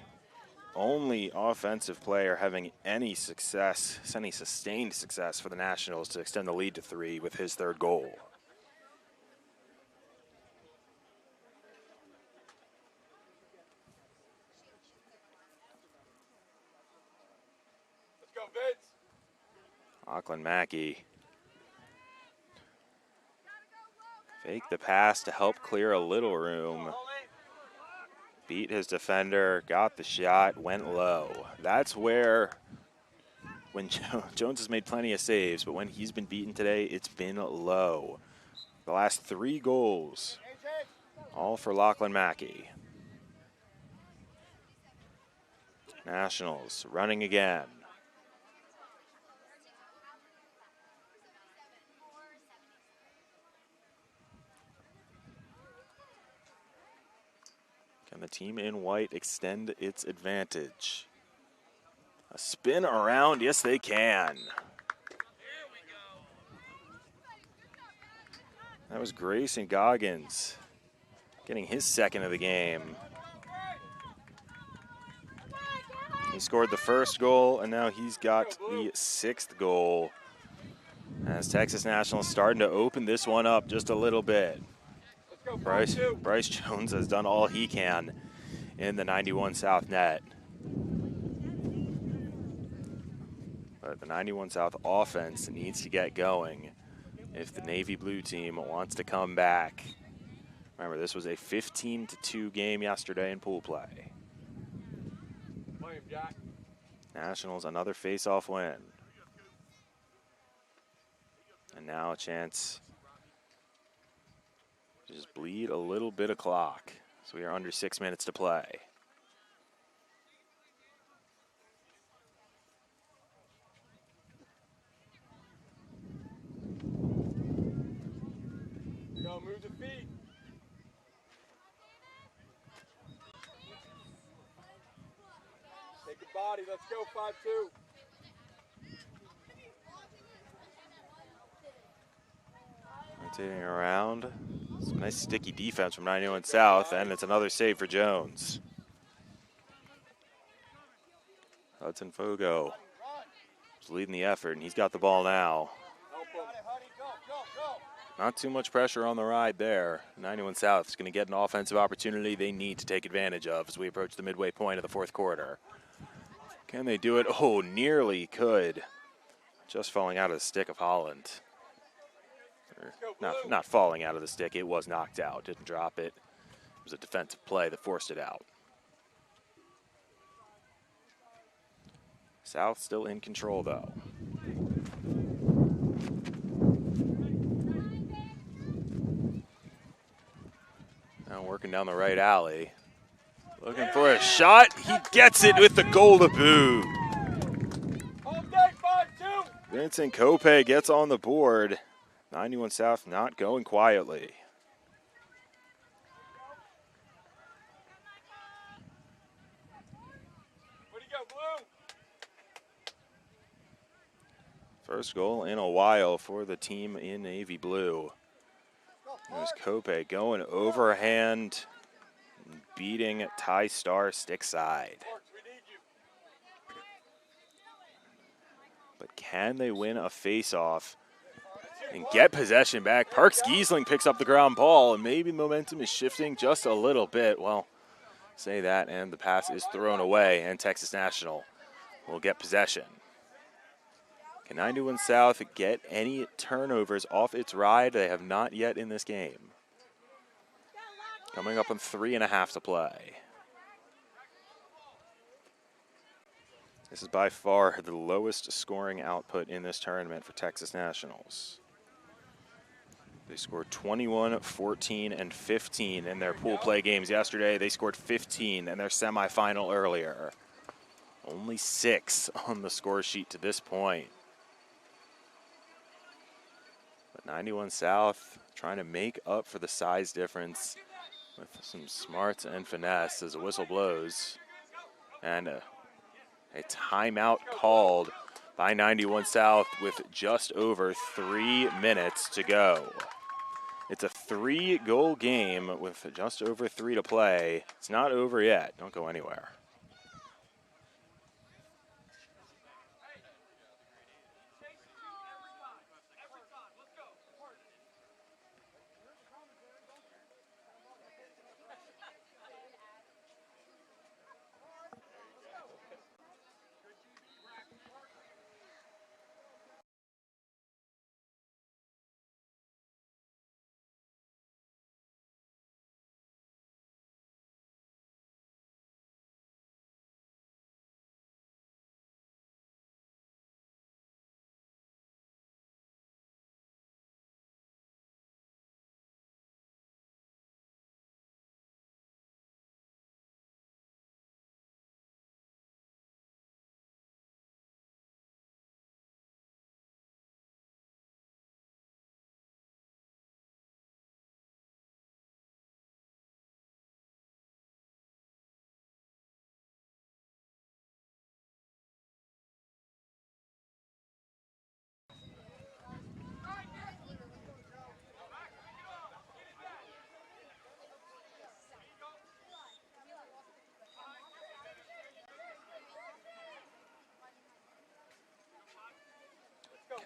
only offensive player having any success, any sustained success for the Nationals to extend the lead to 3 with his third goal. Let's go, Vince! Lachlan Mackey. Fake the pass to help clear a little room. Beat his defender, got the shot, went low. That's where, when Jones has made plenty of saves, but when he's been beaten today, it's been low. The last 3 goals, all for Lachlan Mackey. Nationals running again. Can the team in white extend its advantage? A spin around, yes they can. That was Grayson Goggins getting his second of the game. He scored the first goal, and now he's got the 6th goal. As Texas National is starting to open this one up just a little bit. Bryce Jones has done all he can in the 91 South net. But the 91 South offense needs to get going if the Navy Blue team wants to come back. Remember, this was a 15-2 game yesterday in pool play. Nationals, another face-off win. And now a chance to just bleed a little bit of clock. So we are under 6 minutes to play. Go, move the feet. Take the body, let's go, 5-2. Rotating around. Some nice sticky defense from 91 South, and it's another save for Jones. Hudson Fogo is leading the effort, and he's got the ball now. Not too much pressure on the ride there. 91 South is going to get an offensive opportunity they need to take advantage of as we approach the midway point of the 4th quarter. Can they do it? Oh, nearly could. Just falling out of the stick of Holland. Not falling out of the stick, it was knocked out. Didn't drop it. It was a defensive play that forced it out. South still in control, though. Now working down the right alley. Looking for a shot. He gets it with the goal to boot. Vincent Cope gets on the board. 91 South not going quietly. First goal in a while for the team in Navy Blue. There's Cope going overhand, beating Ty Star stick side. But can they win a face-off and get possession back? Parks Giesling picks up the ground ball, and maybe momentum is shifting just a little bit. Well, say that, and the pass is thrown away, and Texas National will get possession. Can 91 South get any turnovers off its ride? They have not yet in this game. Coming up on 3.5 to play. This is by far the lowest scoring output in this tournament for Texas Nationals. They scored 21, 14, and 15 in their pool play games yesterday. They scored 15 in their semifinal earlier. Only 6 on the score sheet to this point. But 91 South trying to make up for the size difference with some smarts and finesse as a whistle blows. And a timeout called by 91 South with just over 3 minutes to go. It's a 3-goal game with just over 3 to play. It's not over yet. Don't go anywhere.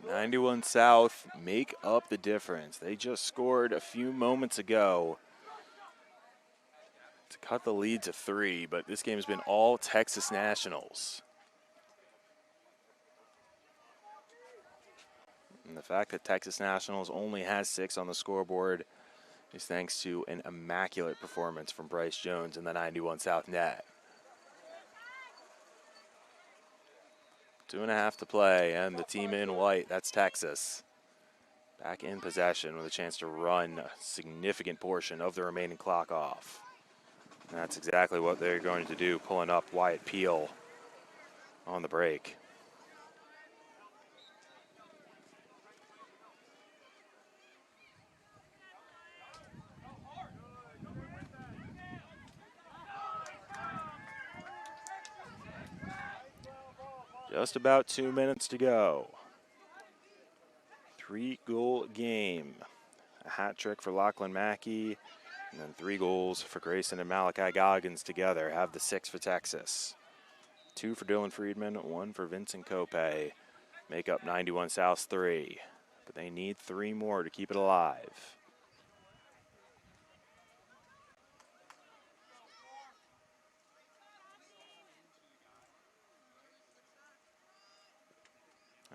91 South make up the difference. They just scored a few moments ago to cut the lead to 3, but this game has been all Texas Nationals. And the fact that Texas Nationals only has 6 on the scoreboard is thanks to an immaculate performance from Bryce Jones in the 91 South net. 2.5 to play, and the team in white, that's Texas, back in possession with a chance to run a significant portion of the remaining clock off. And that's exactly what they're going to do, pulling up Wyatt Peel on the break. Just about 2 minutes to go. 3-goal game. A hat trick for Lachlan Mackey, and then 3 goals for Grayson and Malachi Goggins together have the 6 for Texas. 2 for Dylan Friedman, 1 for Vincent Cope. Make up 91 South's 3, but they need 3 more to keep it alive.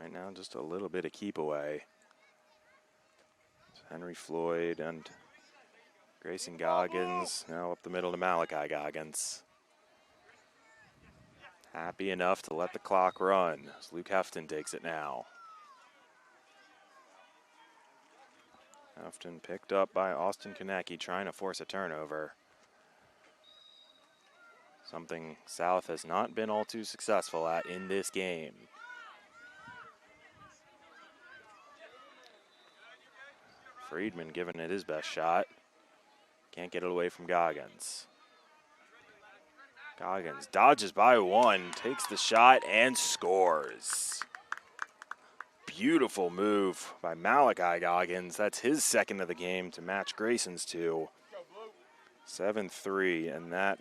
Right now, just a little bit of keep away. Henry Floyd and Grayson Goggins now up the middle to Malachi Goggins. Happy enough to let the clock run as Luke Hefton takes it now. Hefton picked up by Austin Konecki trying to force a turnover. Something South has not been all too successful at in this game. Friedman giving it his best shot. Can't get it away from Goggins. Goggins dodges by 1, takes the shot, and scores. Beautiful move by Malachi Goggins. That's his 2nd of the game to match Grayson's 2. 7-3, and that,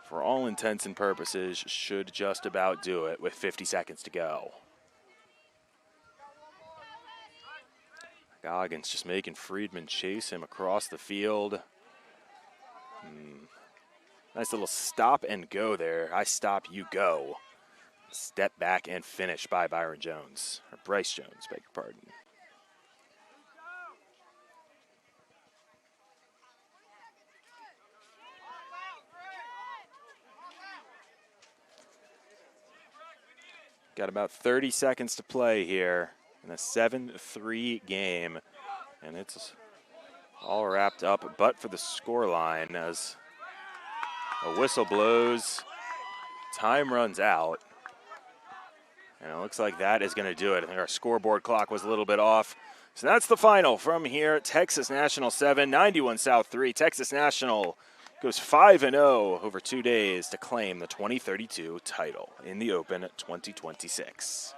for all intents and purposes, should just about do it with 50 seconds to go. Goggins just making Friedman chase him across the field. Nice little stop and go there. I stop, you go. Step back and finish by Byron Jones, or Bryce Jones, beg your pardon. Got about 30 seconds to play here in a 7-3 game, and it's all wrapped up but for the scoreline as a whistle blows, time runs out, and it looks like that is going to do it. I think our scoreboard clock was a little bit off. So that's the final from here. Texas National 7, 91 South 3. Texas National goes 5-0 over 2 days to claim the 2032 title in the Open 2026.